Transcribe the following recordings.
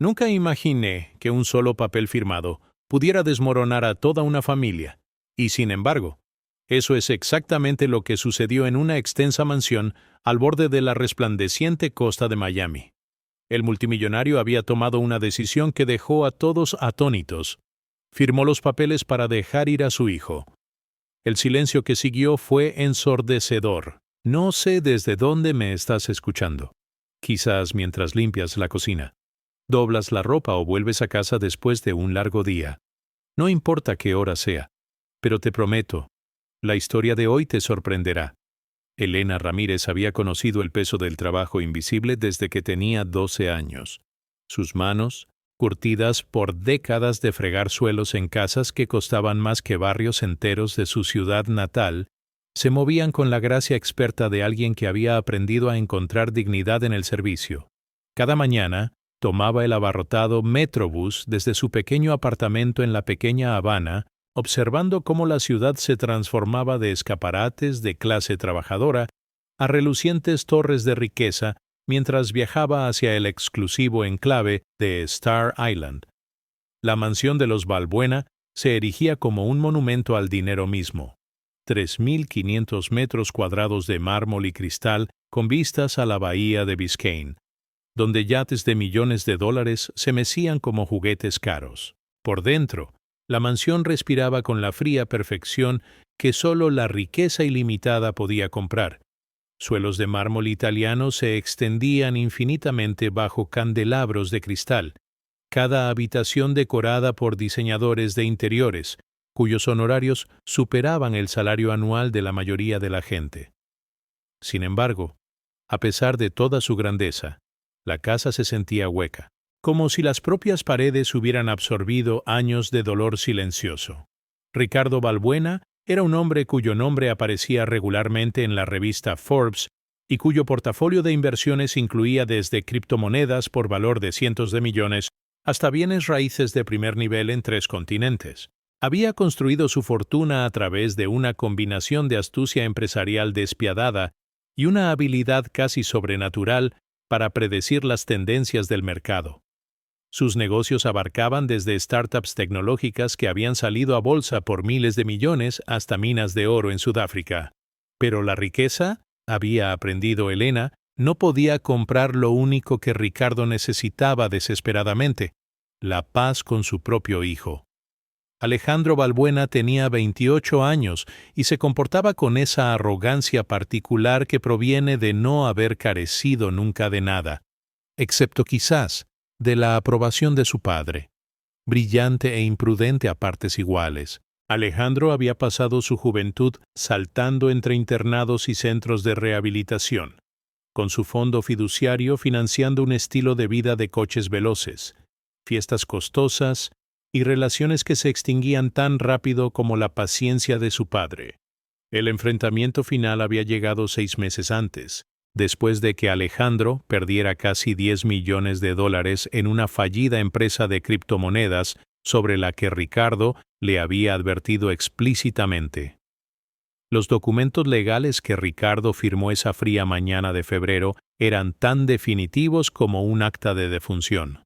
Nunca imaginé que un solo papel firmado pudiera desmoronar a toda una familia, y sin embargo, eso es exactamente lo que sucedió en una extensa mansión al borde de la resplandeciente costa de Miami. El multimillonario había tomado una decisión que dejó a todos atónitos. Firmó los papeles para dejar ir a su hijo. El silencio que siguió fue ensordecedor. No sé desde dónde me estás escuchando. Quizás mientras limpias la cocina, doblas la ropa o vuelves a casa después de un largo día. No importa qué hora sea, pero te prometo, la historia de hoy te sorprenderá. Elena Ramírez había conocido el peso del trabajo invisible desde que tenía 12 años. Sus manos, curtidas por décadas de fregar suelos en casas que costaban más que barrios enteros de su ciudad natal, se movían con la gracia experta de alguien que había aprendido a encontrar dignidad en el servicio. Cada mañana, tomaba el abarrotado Metrobús desde su pequeño apartamento en la pequeña Habana, observando cómo la ciudad se transformaba de escaparates de clase trabajadora a relucientes torres de riqueza mientras viajaba hacia el exclusivo enclave de Star Island. La mansión de los Balbuena se erigía como un monumento al dinero mismo. 3.500 metros cuadrados de mármol y cristal con vistas a la bahía de Biscayne, donde yates de millones de dólares se mecían como juguetes caros. Por dentro, la mansión respiraba con la fría perfección que solo la riqueza ilimitada podía comprar. Suelos de mármol italiano se extendían infinitamente bajo candelabros de cristal, cada habitación decorada por diseñadores de interiores, cuyos honorarios superaban el salario anual de la mayoría de la gente. Sin embargo, a pesar de toda su grandeza, la casa se sentía hueca, como si las propias paredes hubieran absorbido años de dolor silencioso. Ricardo Balbuena era un hombre cuyo nombre aparecía regularmente en la revista Forbes y cuyo portafolio de inversiones incluía desde criptomonedas por valor de cientos de millones hasta bienes raíces de primer nivel en 3 continentes. Había construido su fortuna a través de una combinación de astucia empresarial despiadada y una habilidad casi sobrenatural para predecir las tendencias del mercado. Sus negocios abarcaban desde startups tecnológicas que habían salido a bolsa por miles de millones hasta minas de oro en Sudáfrica. Pero la riqueza, había aprendido Elena, no podía comprar lo único que Ricardo necesitaba desesperadamente: la paz con su propio hijo. Alejandro Balbuena tenía 28 años y se comportaba con esa arrogancia particular que proviene de no haber carecido nunca de nada, excepto quizás de la aprobación de su padre. Brillante e imprudente a partes iguales, Alejandro había pasado su juventud saltando entre internados y centros de rehabilitación, con su fondo fiduciario financiando un estilo de vida de coches veloces, fiestas costosas y relaciones que se extinguían tan rápido como la paciencia de su padre. El enfrentamiento final había llegado 6 meses antes, después de que Alejandro perdiera casi 10 millones de dólares en una fallida empresa de criptomonedas sobre la que Ricardo le había advertido explícitamente. Los documentos legales que Ricardo firmó esa fría mañana de febrero eran tan definitivos como un acta de defunción.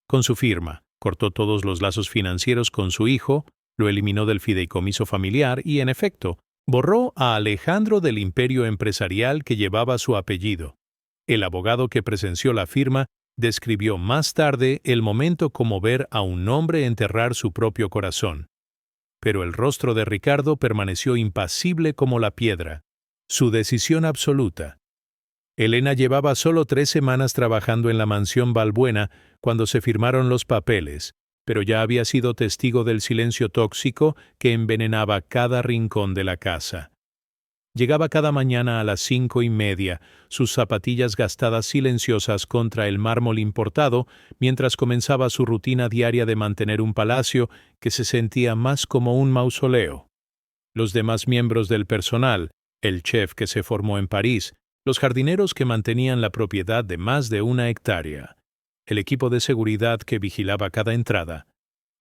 Con su firma, cortó todos los lazos financieros con su hijo, lo eliminó del fideicomiso familiar y, en efecto, borró a Alejandro del imperio empresarial que llevaba su apellido. El abogado que presenció la firma describió más tarde el momento como ver a un hombre enterrar su propio corazón. Pero el rostro de Ricardo permaneció impasible como la piedra. Su decisión absoluta. Elena llevaba solo 3 semanas trabajando en la mansión Balbuena cuando se firmaron los papeles, pero ya había sido testigo del silencio tóxico que envenenaba cada rincón de la casa. Llegaba cada mañana a las 5:30, sus zapatillas gastadas silenciosas contra el mármol importado, mientras comenzaba su rutina diaria de mantener un palacio que se sentía más como un mausoleo. Los demás miembros del personal, el chef que se formó en París, los jardineros que mantenían la propiedad de más de 1 hectárea, el equipo de seguridad que vigilaba cada entrada,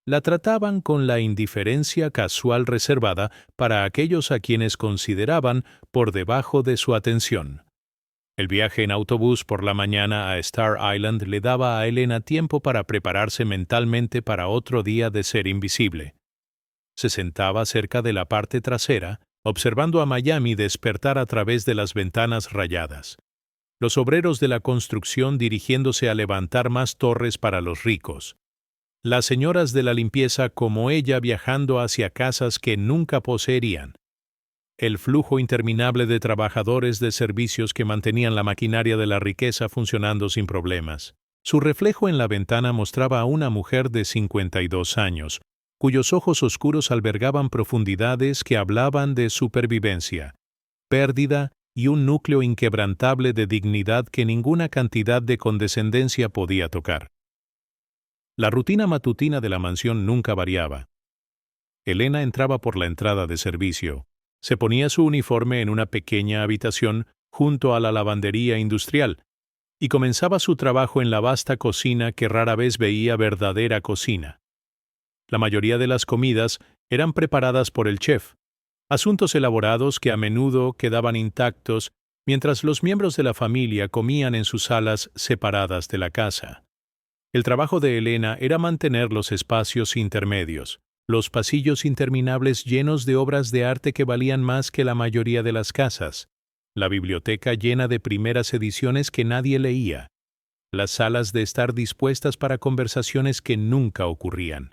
la trataban con la indiferencia casual reservada para aquellos a quienes consideraban por debajo de su atención. El viaje en autobús por la mañana a Star Island le daba a Elena tiempo para prepararse mentalmente para otro día de ser invisible. Se sentaba cerca de la parte trasera, observando a Miami despertar a través de las ventanas rayadas. Los obreros de la construcción dirigiéndose a levantar más torres para los ricos. Las señoras de la limpieza como ella viajando hacia casas que nunca poseerían. El flujo interminable de trabajadores de servicios que mantenían la maquinaria de la riqueza funcionando sin problemas. Su reflejo en la ventana mostraba a una mujer de 52 años, cuyos ojos oscuros albergaban profundidades que hablaban de supervivencia, pérdida y un núcleo inquebrantable de dignidad que ninguna cantidad de condescendencia podía tocar. La rutina matutina de la mansión nunca variaba. Elena entraba por la entrada de servicio. Se ponía su uniforme en una pequeña habitación junto a la lavandería industrial y comenzaba su trabajo en la vasta cocina que rara vez veía verdadera cocina. La mayoría de las comidas eran preparadas por el chef, asuntos elaborados que a menudo quedaban intactos mientras los miembros de la familia comían en sus salas separadas de la casa. El trabajo de Elena era mantener los espacios intermedios, los pasillos interminables llenos de obras de arte que valían más que la mayoría de las casas, la biblioteca llena de primeras ediciones que nadie leía, las salas de estar dispuestas para conversaciones que nunca ocurrían.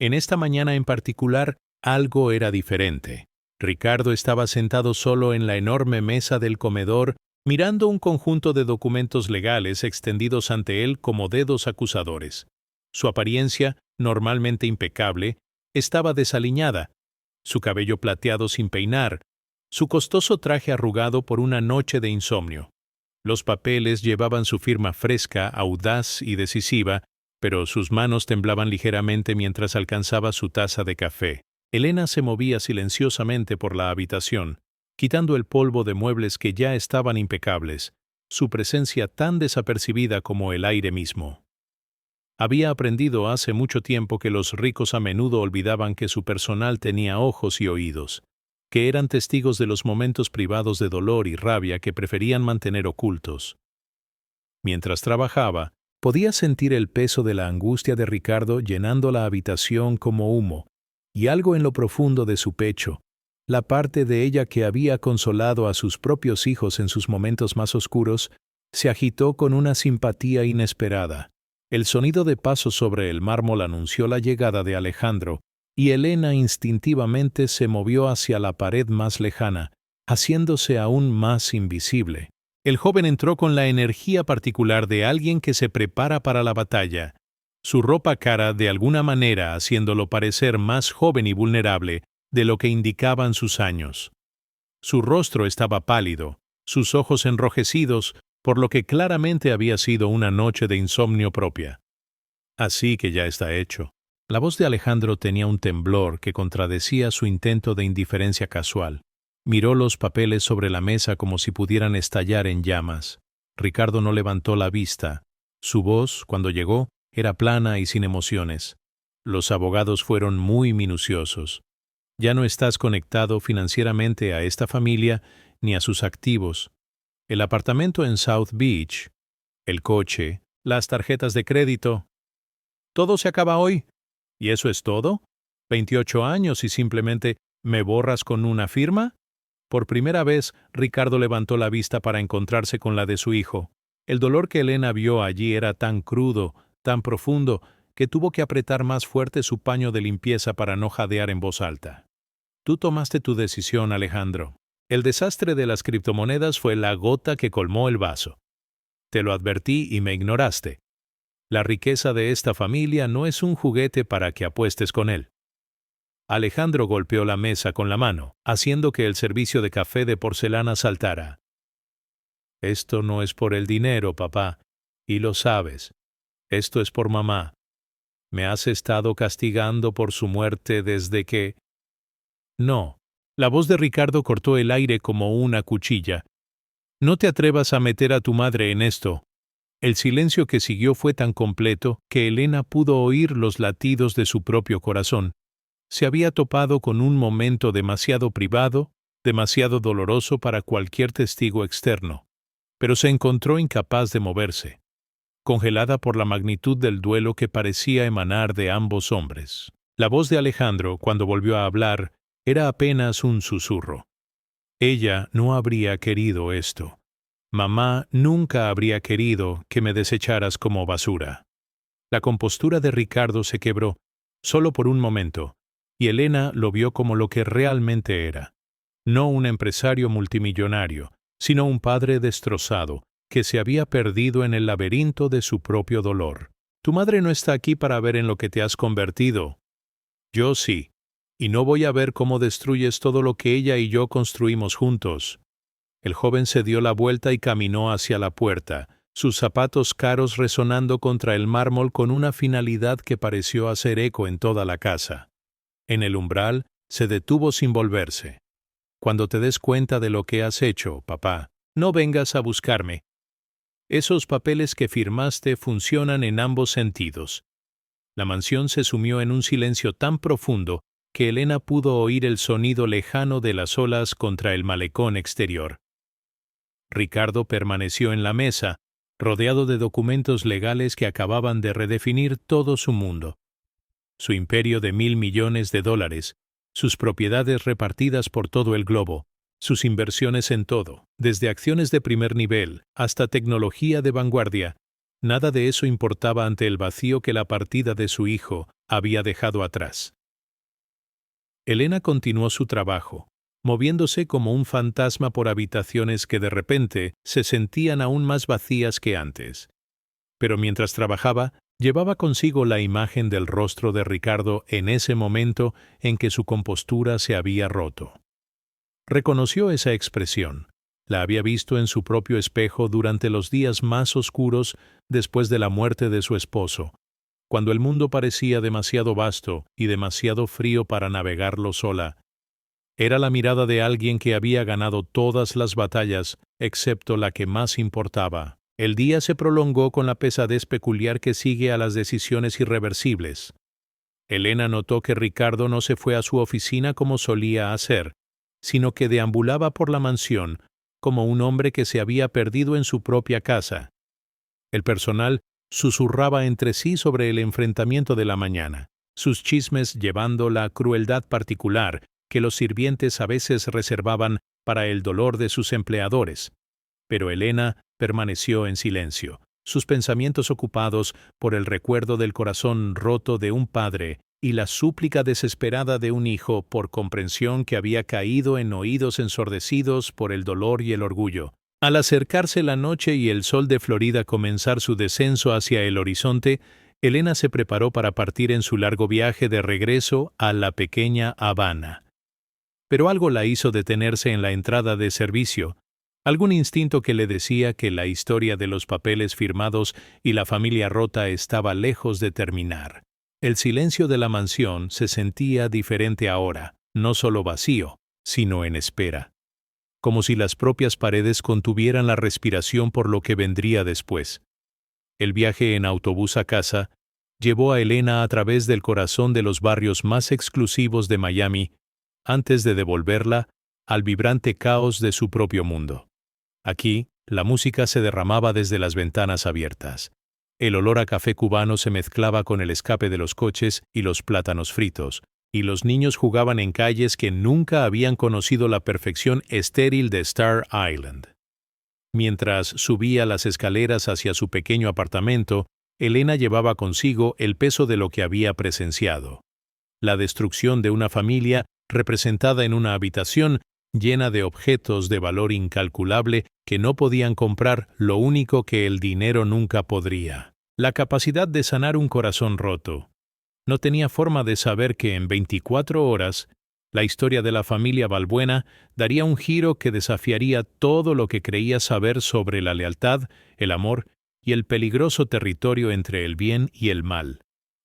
En esta mañana en particular, algo era diferente. Ricardo estaba sentado solo en la enorme mesa del comedor, mirando un conjunto de documentos legales extendidos ante él como dedos acusadores. Su apariencia, normalmente impecable, estaba desaliñada, su cabello plateado sin peinar, su costoso traje arrugado por una noche de insomnio. Los papeles llevaban su firma fresca, audaz y decisiva, pero sus manos temblaban ligeramente mientras alcanzaba su taza de café. Elena se movía silenciosamente por la habitación, quitando el polvo de muebles que ya estaban impecables, su presencia tan desapercibida como el aire mismo. Había aprendido hace mucho tiempo que los ricos a menudo olvidaban que su personal tenía ojos y oídos, que eran testigos de los momentos privados de dolor y rabia que preferían mantener ocultos. Mientras trabajaba, podía sentir el peso de la angustia de Ricardo llenando la habitación como humo, y algo en lo profundo de su pecho, la parte de ella que había consolado a sus propios hijos en sus momentos más oscuros, se agitó con una simpatía inesperada. El sonido de pasos sobre el mármol anunció la llegada de Alejandro, y Elena instintivamente se movió hacia la pared más lejana, haciéndose aún más invisible. El joven entró con la energía particular de alguien que se prepara para la batalla. Su ropa cara de alguna manera haciéndolo parecer más joven y vulnerable de lo que indicaban sus años. Su rostro estaba pálido, sus ojos enrojecidos, por lo que claramente había sido una noche de insomnio propia. Así que ya está hecho. La voz de Alejandro tenía un temblor que contradecía su intento de indiferencia casual. Miró los papeles sobre la mesa como si pudieran estallar en llamas. Ricardo no levantó la vista. Su voz, cuando llegó, era plana y sin emociones. Los abogados fueron muy minuciosos. Ya no estás conectado financieramente a esta familia ni a sus activos. El apartamento en South Beach, el coche, las tarjetas de crédito. ¿Todo se acaba hoy? ¿Y eso es todo? ¿28 años y simplemente me borras con una firma? Por primera vez, Ricardo levantó la vista para encontrarse con la de su hijo. El dolor que Elena vio allí era tan crudo, tan profundo, que tuvo que apretar más fuerte su paño de limpieza para no jadear en voz alta. Tú tomaste tu decisión, Alejandro. El desastre de las criptomonedas fue la gota que colmó el vaso. Te lo advertí y me ignoraste. La riqueza de esta familia no es un juguete para que apuestes con él. Alejandro golpeó la mesa con la mano, haciendo que el servicio de café de porcelana saltara. Esto no es por el dinero, papá, y lo sabes. Esto es por mamá. Me has estado castigando por su muerte desde que... No. La voz de Ricardo cortó el aire como una cuchilla. No te atrevas a meter a tu madre en esto. El silencio que siguió fue tan completo que Elena pudo oír los latidos de su propio corazón. Se había topado con un momento demasiado privado, demasiado doloroso para cualquier testigo externo. pero se encontró incapaz de moverse, congelada por la magnitud del duelo que parecía emanar de ambos hombres. La voz de Alejandro, cuando volvió a hablar, era apenas un susurro. Ella no habría querido esto. Mamá nunca habría querido que me desecharas como basura. La compostura de Ricardo se quebró, solo por un momento, y Elena lo vio como lo que realmente era. No un empresario multimillonario, sino un padre destrozado, que se había perdido en el laberinto de su propio dolor. Tu madre no está aquí para ver en lo que te has convertido. Yo sí, y no voy a ver cómo destruyes todo lo que ella y yo construimos juntos. El joven se dio la vuelta y caminó hacia la puerta, sus zapatos caros resonando contra el mármol con una finalidad que pareció hacer eco en toda la casa. En el umbral, se detuvo sin volverse. Cuando te des cuenta de lo que has hecho, papá, no vengas a buscarme. Esos papeles que firmaste funcionan en ambos sentidos. La mansión se sumió en un silencio tan profundo que Elena pudo oír el sonido lejano de las olas contra el malecón exterior. Ricardo permaneció en la mesa, rodeado de documentos legales que acababan de redefinir todo su mundo. Su imperio de $1.000 millones, sus propiedades repartidas por todo el globo, sus inversiones en todo, desde acciones de primer nivel hasta tecnología de vanguardia, nada de eso importaba ante el vacío que la partida de su hijo había dejado atrás. Elena continuó su trabajo, moviéndose como un fantasma por habitaciones que de repente se sentían aún más vacías que antes. Pero mientras trabajaba, llevaba consigo la imagen del rostro de Ricardo en ese momento en que su compostura se había roto. Reconoció esa expresión. La había visto en su propio espejo durante los días más oscuros después de la muerte de su esposo, cuando el mundo parecía demasiado vasto y demasiado frío para navegarlo sola. Era la mirada de alguien que había ganado todas las batallas, excepto la que más importaba. El día se prolongó con la pesadez peculiar que sigue a las decisiones irreversibles. Elena notó que Ricardo no se fue a su oficina como solía hacer, sino que deambulaba por la mansión como un hombre que se había perdido en su propia casa. El personal susurraba entre sí sobre el enfrentamiento de la mañana, sus chismes llevando la crueldad particular que los sirvientes a veces reservaban para el dolor de sus empleadores. Pero Elena permaneció en silencio, sus pensamientos ocupados por el recuerdo del corazón roto de un padre y la súplica desesperada de un hijo por comprensión que había caído en oídos ensordecidos por el dolor y el orgullo. Al acercarse la noche y el sol de Florida comenzar su descenso hacia el horizonte, Elena se preparó para partir en su largo viaje de regreso a la pequeña Habana. Pero algo la hizo detenerse en la entrada de servicio, algún instinto que le decía que la historia de los papeles firmados y la familia rota estaba lejos de terminar. El silencio de la mansión se sentía diferente ahora, no solo vacío, sino en espera. Como si las propias paredes contuvieran la respiración por lo que vendría después. El viaje en autobús a casa llevó a Elena a través del corazón de los barrios más exclusivos de Miami, antes de devolverla al vibrante caos de su propio mundo. Aquí, la música se derramaba desde las ventanas abiertas. El olor a café cubano se mezclaba con el escape de los coches y los plátanos fritos, y los niños jugaban en calles que nunca habían conocido la perfección estéril de Star Island. Mientras subía las escaleras hacia su pequeño apartamento, Elena llevaba consigo el peso de lo que había presenciado. La destrucción de una familia representada en una habitación llena de objetos de valor incalculable que no podían comprar lo único que el dinero nunca podría: la capacidad de sanar un corazón roto. No tenía forma de saber que en 24 horas la historia de la familia Balbuena daría un giro que desafiaría todo lo que creía saber sobre la lealtad, el amor y el peligroso territorio entre el bien y el mal.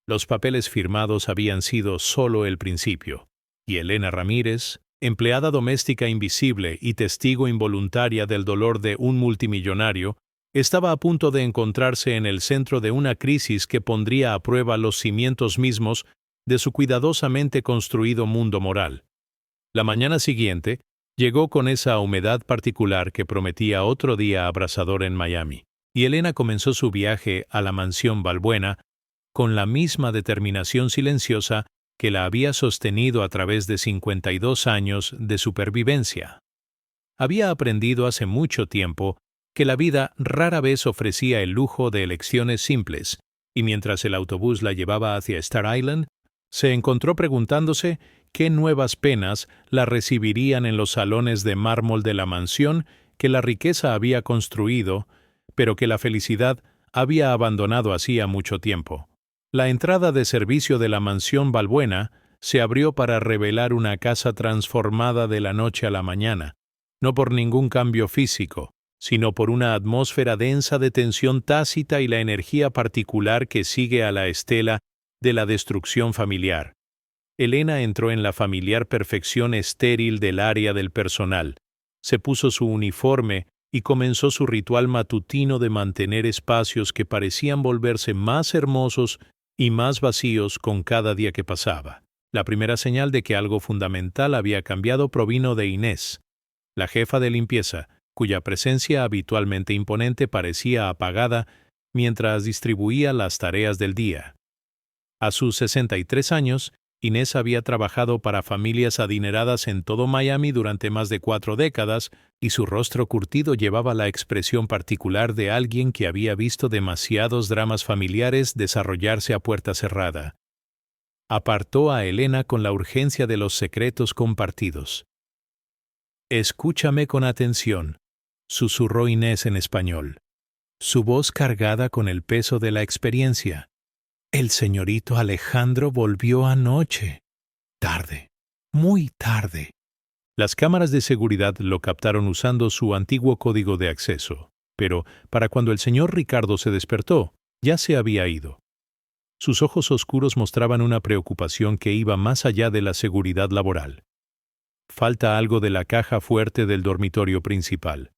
Los papeles firmados habían sido solo el principio, y Elena Ramírez, empleada doméstica invisible y testigo involuntaria del dolor de un multimillonario, estaba a punto de encontrarse en el centro de una crisis que pondría a prueba los cimientos mismos de su cuidadosamente construido mundo moral. La mañana siguiente, Llegó con esa humedad particular que prometía otro día abrasador en Miami, y Elena comenzó su viaje a la mansión Balbuena con la misma determinación silenciosa que la había sostenido a través de 52 años de supervivencia. Había aprendido hace mucho tiempo que la vida rara vez ofrecía el lujo de elecciones simples, y mientras el autobús la llevaba hacia Star Island, se encontró preguntándose qué nuevas penas la recibirían en los salones de mármol de la mansión que la riqueza había construido, pero que la felicidad había abandonado hacía mucho tiempo. La entrada de servicio de la mansión Balbuena se abrió para revelar una casa transformada de la noche a la mañana, no por ningún cambio físico, sino por una atmósfera densa de tensión tácita y la energía particular que sigue a la estela de la destrucción familiar. Elena entró en la familiar perfección estéril del área del personal, se puso su uniforme y comenzó su ritual matutino de mantener espacios que parecían volverse más hermosos y más vacíos con cada día que pasaba. La primera señal de que algo fundamental había cambiado provino de Inés, la jefa de limpieza, cuya presencia habitualmente imponente parecía apagada mientras distribuía las tareas del día. A sus 63 años, Inés había trabajado para familias adineradas en todo Miami durante más de 4 décadas, y su rostro curtido llevaba la expresión particular de alguien que había visto demasiados dramas familiares desarrollarse a puerta cerrada. Apartó a Elena con la urgencia de los secretos compartidos. «Escúchame con atención», susurró Inés en español, su voz cargada con el peso de la experiencia. «El señorito Alejandro volvió anoche. Tarde, muy tarde». Las cámaras de seguridad lo captaron usando su antiguo código de acceso, pero para cuando el señor Ricardo se despertó, ya se había ido. Sus ojos oscuros mostraban una preocupación que iba más allá de la seguridad laboral. Falta algo de la caja fuerte del dormitorio principal.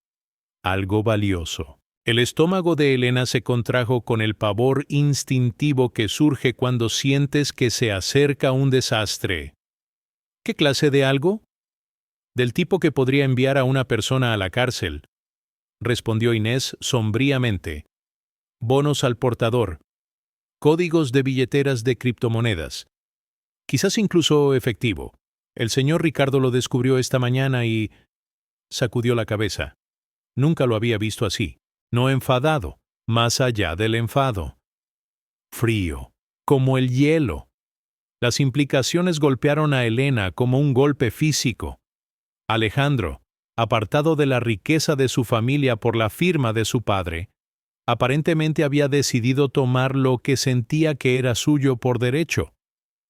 Algo valioso. El estómago de Elena se contrajo con el pavor instintivo que surge cuando sientes que se acerca un desastre. ¿Qué clase de algo? Del tipo que podría enviar a una persona a la cárcel, respondió Inés sombríamente. Bonos al portador, códigos de billeteras de criptomonedas, quizás incluso efectivo. El señor Ricardo lo descubrió esta mañana y sacudió la cabeza. Nunca lo había visto así. No enfadado, más allá del enfado. Frío, como el hielo. Las implicaciones golpearon a Elena como un golpe físico. Alejandro, apartado de la riqueza de su familia por la firma de su padre, aparentemente había decidido tomar lo que sentía que era suyo por derecho.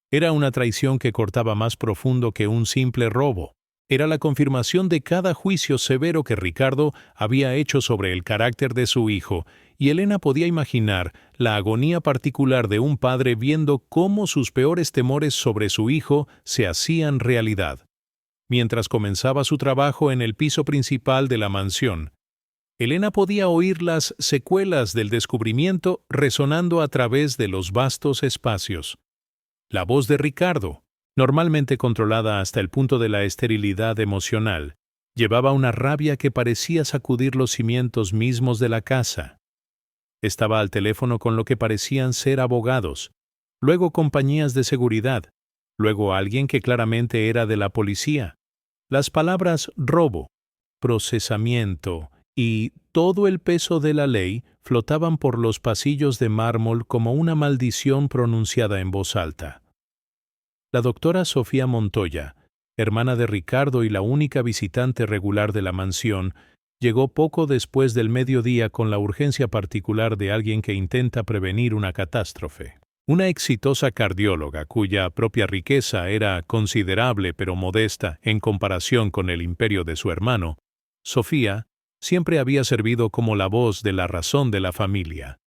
Era una traición que cortaba más profundo que un simple robo. Era la confirmación de cada juicio severo que Ricardo había hecho sobre el carácter de su hijo, y Elena podía imaginar la agonía particular de un padre viendo cómo sus peores temores sobre su hijo se hacían realidad. Mientras comenzaba su trabajo en el piso principal de la mansión, Elena podía oír las secuelas del descubrimiento resonando a través de los vastos espacios. La voz de Ricardo, normalmente controlada hasta el punto de la esterilidad emocional, llevaba una rabia que parecía sacudir los cimientos mismos de la casa. Estaba al teléfono con lo que parecían ser abogados, luego compañías de seguridad, luego alguien que claramente era de la policía. Las palabras robo, procesamiento y todo el peso de la ley flotaban por los pasillos de mármol como una maldición pronunciada en voz alta. La doctora Sofía Montoya, hermana de Ricardo y la única visitante regular de la mansión, llegó poco después del mediodía con la urgencia particular de alguien que intenta prevenir una catástrofe. Una exitosa cardióloga cuya propia riqueza era considerable pero modesta en comparación con el imperio de su hermano, Sofía siempre había servido como la voz de la razón de la familia.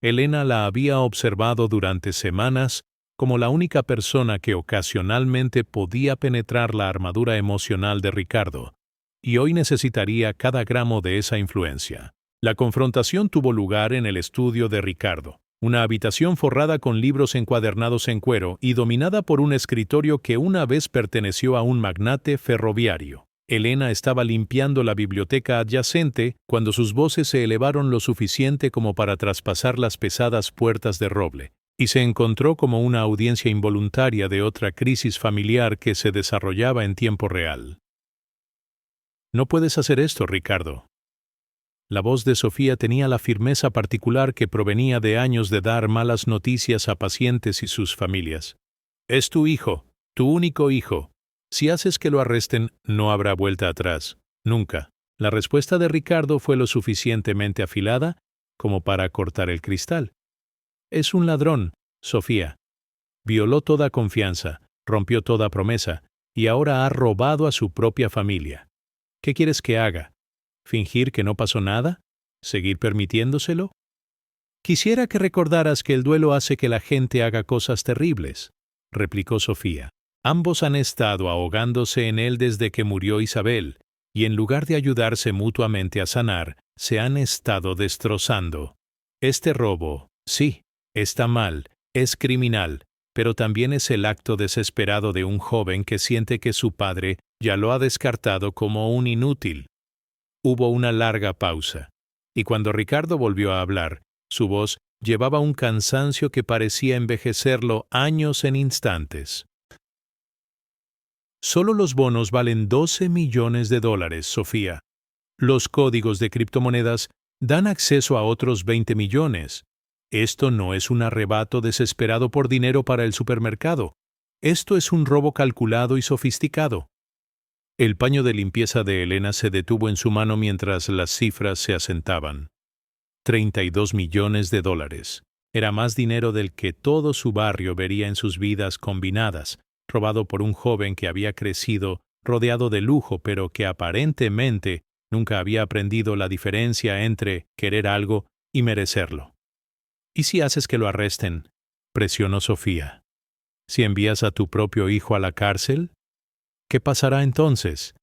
Elena la había observado durante semanas como la única persona que ocasionalmente podía penetrar la armadura emocional de Ricardo, y hoy necesitaría cada gramo de esa influencia. La confrontación tuvo lugar en el estudio de Ricardo, una habitación forrada con libros encuadernados en cuero y dominada por un escritorio que una vez perteneció a un magnate ferroviario. Elena estaba limpiando la biblioteca adyacente cuando sus voces se elevaron lo suficiente como para traspasar las pesadas puertas de roble, y se encontró como una audiencia involuntaria de otra crisis familiar que se desarrollaba en tiempo real. «No puedes hacer esto, Ricardo». La voz de Sofía tenía la firmeza particular que provenía de años de dar malas noticias a pacientes y sus familias. «Es tu hijo, tu único hijo. Si haces que lo arresten, no habrá vuelta atrás. Nunca». La respuesta de Ricardo fue lo suficientemente afilada como para cortar el cristal. «Es un ladrón, Sofía. Violó toda confianza, rompió toda promesa, y ahora ha robado a su propia familia. ¿Qué quieres que haga? ¿Fingir que no pasó nada? ¿Seguir permitiéndoselo? Quisiera que recordaras que el duelo hace que la gente haga cosas terribles», replicó Sofía. «Ambos han estado ahogándose en él desde que murió Isabel, y en lugar de ayudarse mutuamente a sanar, se han estado destrozando. Este robo, sí, está mal, es criminal, pero también es el acto desesperado de un joven que siente que su padre ya lo ha descartado como un inútil». Hubo una larga pausa, y cuando Ricardo volvió a hablar, su voz llevaba un cansancio que parecía envejecerlo años en instantes. «Solo los bonos valen $12 millones, Sofía. Los códigos de criptomonedas dan acceso a otros 20 millones. Esto no es un arrebato desesperado por dinero para el supermercado. Esto es un robo calculado y sofisticado». El paño de limpieza de Elena se detuvo en su mano mientras las cifras se asentaban. $32 millones. Era más dinero del que todo su barrio vería en sus vidas combinadas, robado por un joven que había crecido rodeado de lujo, pero que aparentemente nunca había aprendido la diferencia entre querer algo y merecerlo. «¿Y si haces que lo arresten?», presionó Sofía. «¿Si envías a tu propio hijo a la cárcel? ¿Qué pasará entonces?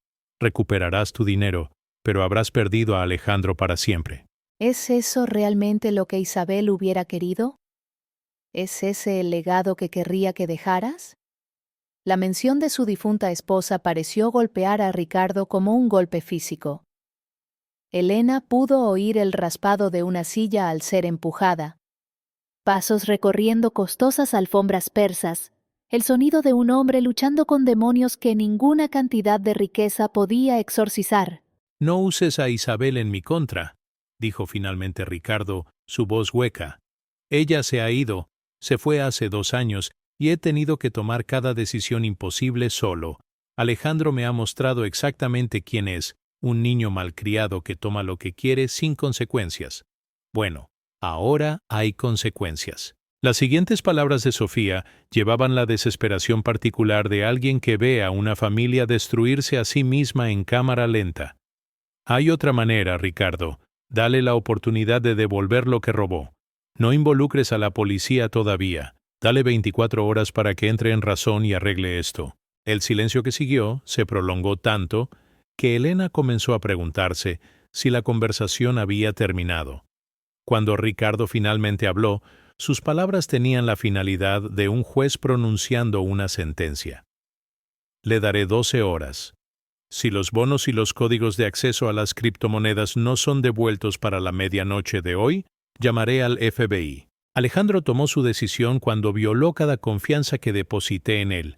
Recuperarás tu dinero, pero habrás perdido a Alejandro para siempre». ¿Es eso realmente lo que Isabel hubiera querido? ¿Es ese el legado que querría que dejaras? La mención de su difunta esposa pareció golpear a Ricardo como un golpe físico. Elena pudo oír el raspado de una silla al ser empujada, pasos recorriendo costosas alfombras persas, el sonido de un hombre luchando con demonios que ninguna cantidad de riqueza podía exorcizar. «No uses a Isabel en mi contra», dijo finalmente Ricardo, su voz hueca. «Ella se ha ido, se fue hace 2 años, y he tenido que tomar cada decisión imposible solo. Alejandro me ha mostrado exactamente quién es, un niño malcriado que toma lo que quiere sin consecuencias. Bueno, ahora hay consecuencias». Las siguientes palabras de Sofía llevaban la desesperación particular de alguien que ve a una familia destruirse a sí misma en cámara lenta. «Hay otra manera, Ricardo. Dale la oportunidad de devolver lo que robó. No involucres a la policía todavía. Dale 24 horas para que entre en razón y arregle esto». El silencio que siguió se prolongó tanto que Elena comenzó a preguntarse si la conversación había terminado. Cuando Ricardo finalmente habló, sus palabras tenían la finalidad de un juez pronunciando una sentencia. «Le daré 12 horas. Si los bonos y los códigos de acceso a las criptomonedas no son devueltos para la medianoche de hoy, llamaré al FBI». Alejandro tomó su decisión cuando violó cada confianza que deposité en él.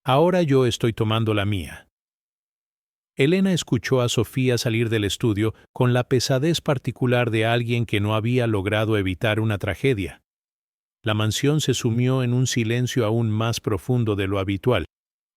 Ahora yo estoy tomando la mía. Elena escuchó a Sofía salir del estudio con la pesadez particular de alguien que no había logrado evitar una tragedia. La mansión se sumió en un silencio aún más profundo de lo habitual,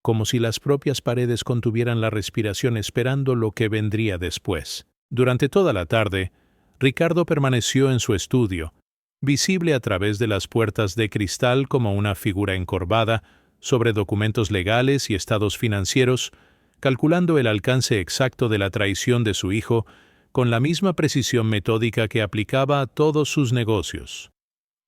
como si las propias paredes contuvieran la respiración esperando lo que vendría después. Durante toda la tarde, Ricardo permaneció en su estudio, visible a través de las puertas de cristal como una figura encorvada, sobre documentos legales y estados financieros, calculando el alcance exacto de la traición de su hijo con la misma precisión metódica que aplicaba a todos sus negocios.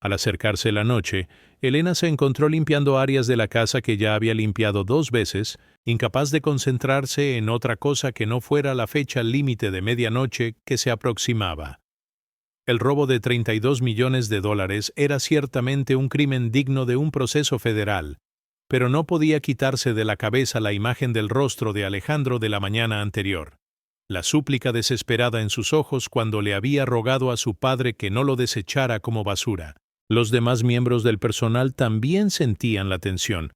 Al acercarse la noche, Elena se encontró limpiando áreas de la casa que ya había limpiado 2 veces, incapaz de concentrarse en otra cosa que no fuera la fecha límite de medianoche que se aproximaba. El robo de $32 millones era ciertamente un crimen digno de un proceso federal, pero no podía quitarse de la cabeza la imagen del rostro de Alejandro de la mañana anterior. La súplica desesperada en sus ojos cuando le había rogado a su padre que no lo desechara como basura. Los demás miembros del personal también sentían la tensión,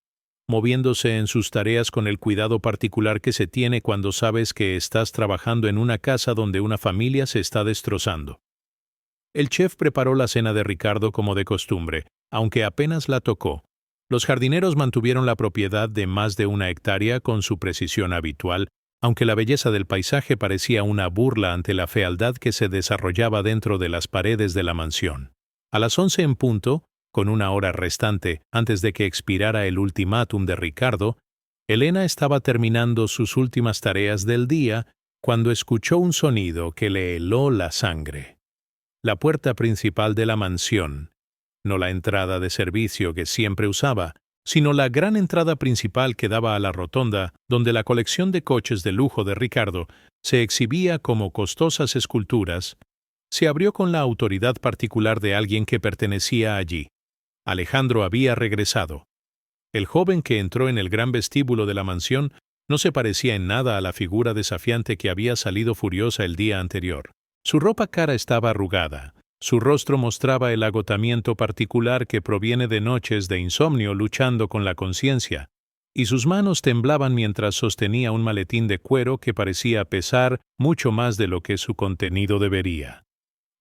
moviéndose en sus tareas con el cuidado particular que se tiene cuando sabes que estás trabajando en una casa donde una familia se está destrozando. El chef preparó la cena de Ricardo como de costumbre, aunque apenas la tocó. Los jardineros mantuvieron la propiedad de más de 1 hectárea con su precisión habitual, aunque la belleza del paisaje parecía una burla ante la fealdad que se desarrollaba dentro de las paredes de la mansión. A las 11 en punto, con 1 hora restante antes de que expirara el ultimátum de Ricardo, Elena estaba terminando sus últimas tareas del día cuando escuchó un sonido que le heló la sangre. La puerta principal de la mansión, no la entrada de servicio que siempre usaba, sino la gran entrada principal que daba a la rotonda donde la colección de coches de lujo de Ricardo se exhibía como costosas esculturas, se abrió con la autoridad particular de alguien que pertenecía allí. Alejandro había regresado. El joven que entró en el gran vestíbulo de la mansión no se parecía en nada a la figura desafiante que había salido furiosa el día anterior. Su ropa cara estaba arrugada, su rostro mostraba el agotamiento particular que proviene de noches de insomnio luchando con la conciencia, y sus manos temblaban mientras sostenía un maletín de cuero que parecía pesar mucho más de lo que su contenido debería.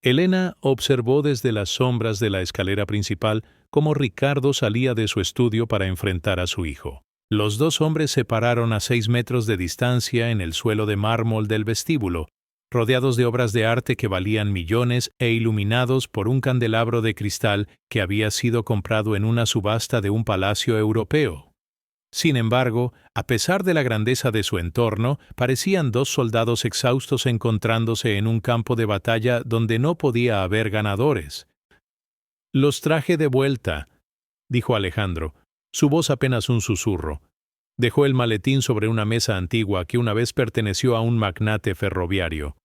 Elena observó desde las sombras de la escalera principal cómo Ricardo salía de su estudio para enfrentar a su hijo. Los dos hombres se pararon a 6 metros de distancia en el suelo de mármol del vestíbulo, rodeados de obras de arte que valían millones e iluminados por un candelabro de cristal que había sido comprado en una subasta de un palacio europeo. Sin embargo, a pesar de la grandeza de su entorno, parecían dos soldados exhaustos encontrándose en un campo de batalla donde no podía haber ganadores. «Los traje de vuelta», dijo Alejandro, su voz apenas un susurro. Dejó el maletín sobre una mesa antigua que una vez perteneció a un magnate ferroviario.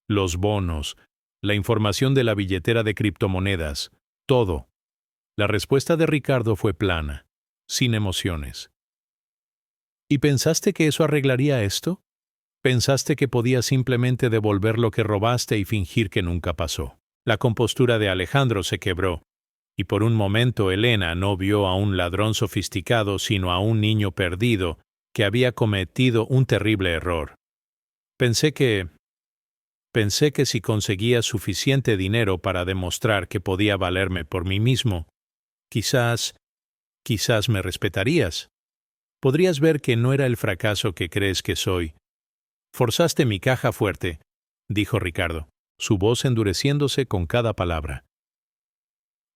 Los bonos, la información de la billetera de criptomonedas, todo. La respuesta de Ricardo fue plana, sin emociones. ¿Y pensaste que eso arreglaría esto? ¿Pensaste que podías simplemente devolver lo que robaste y fingir que nunca pasó? La compostura de Alejandro se quebró, y por un momento Elena no vio a un ladrón sofisticado sino a un niño perdido que había cometido un terrible error. Pensé que si conseguía suficiente dinero para demostrar que podía valerme por mí mismo, quizás me respetarías. Podrías ver que no era el fracaso que crees que soy. Forzaste mi caja fuerte, dijo Ricardo, su voz endureciéndose con cada palabra.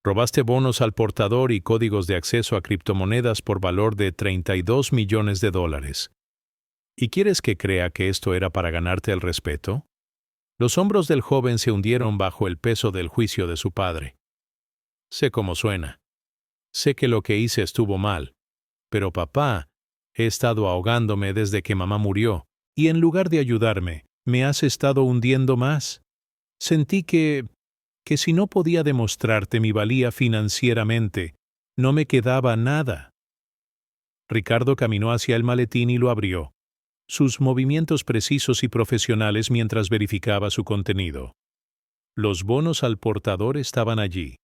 Robaste bonos al portador y códigos de acceso a criptomonedas por valor de $32 millones. ¿Y quieres que crea que esto era para ganarte el respeto? Los hombros del joven se hundieron bajo el peso del juicio de su padre. Sé cómo suena. Sé que lo que hice estuvo mal. Pero papá, he estado ahogándome desde que mamá murió, y en lugar de ayudarme, me has estado hundiendo más. Sentí que si no podía demostrarte mi valía financieramente, no me quedaba nada. Ricardo caminó hacia el maletín y lo abrió, sus movimientos precisos y profesionales mientras verificaba su contenido. Los bonos al portador estaban allí,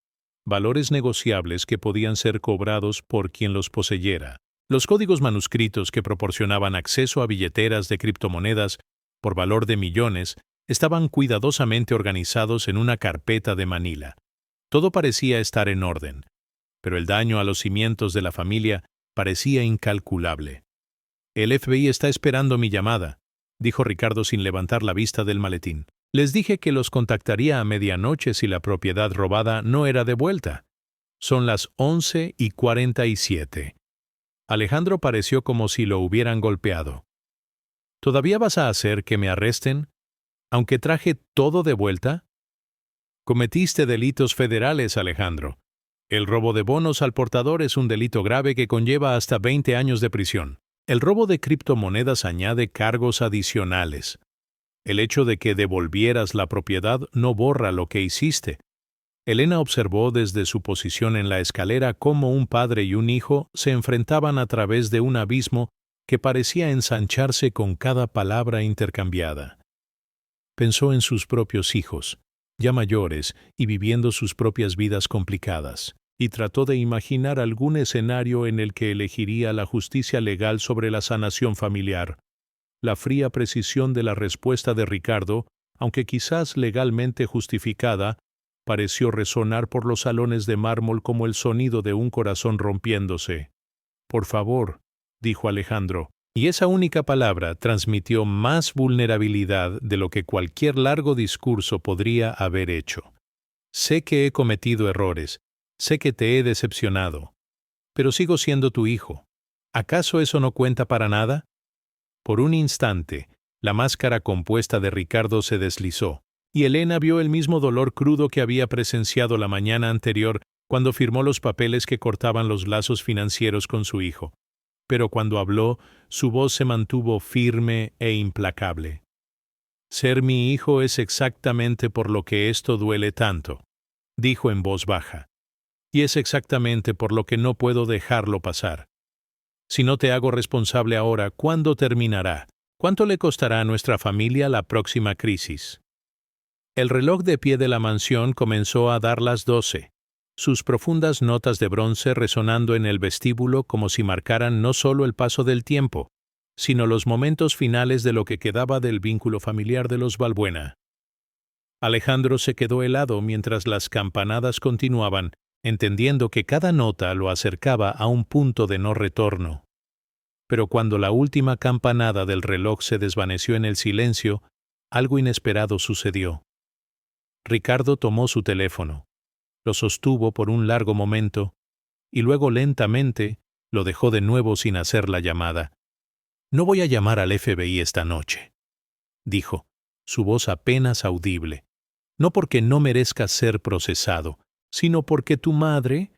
valores negociables que podían ser cobrados por quien los poseyera. Los códigos manuscritos que proporcionaban acceso a billeteras de criptomonedas por valor de millones estaban cuidadosamente organizados en una carpeta de Manila. Todo parecía estar en orden, pero el daño a los cimientos de la familia parecía incalculable. «El FBI está esperando mi llamada», dijo Ricardo sin levantar la vista del maletín. «Les dije que los contactaría a medianoche si la propiedad robada no era devuelta. Son las 11:47. Alejandro pareció como si lo hubieran golpeado. «¿Todavía vas a hacer que me arresten, aunque traje todo de vuelta?» «Cometiste delitos federales, Alejandro. El robo de bonos al portador es un delito grave que conlleva hasta 20 años de prisión. El robo de criptomonedas añade cargos adicionales. El hecho de que devolvieras la propiedad no borra lo que hiciste. Elena observó desde su posición en la escalera cómo un padre y un hijo se enfrentaban a través de un abismo que parecía ensancharse con cada palabra intercambiada. Pensó en sus propios hijos, ya mayores y viviendo sus propias vidas complicadas, y trató de imaginar algún escenario en el que elegiría la justicia legal sobre la sanación familiar. La fría precisión de la respuesta de Ricardo, aunque quizás legalmente justificada, pareció resonar por los salones de mármol como el sonido de un corazón rompiéndose. «Por favor», dijo Alejandro, y esa única palabra transmitió más vulnerabilidad de lo que cualquier largo discurso podría haber hecho. «Sé que he cometido errores, sé que te he decepcionado, pero sigo siendo tu hijo. ¿Acaso eso no cuenta para nada?» Por un instante, la máscara compuesta de Ricardo se deslizó, y Elena vio el mismo dolor crudo que había presenciado la mañana anterior cuando firmó los papeles que cortaban los lazos financieros con su hijo. Pero cuando habló, su voz se mantuvo firme e implacable. «Ser mi hijo es exactamente por lo que esto duele tanto», dijo en voz baja. «Y es exactamente por lo que no puedo dejarlo pasar. Si no te hago responsable ahora, ¿cuándo terminará? ¿Cuánto le costará a nuestra familia la próxima crisis?» El reloj de pie de la mansión comenzó a dar las 12, sus profundas notas de bronce resonando en el vestíbulo como si marcaran no solo el paso del tiempo, sino los momentos finales de lo que quedaba del vínculo familiar de los Balbuena. Alejandro se quedó helado mientras las campanadas continuaban, entendiendo que cada nota lo acercaba a un punto de no retorno. Pero cuando la última campanada del reloj se desvaneció en el silencio, algo inesperado sucedió. Ricardo tomó su teléfono, lo sostuvo por un largo momento, y luego lentamente lo dejó de nuevo sin hacer la llamada. «No voy a llamar al FBI esta noche», dijo, su voz apenas audible. «No porque no merezca ser procesado, sino porque tu madre...»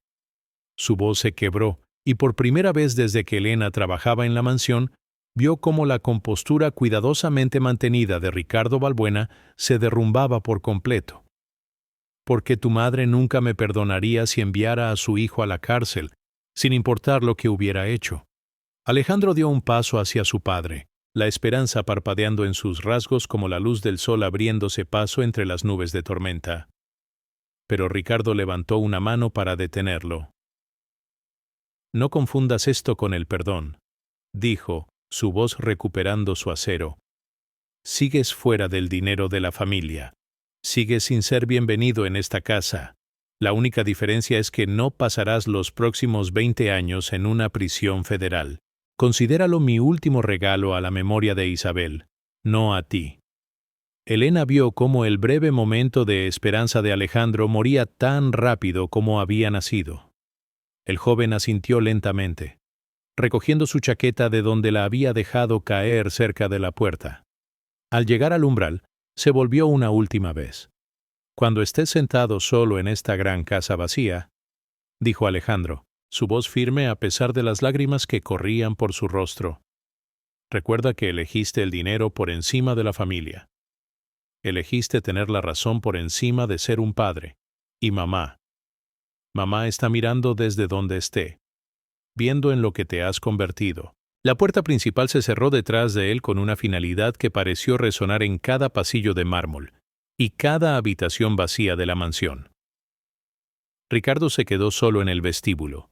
Su voz se quebró, y por primera vez desde que Elena trabajaba en la mansión, vio cómo la compostura cuidadosamente mantenida de Ricardo Balbuena se derrumbaba por completo. «Porque tu madre nunca me perdonaría si enviara a su hijo a la cárcel, sin importar lo que hubiera hecho». Alejandro dio un paso hacia su padre, la esperanza parpadeando en sus rasgos como la luz del sol abriéndose paso entre las nubes de tormenta. Pero Ricardo levantó una mano para detenerlo. «No confundas esto con el perdón», dijo, su voz recuperando su acero. «Sigues fuera del dinero de la familia. Sigues sin ser bienvenido en esta casa. La única diferencia es que no pasarás los próximos 20 años en una prisión federal. Considéralo mi último regalo a la memoria de Isabel, no a ti». Elena vio cómo el breve momento de esperanza de Alejandro moría tan rápido como había nacido. El joven asintió lentamente, recogiendo su chaqueta de donde la había dejado caer cerca de la puerta. Al llegar al umbral, se volvió una última vez. «Cuando estés sentado solo en esta gran casa vacía», dijo Alejandro, su voz firme a pesar de las lágrimas que corrían por su rostro. «Recuerda que elegiste el dinero por encima de la familia. Elegiste tener la razón por encima de ser un padre. Y mamá. Mamá está mirando desde donde esté, viendo en lo que te has convertido». La puerta principal se cerró detrás de él con una finalidad que pareció resonar en cada pasillo de mármol y cada habitación vacía de la mansión. Ricardo se quedó solo en el vestíbulo,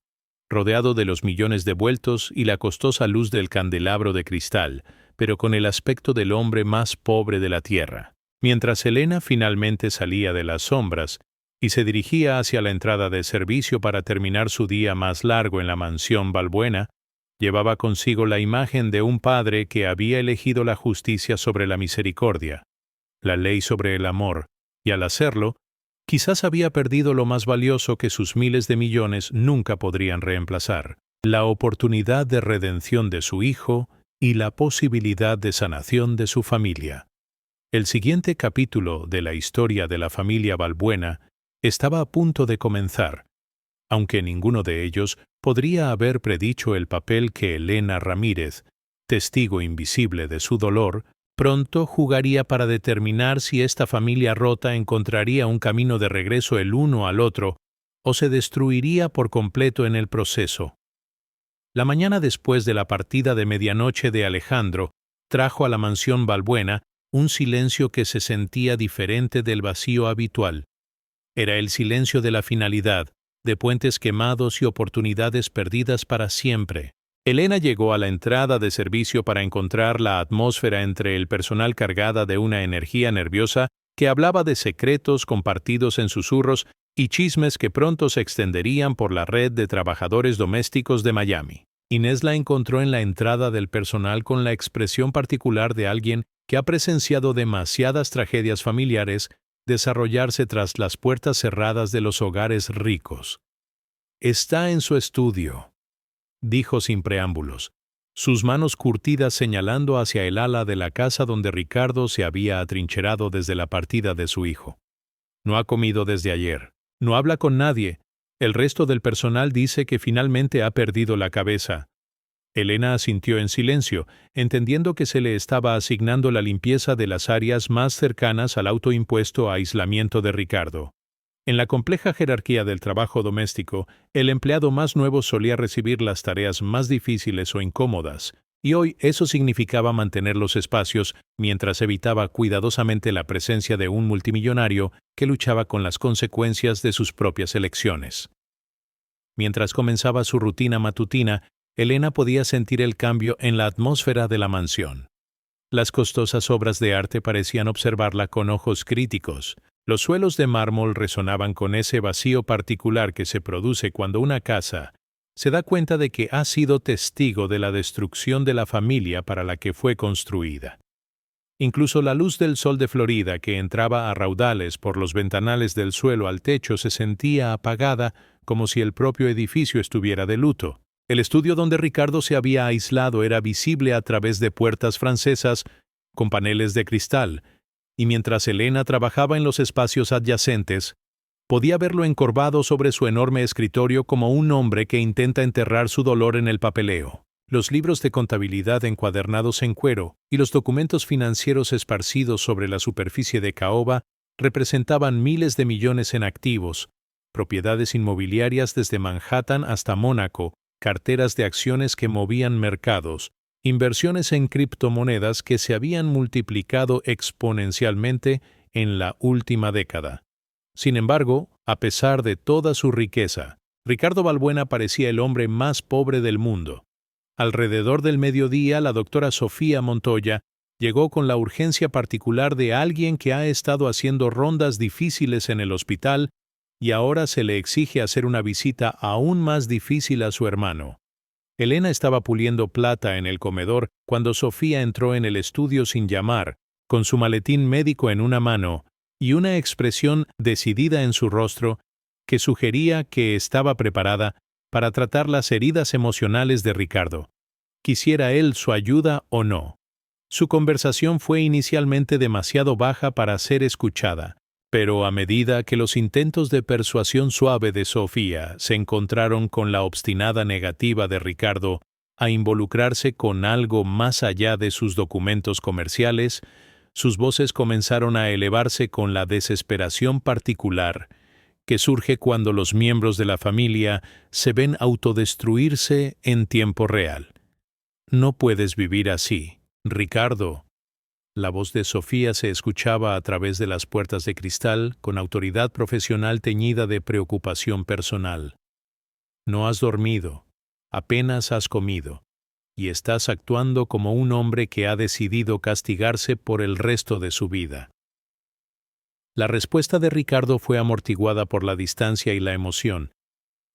rodeado de los millones de vueltos y la costosa luz del candelabro de cristal, pero con el aspecto del hombre más pobre de la tierra. Mientras Elena finalmente salía de las sombras y se dirigía hacia la entrada de servicio para terminar su día más largo en la mansión Balbuena, llevaba consigo la imagen de un padre que había elegido la justicia sobre la misericordia, la ley sobre el amor, y al hacerlo, quizás había perdido lo más valioso que sus miles de millones nunca podrían reemplazar: la oportunidad de redención de su hijo y la posibilidad de sanación de su familia. El siguiente capítulo de la historia de la familia Balbuena estaba a punto de comenzar, aunque ninguno de ellos podría haber predicho el papel que Elena Ramírez, testigo invisible de su dolor, Pronto jugaría para determinar si esta familia rota encontraría un camino de regreso el uno al otro o se destruiría por completo en el proceso. La mañana después de la partida de medianoche de Alejandro, trajo a la mansión Balbuena un silencio que se sentía diferente del vacío habitual. Era el silencio de la finalidad, de puentes quemados y oportunidades perdidas para siempre. Elena llegó a la entrada de servicio para encontrar la atmósfera entre el personal cargada de una energía nerviosa que hablaba de secretos compartidos en susurros y chismes que pronto se extenderían por la red de trabajadores domésticos de Miami. Inés la encontró en la entrada del personal con la expresión particular de alguien que ha presenciado demasiadas tragedias familiares desarrollarse tras las puertas cerradas de los hogares ricos. «Está en su estudio», dijo sin preámbulos, sus manos curtidas señalando hacia el ala de la casa donde Ricardo se había atrincherado desde la partida de su hijo. «No ha comido desde ayer. No habla con nadie. El resto del personal dice que finalmente ha perdido la cabeza». Elena asintió en silencio, entendiendo que se le estaba asignando la limpieza de las áreas más cercanas al autoimpuesto aislamiento de Ricardo. En la compleja jerarquía del trabajo doméstico, el empleado más nuevo solía recibir las tareas más difíciles o incómodas, y hoy eso significaba mantener los espacios mientras evitaba cuidadosamente la presencia de un multimillonario que luchaba con las consecuencias de sus propias elecciones. Mientras comenzaba su rutina matutina, Elena podía sentir el cambio en la atmósfera de la mansión. Las costosas obras de arte parecían observarla con ojos críticos. Los suelos de mármol resonaban con ese vacío particular que se produce cuando una casa se da cuenta de que ha sido testigo de la destrucción de la familia para la que fue construida. Incluso la luz del sol de Florida que entraba a raudales por los ventanales del suelo al techo se sentía apagada como si el propio edificio estuviera de luto. El estudio donde Ricardo se había aislado era visible a través de puertas francesas con paneles de cristal, y mientras Elena trabajaba en los espacios adyacentes, podía verlo encorvado sobre su enorme escritorio como un hombre que intenta enterrar su dolor en el papeleo. Los libros de contabilidad encuadernados en cuero y los documentos financieros esparcidos sobre la superficie de caoba representaban miles de millones en activos, propiedades inmobiliarias desde Manhattan hasta Mónaco, carteras de acciones que movían mercados, inversiones en criptomonedas que se habían multiplicado exponencialmente en la última década. Sin embargo, a pesar de toda su riqueza, Ricardo Balbuena parecía el hombre más pobre del mundo. Alrededor del mediodía, la doctora Sofía Montoya llegó con la urgencia particular de alguien que ha estado haciendo rondas difíciles en el hospital y ahora se le exige hacer una visita aún más difícil a su hermano. Elena estaba puliendo plata en el comedor cuando Sofía entró en el estudio sin llamar, con su maletín médico en una mano y una expresión decidida en su rostro que sugería que estaba preparada para tratar las heridas emocionales de Ricardo, quisiera él su ayuda o no. Su conversación fue inicialmente demasiado baja para ser escuchada, pero a medida que los intentos de persuasión suave de Sofía se encontraron con la obstinada negativa de Ricardo a involucrarse con algo más allá de sus documentos comerciales, sus voces comenzaron a elevarse con la desesperación particular que surge cuando los miembros de la familia se ven autodestruirse en tiempo real. «No puedes vivir así, Ricardo». La voz de Sofía se escuchaba a través de las puertas de cristal con autoridad profesional teñida de preocupación personal. «No has dormido, apenas has comido, y estás actuando como un hombre que ha decidido castigarse por el resto de su vida». La respuesta de Ricardo fue amortiguada por la distancia y la emoción,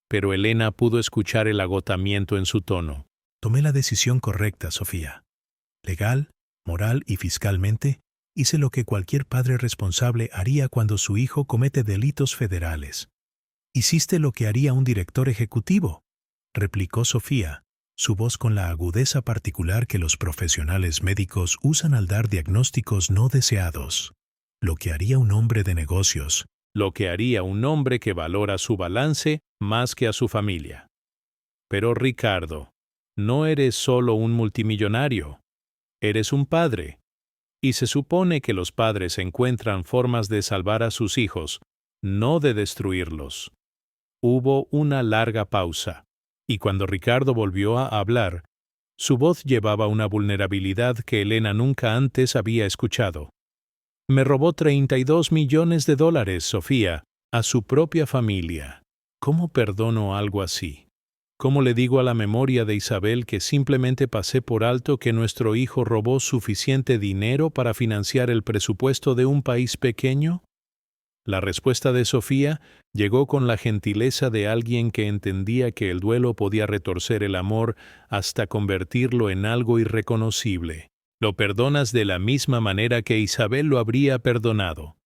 pero Elena pudo escuchar el agotamiento en su tono. «Tomé la decisión correcta, Sofía. Legal, moral y fiscalmente, hice lo que cualquier padre responsable haría cuando su hijo comete delitos federales. Hiciste lo que haría un director ejecutivo», replicó Sofía, su voz con la agudeza particular que los profesionales médicos usan al dar diagnósticos no deseados. «Lo que haría un hombre de negocios». Lo que haría un hombre que valora su balance más que a su familia. Pero Ricardo, no eres solo un multimillonario. Eres un padre. Y se supone que los padres encuentran formas de salvar a sus hijos, no de destruirlos. Hubo una larga pausa, y cuando Ricardo volvió a hablar, su voz llevaba una vulnerabilidad que Elena nunca antes había escuchado. Me robó $32 millones, Sofía, a su propia familia. ¿Cómo perdono algo así? ¿Cómo le digo a la memoria de Isabel que simplemente pasé por alto que nuestro hijo robó suficiente dinero para financiar el presupuesto de un país pequeño? La respuesta de Sofía llegó con la gentileza de alguien que entendía que el duelo podía retorcer el amor hasta convertirlo en algo irreconocible. Lo perdonas de la misma manera que Isabel lo habría perdonado,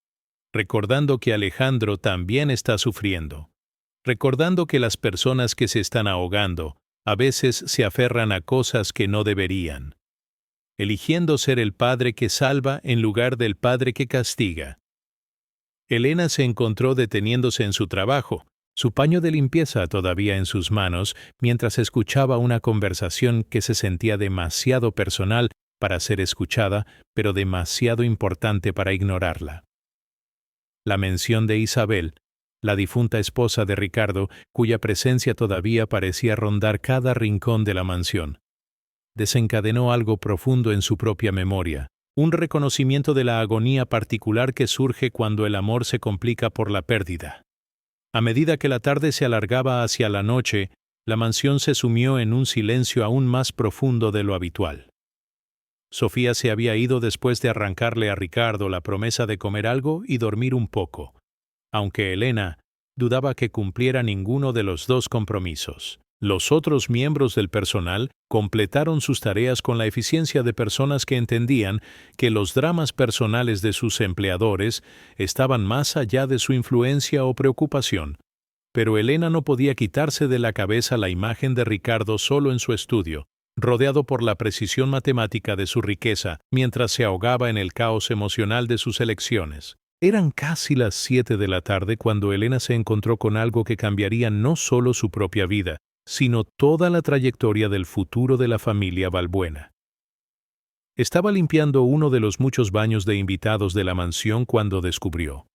recordando que Alejandro también está sufriendo, recordando que las personas que se están ahogando a veces se aferran a cosas que no deberían, eligiendo ser el padre que salva en lugar del padre que castiga. Elena se encontró deteniéndose en su trabajo, su paño de limpieza todavía en sus manos, mientras escuchaba una conversación que se sentía demasiado personal para ser escuchada, pero demasiado importante para ignorarla. La mención de Isabel, la difunta esposa de Ricardo, cuya presencia todavía parecía rondar cada rincón de la mansión, desencadenó algo profundo en su propia memoria. Un reconocimiento de la agonía particular que surge cuando el amor se complica por la pérdida. A medida que la tarde se alargaba hacia la noche, la mansión se sumió en un silencio aún más profundo de lo habitual. Sofía se había ido después de arrancarle a Ricardo la promesa de comer algo y dormir un poco, aunque Elena dudaba que cumpliera ninguno de los dos compromisos. Los otros miembros del personal completaron sus tareas con la eficiencia de personas que entendían que los dramas personales de sus empleadores estaban más allá de su influencia o preocupación. Pero Elena no podía quitarse de la cabeza la imagen de Ricardo solo en su estudio, rodeado por la precisión matemática de su riqueza, mientras se ahogaba en el caos emocional de sus elecciones. Eran casi las 7 de la tarde cuando Elena se encontró con algo que cambiaría no solo su propia vida, sino toda la trayectoria del futuro de la familia Balbuena. Estaba limpiando uno de los muchos baños de invitados de la mansión cuando descubrió,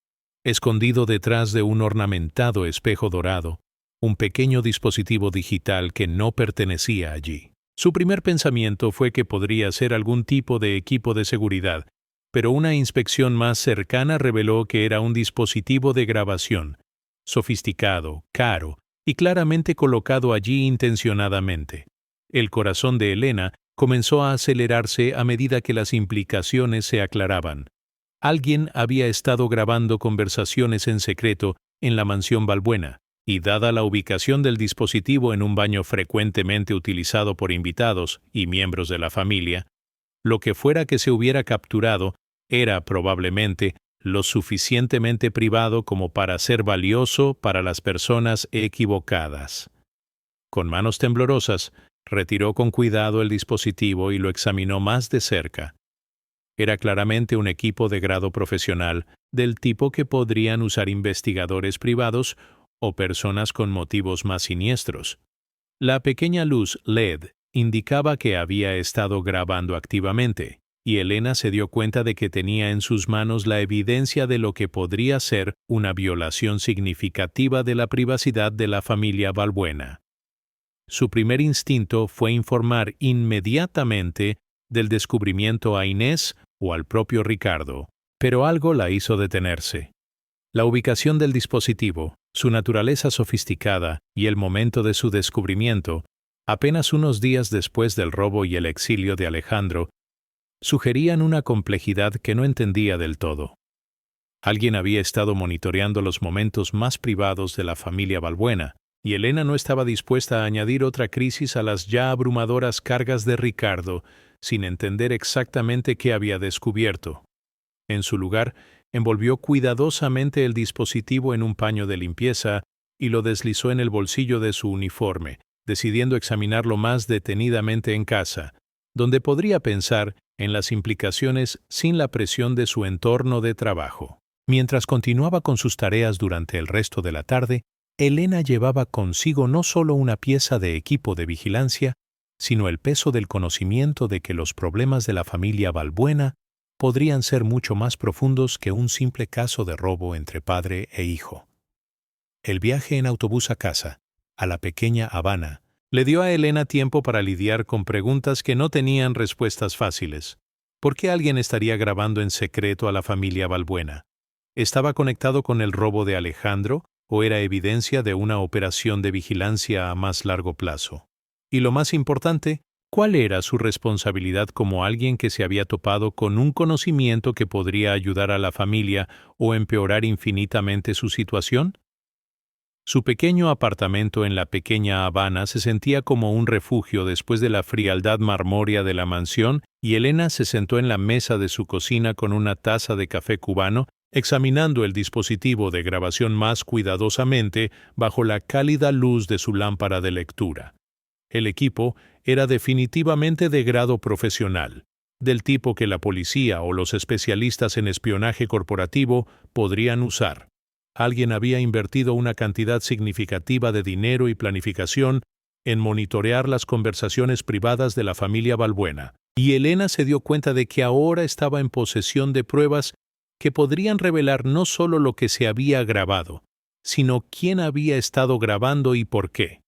escondido detrás de un ornamentado espejo dorado, un pequeño dispositivo digital que no pertenecía allí. Su primer pensamiento fue que podría ser algún tipo de equipo de seguridad, pero una inspección más cercana reveló que era un dispositivo de grabación, sofisticado, caro, y claramente colocado allí intencionadamente. El corazón de Elena comenzó a acelerarse a medida que las implicaciones se aclaraban. Alguien había estado grabando conversaciones en secreto en la mansión Balbuena, y dada la ubicación del dispositivo en un baño frecuentemente utilizado por invitados y miembros de la familia, lo que fuera que se hubiera capturado era probablemente lo suficientemente privado como para ser valioso para las personas equivocadas. Con manos temblorosas, retiró con cuidado el dispositivo y lo examinó más de cerca. Era claramente un equipo de grado profesional, del tipo que podrían usar investigadores privados o personas con motivos más siniestros. La pequeña luz LED indicaba que había estado grabando activamente, y Elena se dio cuenta de que tenía en sus manos la evidencia de lo que podría ser una violación significativa de la privacidad de la familia Balbuena. Su primer instinto fue informar inmediatamente del descubrimiento a Inés o al propio Ricardo, pero algo la hizo detenerse. La ubicación del dispositivo, su naturaleza sofisticada y el momento de su descubrimiento, apenas unos días después del robo y el exilio de Alejandro, sugerían una complejidad que no entendía del todo. Alguien había estado monitoreando los momentos más privados de la familia Balbuena, y Elena no estaba dispuesta a añadir otra crisis a las ya abrumadoras cargas de Ricardo, sin entender exactamente qué había descubierto. En su lugar, envolvió cuidadosamente el dispositivo en un paño de limpieza y lo deslizó en el bolsillo de su uniforme, decidiendo examinarlo más detenidamente en casa, donde podría pensar en las implicaciones sin la presión de su entorno de trabajo. Mientras continuaba con sus tareas durante el resto de la tarde, Elena llevaba consigo no solo una pieza de equipo de vigilancia, sino el peso del conocimiento de que los problemas de la familia Balbuena podrían ser mucho más profundos que un simple caso de robo entre padre e hijo. El viaje en autobús a casa, a la pequeña Habana, le dio a Elena tiempo para lidiar con preguntas que no tenían respuestas fáciles. ¿Por qué alguien estaría grabando en secreto a la familia Balbuena? ¿Estaba conectado con el robo de Alejandro o era evidencia de una operación de vigilancia a más largo plazo? Y lo más importante, ¿cuál era su responsabilidad como alguien que se había topado con un conocimiento que podría ayudar a la familia o empeorar infinitamente su situación? Su pequeño apartamento en la pequeña Habana se sentía como un refugio después de la frialdad marmórea de la mansión, y Elena se sentó en la mesa de su cocina con una taza de café cubano, examinando el dispositivo de grabación más cuidadosamente bajo la cálida luz de su lámpara de lectura. El equipo era definitivamente de grado profesional, del tipo que la policía o los especialistas en espionaje corporativo podrían usar. Alguien había invertido una cantidad significativa de dinero y planificación en monitorear las conversaciones privadas de la familia Balbuena, y Elena se dio cuenta de que ahora estaba en posesión de pruebas que podrían revelar no solo lo que se había grabado, sino quién había estado grabando y por qué.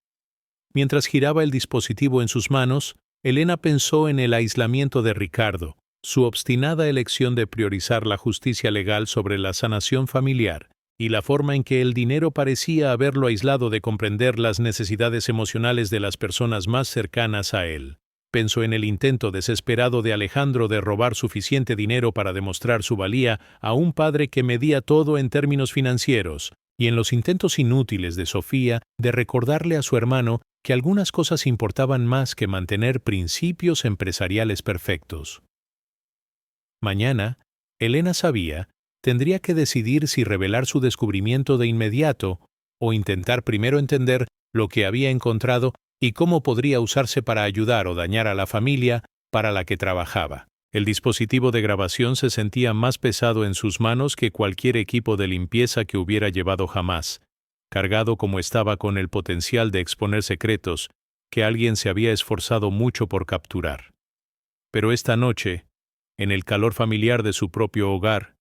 Mientras giraba el dispositivo en sus manos, Elena pensó en el aislamiento de Ricardo, su obstinada elección de priorizar la justicia legal sobre la sanación familiar, y la forma en que el dinero parecía haberlo aislado de comprender las necesidades emocionales de las personas más cercanas a él. Pensó en el intento desesperado de Alejandro de robar suficiente dinero para demostrar su valía a un padre que medía todo en términos financieros, y en los intentos inútiles de Sofía de recordarle a su hermano que algunas cosas importaban más que mantener principios empresariales perfectos. Mañana, Elena sabía, tendría que decidir si revelar su descubrimiento de inmediato o intentar primero entender lo que había encontrado y cómo podría usarse para ayudar o dañar a la familia para la que trabajaba. El dispositivo de grabación se sentía más pesado en sus manos que cualquier equipo de limpieza que hubiera llevado jamás, cargado como estaba con el potencial de exponer secretos que alguien se había esforzado mucho por capturar. Pero esta noche, en el calor familiar de su propio hogar,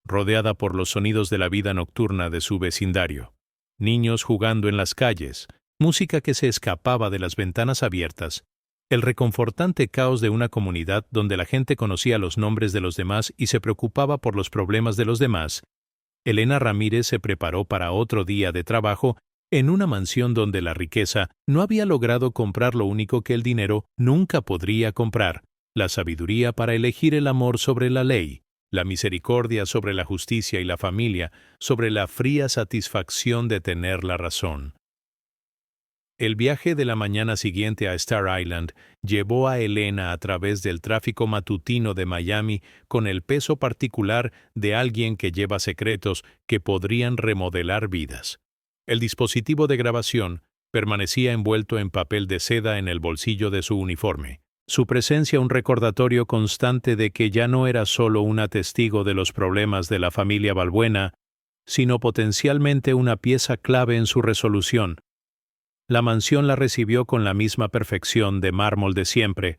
rodeada por los sonidos de la vida nocturna de su vecindario, niños jugando en las calles, música que se escapaba de las ventanas abiertas, el reconfortante caos de una comunidad donde la gente conocía los nombres de los demás y se preocupaba por los problemas de los demás, Elena Ramírez se preparó para otro día de trabajo en una mansión donde la riqueza no había logrado comprar lo único que el dinero nunca podría comprar: la sabiduría para elegir el amor sobre la ley, la misericordia sobre la justicia y la familia, sobre la fría satisfacción de tener la razón. El viaje de la mañana siguiente a Star Island llevó a Elena a través del tráfico matutino de Miami con el peso particular de alguien que lleva secretos que podrían remodelar vidas. El dispositivo de grabación permanecía envuelto en papel de seda en el bolsillo de su uniforme. Su presencia un recordatorio constante de que ya no era solo una testigo de los problemas de la familia Balbuena, sino potencialmente una pieza clave en su resolución. La mansión la recibió con la misma perfección de mármol de siempre,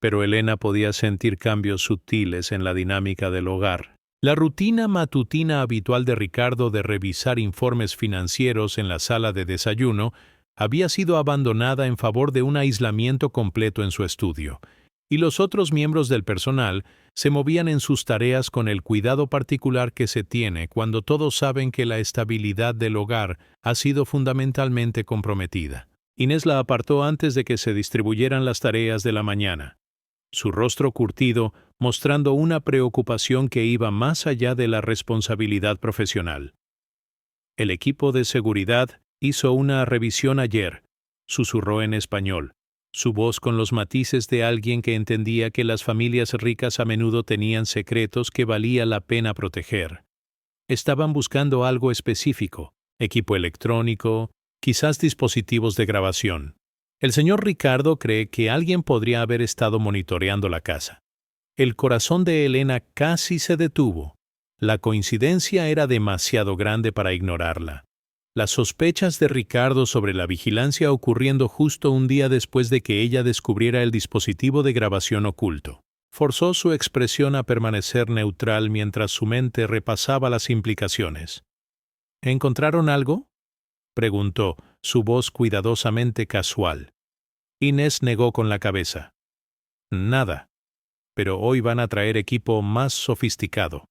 pero Elena podía sentir cambios sutiles en la dinámica del hogar. La rutina matutina habitual de Ricardo de revisar informes financieros en la sala de desayuno había sido abandonada en favor de un aislamiento completo en su estudio, y los otros miembros del personal se movían en sus tareas con el cuidado particular que se tiene cuando todos saben que la estabilidad del hogar ha sido fundamentalmente comprometida. Inés la apartó antes de que se distribuyeran las tareas de la mañana, su rostro curtido mostrando una preocupación que iba más allá de la responsabilidad profesional. El equipo de seguridad hizo una revisión ayer, susurró en español, su voz con los matices de alguien que entendía que las familias ricas a menudo tenían secretos que valía la pena proteger. Estaban buscando algo específico: equipo electrónico, quizás dispositivos de grabación. El señor Ricardo cree que alguien podría haber estado monitoreando la casa. El corazón de Elena casi se detuvo. La coincidencia era demasiado grande para ignorarla. Las sospechas de Ricardo sobre la vigilancia ocurriendo justo un día después de que ella descubriera el dispositivo de grabación oculto. Forzó su expresión a permanecer neutral mientras su mente repasaba las implicaciones. ¿Encontraron algo?, preguntó, su voz cuidadosamente casual. Inés negó con la cabeza. Nada. Pero hoy van a traer equipo más sofisticado.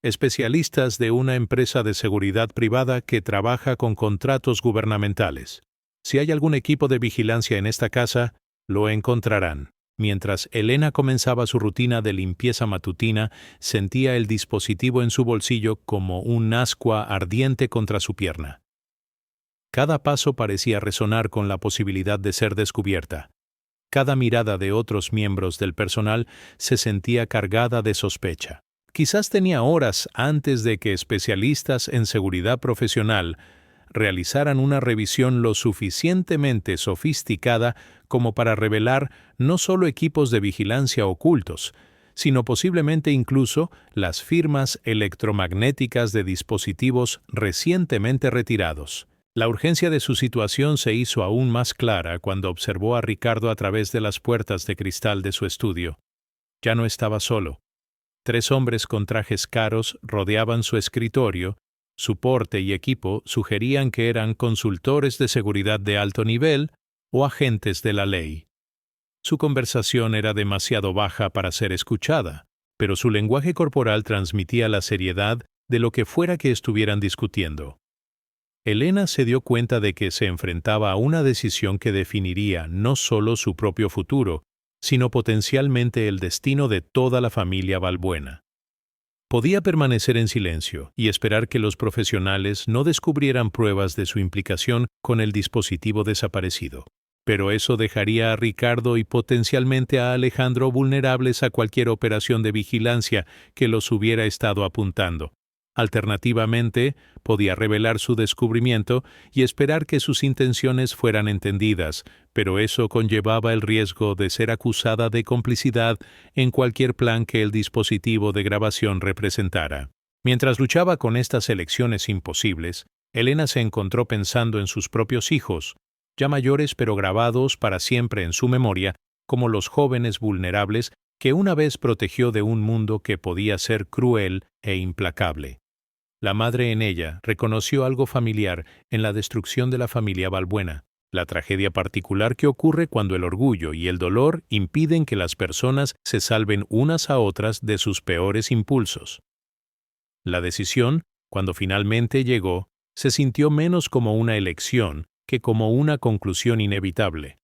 Especialistas de una empresa de seguridad privada que trabaja con contratos gubernamentales. Si hay algún equipo de vigilancia en esta casa, lo encontrarán. Mientras Elena comenzaba su rutina de limpieza matutina, sentía el dispositivo en su bolsillo como un ascua ardiente contra su pierna. Cada paso parecía resonar con la posibilidad de ser descubierta. Cada mirada de otros miembros del personal se sentía cargada de sospecha. Quizás tenía horas antes de que especialistas en seguridad profesional realizaran una revisión lo suficientemente sofisticada como para revelar no solo equipos de vigilancia ocultos, sino posiblemente incluso las firmas electromagnéticas de dispositivos recientemente retirados. La urgencia de su situación se hizo aún más clara cuando observó a Ricardo a través de las puertas de cristal de su estudio. Ya no estaba solo. 3 hombres con trajes caros rodeaban su escritorio. Su porte y equipo sugerían que eran consultores de seguridad de alto nivel o agentes de la ley. Su conversación era demasiado baja para ser escuchada, pero su lenguaje corporal transmitía la seriedad de lo que fuera que estuvieran discutiendo. Elena se dio cuenta de que se enfrentaba a una decisión que definiría no solo su propio futuro, sino potencialmente el destino de toda la familia Balbuena. Podía permanecer en silencio y esperar que los profesionales no descubrieran pruebas de su implicación con el dispositivo desaparecido. Pero eso dejaría a Ricardo y potencialmente a Alejandro vulnerables a cualquier operación de vigilancia que los hubiera estado apuntando. Alternativamente, podía revelar su descubrimiento y esperar que sus intenciones fueran entendidas, pero eso conllevaba el riesgo de ser acusada de complicidad en cualquier plan que el dispositivo de grabación representara. Mientras luchaba con estas elecciones imposibles, Elena se encontró pensando en sus propios hijos, ya mayores pero grabados para siempre en su memoria como los jóvenes vulnerables que una vez protegió de un mundo que podía ser cruel e implacable. La madre en ella reconoció algo familiar en la destrucción de la familia Balbuena, la tragedia particular que ocurre cuando el orgullo y el dolor impiden que las personas se salven unas a otras de sus peores impulsos. La decisión, cuando finalmente llegó, se sintió menos como una elección que como una conclusión inevitable.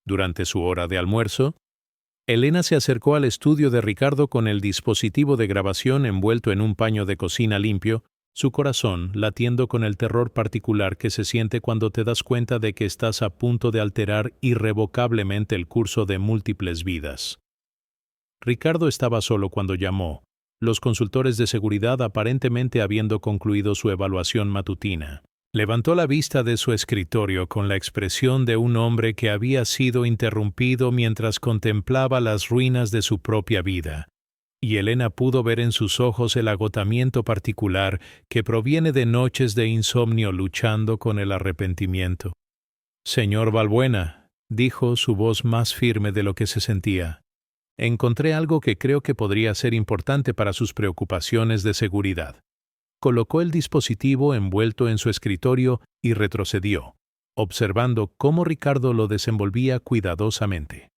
Durante su hora de almuerzo, Elena se acercó al estudio de Ricardo con el dispositivo de grabación envuelto en un paño de cocina limpio, su corazón latiendo con el terror particular que se siente cuando te das cuenta de que estás a punto de alterar irrevocablemente el curso de múltiples vidas. Ricardo estaba solo cuando llamó, los consultores de seguridad aparentemente habiendo concluido su evaluación matutina. Levantó la vista de su escritorio con la expresión de un hombre que había sido interrumpido mientras contemplaba las ruinas de su propia vida, y Elena pudo ver en sus ojos el agotamiento particular que proviene de noches de insomnio luchando con el arrepentimiento. «Señor Balbuena», dijo su voz más firme de lo que se sentía, «encontré algo que creo que podría ser importante para sus preocupaciones de seguridad». Colocó el dispositivo envuelto en su escritorio y retrocedió, observando cómo Ricardo lo desenvolvía cuidadosamente.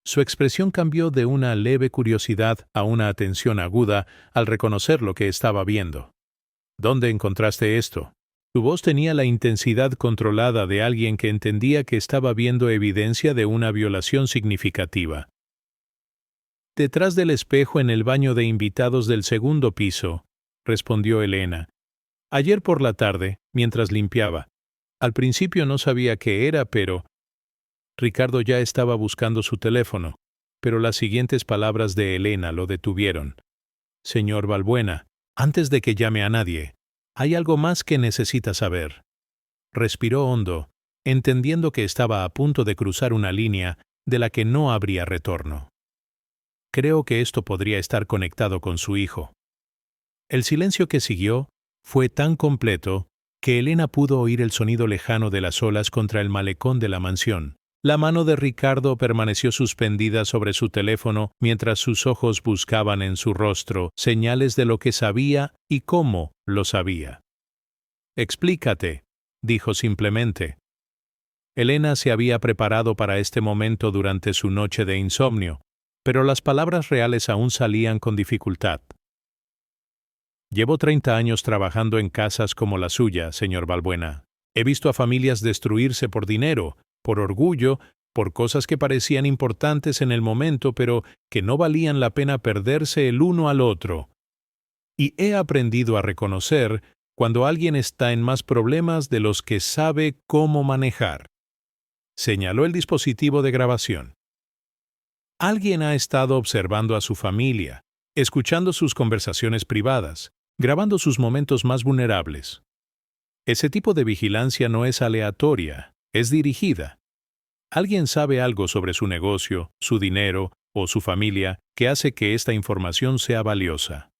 Su expresión cambió de una leve curiosidad a una atención aguda al reconocer lo que estaba viendo. «¿Dónde encontraste esto?». Su voz tenía la intensidad controlada de alguien que entendía que estaba viendo evidencia de una violación significativa. «Detrás del espejo en el baño de invitados del segundo piso», respondió Elena. «Ayer por la tarde, mientras limpiaba. Al principio no sabía qué era, pero...». Ricardo ya estaba buscando su teléfono, pero las siguientes palabras de Elena lo detuvieron. «Señor Balbuena, antes de que llame a nadie, hay algo más que necesita saber». Respiró hondo, entendiendo que estaba a punto de cruzar una línea de la que no habría retorno. «Creo que esto podría estar conectado con su hijo». El silencio que siguió fue tan completo que Elena pudo oír el sonido lejano de las olas contra el malecón de la mansión, La mano de Ricardo permaneció suspendida sobre su teléfono mientras sus ojos buscaban en su rostro señales de lo que sabía y cómo lo sabía. «Explícate», dijo simplemente. Elena se había preparado para este momento durante su noche de insomnio, pero las palabras reales aún salían con dificultad. «Llevo 30 años trabajando en casas como la suya, señor Balbuena. He visto a familias destruirse por dinero, por orgullo, por cosas que parecían importantes en el momento, pero que no valían la pena perderse el uno al otro. Y he aprendido a reconocer cuando alguien está en más problemas de los que sabe cómo manejar». Señaló el dispositivo de grabación. Alguien ha estado observando a su familia, escuchando sus conversaciones privadas, grabando sus momentos más vulnerables. Ese tipo de vigilancia no es aleatoria, es dirigida. Alguien sabe algo sobre su negocio, su dinero o su familia que hace que esta información sea valiosa.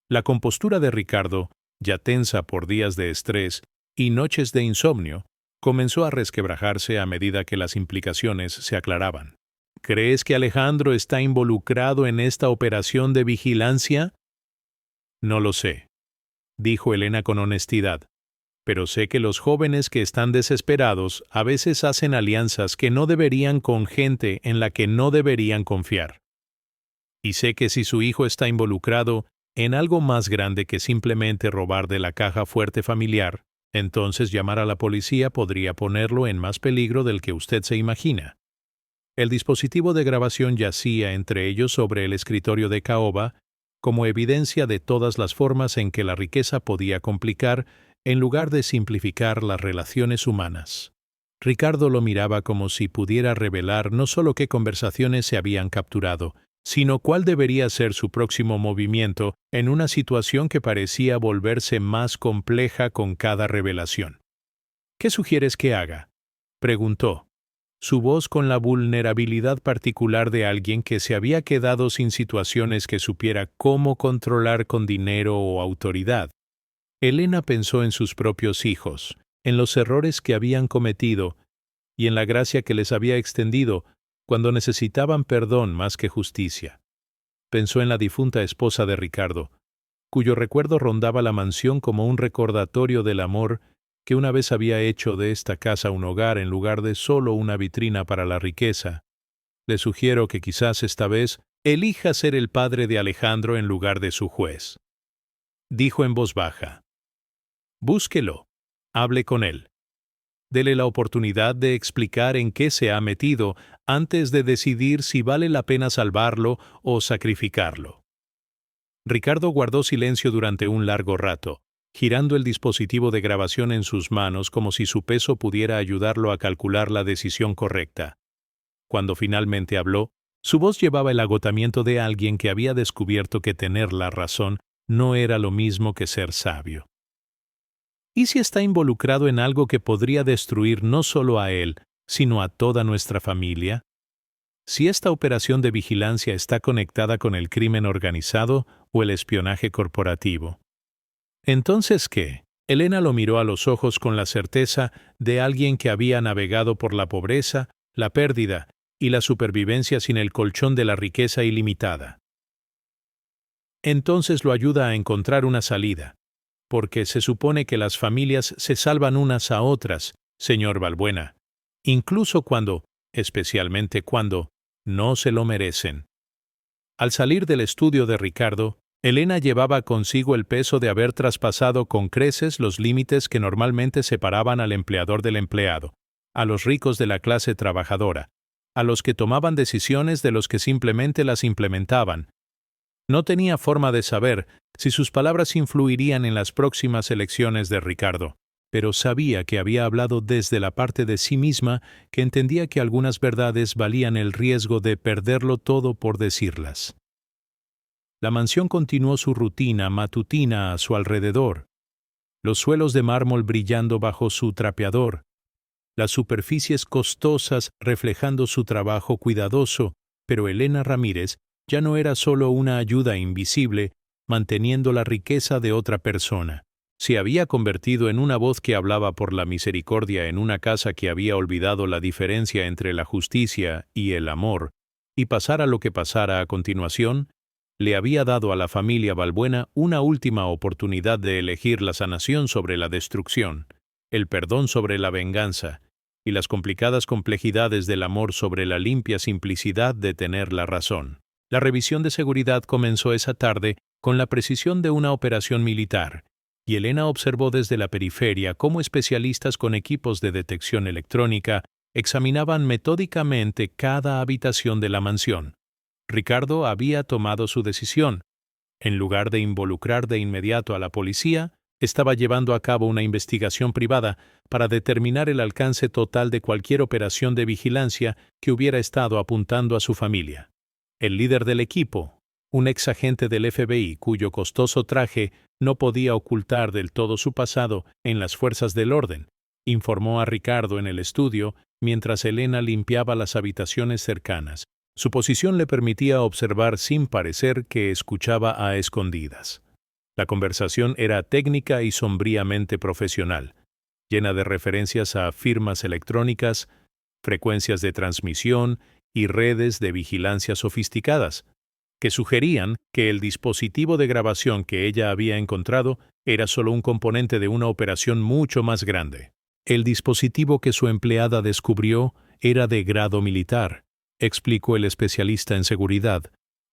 La compostura de Ricardo, ya tensa por días de estrés y noches de insomnio, comenzó a resquebrajarse a medida que las implicaciones se aclaraban. «¿Crees que Alejandro está involucrado en esta operación de vigilancia?» «No lo sé», dijo Elena con honestidad. «Pero sé que los jóvenes que están desesperados a veces hacen alianzas que no deberían con gente en la que no deberían confiar. Y sé que si su hijo está involucrado en algo más grande que simplemente robar de la caja fuerte familiar, entonces llamar a la policía podría ponerlo en más peligro del que usted se imagina». El dispositivo de grabación yacía entre ellos sobre el escritorio de caoba, como evidencia de todas las formas en que la riqueza podía complicar en lugar de simplificar las relaciones humanas. Ricardo lo miraba como si pudiera revelar no solo qué conversaciones se habían capturado, sino cuál debería ser su próximo movimiento en una situación que parecía volverse más compleja con cada revelación. «¿Qué sugieres que haga?», preguntó, su voz con la vulnerabilidad particular de alguien que se había quedado sin situaciones que supiera cómo controlar con dinero o autoridad. Elena pensó en sus propios hijos, en los errores que habían cometido y en la gracia que les había extendido cuando necesitaban perdón más que justicia. Pensó en la difunta esposa de Ricardo, cuyo recuerdo rondaba la mansión como un recordatorio del amor que una vez había hecho de esta casa un hogar en lugar de solo una vitrina para la riqueza. Le sugiero que quizás esta vez elija ser el padre de Alejandro en lugar de su juez. Dijo en voz baja. Búsquelo, hable con él. Dele la oportunidad de explicar en qué se ha metido antes de decidir si vale la pena salvarlo o sacrificarlo. Ricardo guardó silencio durante un largo rato, girando el dispositivo de grabación en sus manos como si su peso pudiera ayudarlo a calcular la decisión correcta. Cuando finalmente habló, su voz llevaba el agotamiento de alguien que había descubierto que tener la razón no era lo mismo que ser sabio. ¿Y si está involucrado en algo que podría destruir no solo a él, sino a toda nuestra familia? ¿Si esta operación de vigilancia está conectada con el crimen organizado o el espionaje corporativo? ¿Entonces qué? Elena lo miró a los ojos con la certeza de alguien que había navegado por la pobreza, la pérdida y la supervivencia sin el colchón de la riqueza ilimitada. Entonces lo ayuda a encontrar una salida, porque se supone que las familias se salvan unas a otras, señor Balbuena, incluso cuando, especialmente cuando, no se lo merecen. Al salir del estudio de Ricardo, Elena llevaba consigo el peso de haber traspasado con creces los límites que normalmente separaban al empleador del empleado, a los ricos de la clase trabajadora, a los que tomaban decisiones de los que simplemente las implementaban. No tenía forma de saber si sus palabras influirían en las próximas elecciones de Ricardo, pero sabía que había hablado desde la parte de sí misma que entendía que algunas verdades valían el riesgo de perderlo todo por decirlas. La mansión continuó su rutina matutina a su alrededor, los suelos de mármol brillando bajo su trapeador, las superficies costosas reflejando su trabajo cuidadoso, pero Elena Ramírez ya no era solo una ayuda invisible manteniendo la riqueza de otra persona, Se había convertido en una voz que hablaba por la misericordia en una casa que había olvidado la diferencia entre la justicia y el amor, y pasara lo que pasara a continuación, le había dado a la familia Balbuena una última oportunidad de elegir la sanación sobre la destrucción, el perdón sobre la venganza, y las complicadas complejidades del amor sobre la limpia simplicidad de tener la razón. La revisión de seguridad comenzó esa tarde con la precisión de una operación militar, y Elena observó desde la periferia cómo especialistas con equipos de detección electrónica examinaban metódicamente cada habitación de la mansión. Ricardo había tomado su decisión. En lugar de involucrar de inmediato a la policía, estaba llevando a cabo una investigación privada para determinar el alcance total de cualquier operación de vigilancia que hubiera estado apuntando a su familia. El líder del equipo, un ex agente del FBI cuyo costoso traje no podía ocultar del todo su pasado en las fuerzas del orden, informó a Ricardo en el estudio mientras Elena limpiaba las habitaciones cercanas. Su posición le permitía observar sin parecer que escuchaba a escondidas. La conversación era técnica y sombríamente profesional, llena de referencias a firmas electrónicas, frecuencias de transmisión y redes de vigilancia sofisticadas, que sugerían que el dispositivo de grabación que ella había encontrado era solo un componente de una operación mucho más grande. El dispositivo que su empleada descubrió era de grado militar, explicó el especialista en seguridad,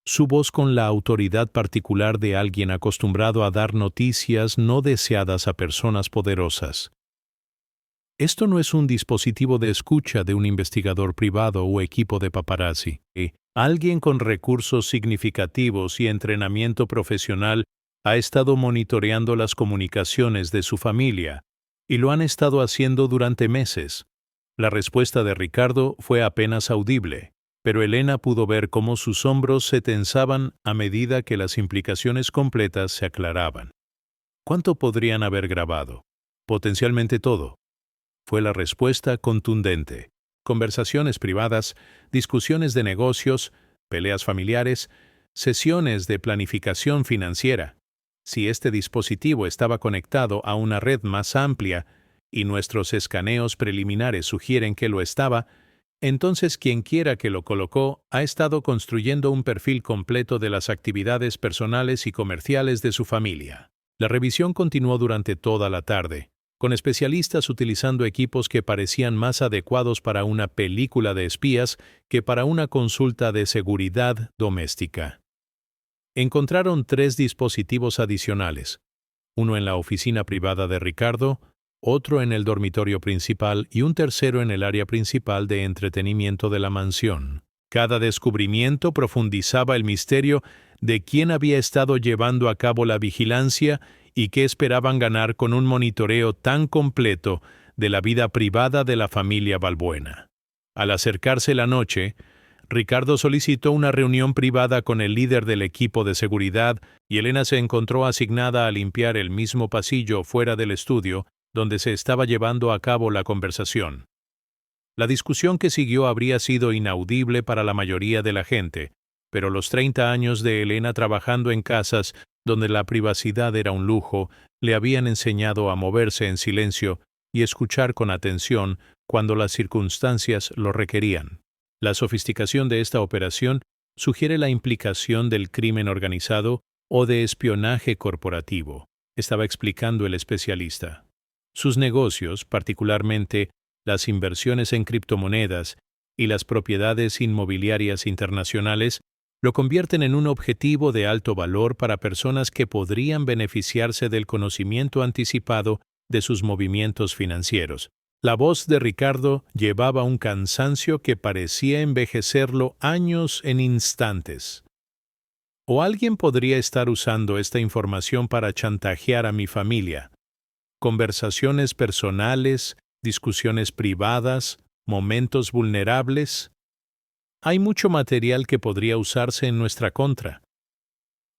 su voz con la autoridad particular de alguien acostumbrado a dar noticias no deseadas a personas poderosas. Esto no es un dispositivo de escucha de un investigador privado o equipo de paparazzi. Alguien con recursos significativos y entrenamiento profesional ha estado monitoreando las comunicaciones de su familia, y lo han estado haciendo durante meses. La respuesta de Ricardo fue apenas audible, pero Elena pudo ver cómo sus hombros se tensaban a medida que las implicaciones completas se aclaraban. ¿Cuánto podrían haber grabado? Potencialmente todo. Fue la respuesta contundente. Conversaciones privadas, discusiones de negocios, peleas familiares, sesiones de planificación financiera. Si este dispositivo estaba conectado a una red más amplia, y nuestros escaneos preliminares sugieren que lo estaba, entonces quienquiera que lo colocó ha estado construyendo un perfil completo de las actividades personales y comerciales de su familia. La revisión continuó durante toda la tarde, con especialistas utilizando equipos que parecían más adecuados para una película de espías que para una consulta de seguridad doméstica. Encontraron 3 dispositivos adicionales, uno en la oficina privada de Ricardo, otro en el dormitorio principal y un tercero en el área principal de entretenimiento de la mansión. Cada descubrimiento profundizaba el misterio de quién había estado llevando a cabo la vigilancia y qué esperaban ganar con un monitoreo tan completo de la vida privada de la familia Balbuena. Al acercarse la noche, Ricardo solicitó una reunión privada con el líder del equipo de seguridad y Elena se encontró asignada a limpiar el mismo pasillo fuera del estudio donde se estaba llevando a cabo la conversación. La discusión que siguió habría sido inaudible para la mayoría de la gente, pero los 30 años de Elena trabajando en casas donde la privacidad era un lujo, le habían enseñado a moverse en silencio y escuchar con atención cuando las circunstancias lo requerían. La sofisticación de esta operación sugiere la implicación del crimen organizado o de espionaje corporativo, estaba explicando el especialista. Sus negocios, particularmente las inversiones en criptomonedas y las propiedades inmobiliarias internacionales, lo convierten en un objetivo de alto valor para personas que podrían beneficiarse del conocimiento anticipado de sus movimientos financieros. La voz de Ricardo llevaba un cansancio que parecía envejecerlo años en instantes. ¿O alguien podría estar usando esta información para chantajear a mi familia? Conversaciones personales, discusiones privadas, momentos vulnerables. Hay mucho material que podría usarse en nuestra contra.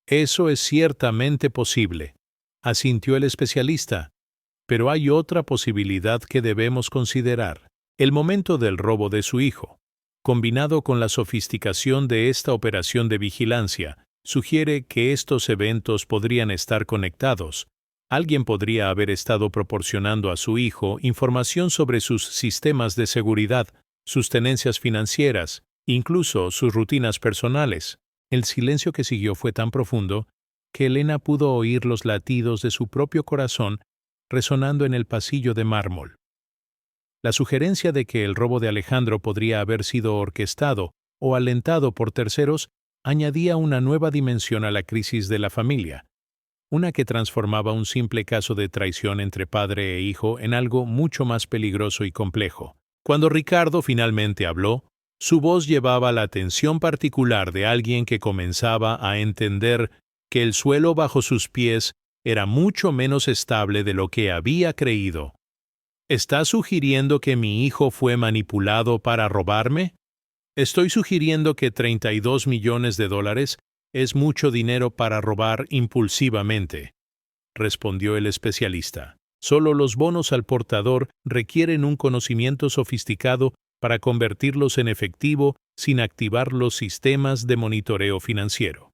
Eso es ciertamente posible, asintió el especialista, pero hay otra posibilidad que debemos considerar. El momento del robo de su hijo, combinado con la sofisticación de esta operación de vigilancia, sugiere que estos eventos podrían estar conectados, Alguien podría haber estado proporcionando a su hijo información sobre sus sistemas de seguridad, sus tenencias financieras, incluso sus rutinas personales. El silencio que siguió fue tan profundo que Elena pudo oír los latidos de su propio corazón resonando en el pasillo de mármol. La sugerencia de que el robo de Alejandro podría haber sido orquestado o alentado por terceros añadía una nueva dimensión a la crisis de la familia, una que transformaba un simple caso de traición entre padre e hijo en algo mucho más peligroso y complejo. Cuando Ricardo finalmente habló, su voz llevaba la atención particular de alguien que comenzaba a entender que el suelo bajo sus pies era mucho menos estable de lo que había creído. ¿Está sugiriendo que mi hijo fue manipulado para robarme? Estoy sugiriendo que $32 millones es mucho dinero para robar impulsivamente, respondió el especialista. Solo los bonos al portador requieren un conocimiento sofisticado para convertirlos en efectivo sin activar los sistemas de monitoreo financiero.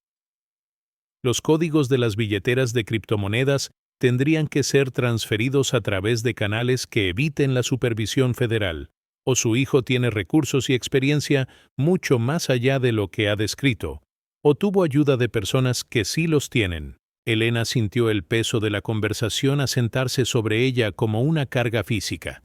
Los códigos de las billeteras de criptomonedas tendrían que ser transferidos a través de canales que eviten la supervisión federal, o su hijo tiene recursos y experiencia mucho más allá de lo que ha descrito, o tuvo ayuda de personas que sí los tienen. Elena sintió el peso de la conversación asentarse sobre ella como una carga física.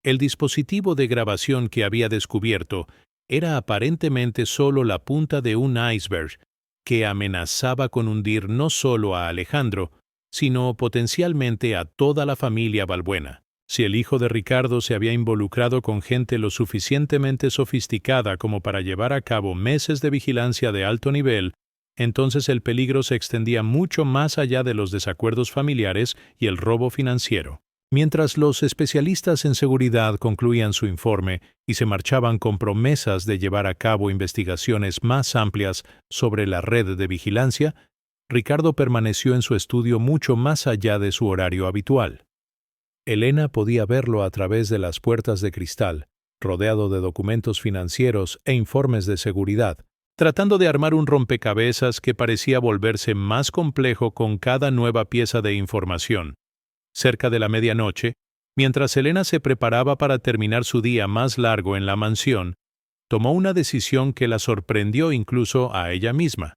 El dispositivo de grabación que había descubierto era aparentemente solo la punta de un iceberg que amenazaba con hundir no solo a Alejandro, sino potencialmente a toda la familia Balbuena. Si el hijo de Ricardo se había involucrado con gente lo suficientemente sofisticada como para llevar a cabo meses de vigilancia de alto nivel, entonces el peligro se extendía mucho más allá de los desacuerdos familiares y el robo financiero. Mientras los especialistas en seguridad concluían su informe y se marchaban con promesas de llevar a cabo investigaciones más amplias sobre la red de vigilancia, Ricardo permaneció en su estudio mucho más allá de su horario habitual. Elena podía verlo a través de las puertas de cristal, rodeado de documentos financieros e informes de seguridad, tratando de armar un rompecabezas que parecía volverse más complejo con cada nueva pieza de información. Cerca de la medianoche, mientras Elena se preparaba para terminar su día más largo en la mansión, tomó una decisión que la sorprendió incluso a ella misma.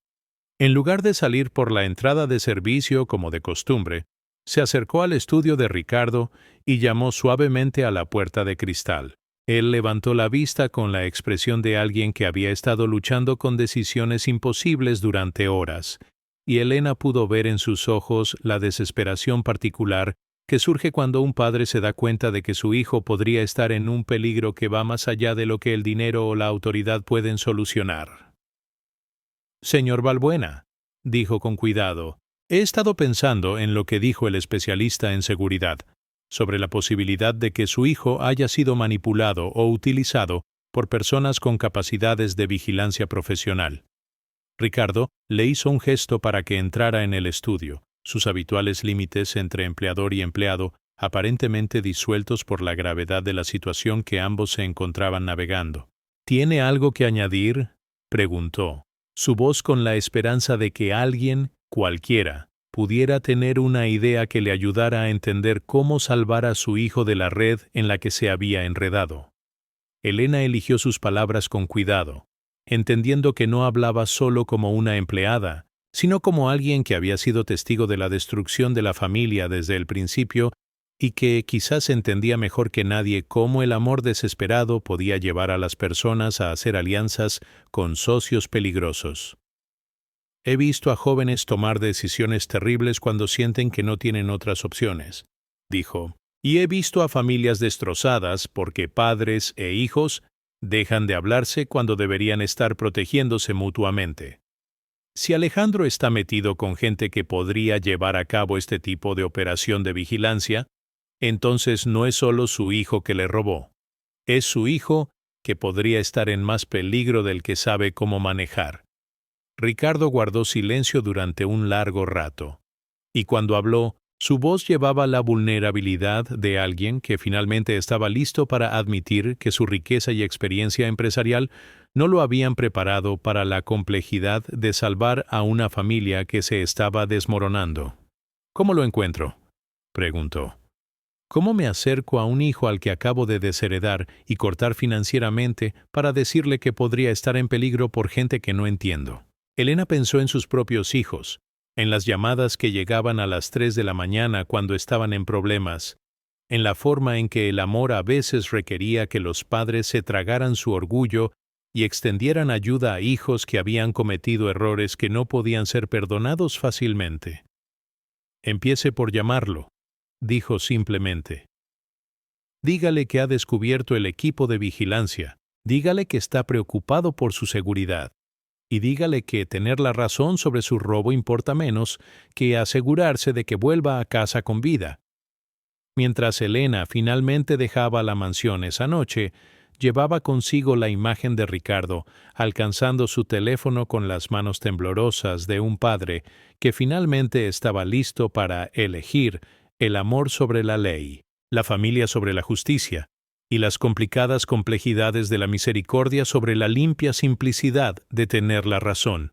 En lugar de salir por la entrada de servicio como de costumbre, se acercó al estudio de Ricardo y llamó suavemente a la puerta de cristal. Él levantó la vista con la expresión de alguien que había estado luchando con decisiones imposibles durante horas, y Elena pudo ver en sus ojos la desesperación particular que surge cuando un padre se da cuenta de que su hijo podría estar en un peligro que va más allá de lo que el dinero o la autoridad pueden solucionar. «Señor Balbuena», dijo con cuidado, «he estado pensando en lo que dijo el especialista en seguridad, sobre la posibilidad de que su hijo haya sido manipulado o utilizado por personas con capacidades de vigilancia profesional». Ricardo le hizo un gesto para que entrara en el estudio, sus habituales límites entre empleador y empleado aparentemente disueltos por la gravedad de la situación que ambos se encontraban navegando. «¿Tiene algo que añadir?», preguntó, su voz con la esperanza de que alguien, cualquiera, pudiera tener una idea que le ayudara a entender cómo salvar a su hijo de la red en la que se había enredado. Elena eligió sus palabras con cuidado, entendiendo que no hablaba solo como una empleada, sino como alguien que había sido testigo de la destrucción de la familia desde el principio y que quizás entendía mejor que nadie cómo el amor desesperado podía llevar a las personas a hacer alianzas con socios peligrosos. «He visto a jóvenes tomar decisiones terribles cuando sienten que no tienen otras opciones», dijo, «y he visto a familias destrozadas porque padres e hijos dejan de hablarse cuando deberían estar protegiéndose mutuamente. Si Alejandro está metido con gente que podría llevar a cabo este tipo de operación de vigilancia, entonces no es solo su hijo que le robó, es su hijo que podría estar en más peligro del que sabe cómo manejar». Ricardo guardó silencio durante un largo rato, y cuando habló, su voz llevaba la vulnerabilidad de alguien que finalmente estaba listo para admitir que su riqueza y experiencia empresarial no lo habían preparado para la complejidad de salvar a una familia que se estaba desmoronando. ¿Cómo lo encuentro?, preguntó. ¿Cómo me acerco a un hijo al que acabo de desheredar y cortar financieramente para decirle que podría estar en peligro por gente que no entiendo? Elena pensó en sus propios hijos, en las llamadas que llegaban a las 3 de la mañana cuando estaban en problemas, en la forma en que el amor a veces requería que los padres se tragaran su orgullo y extendieran ayuda a hijos que habían cometido errores que no podían ser perdonados fácilmente. Empiece por llamarlo, dijo simplemente. Dígale que ha descubierto el equipo de vigilancia, dígale que está preocupado por su seguridad, y dígale que tener la razón sobre su robo importa menos que asegurarse de que vuelva a casa con vida. Mientras Elena finalmente dejaba la mansión esa noche, llevaba consigo la imagen de Ricardo, alcanzando su teléfono con las manos temblorosas de un padre que finalmente estaba listo para elegir el amor sobre la ley, la familia sobre la justicia, y las complicadas complejidades de la misericordia sobre la limpia simplicidad de tener la razón.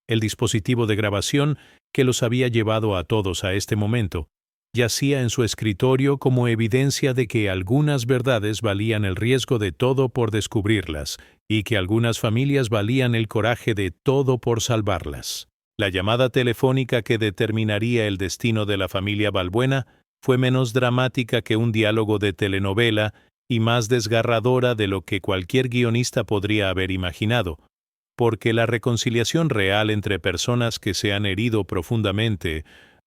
El dispositivo de grabación que los había llevado a todos a este momento yacía en su escritorio como evidencia de que algunas verdades valían el riesgo de todo por descubrirlas y que algunas familias valían el coraje de todo por salvarlas. La llamada telefónica que determinaría el destino de la familia Balbuena fue menos dramática que un diálogo de telenovela y más desgarradora de lo que cualquier guionista podría haber imaginado, porque la reconciliación real entre personas que se han herido profundamente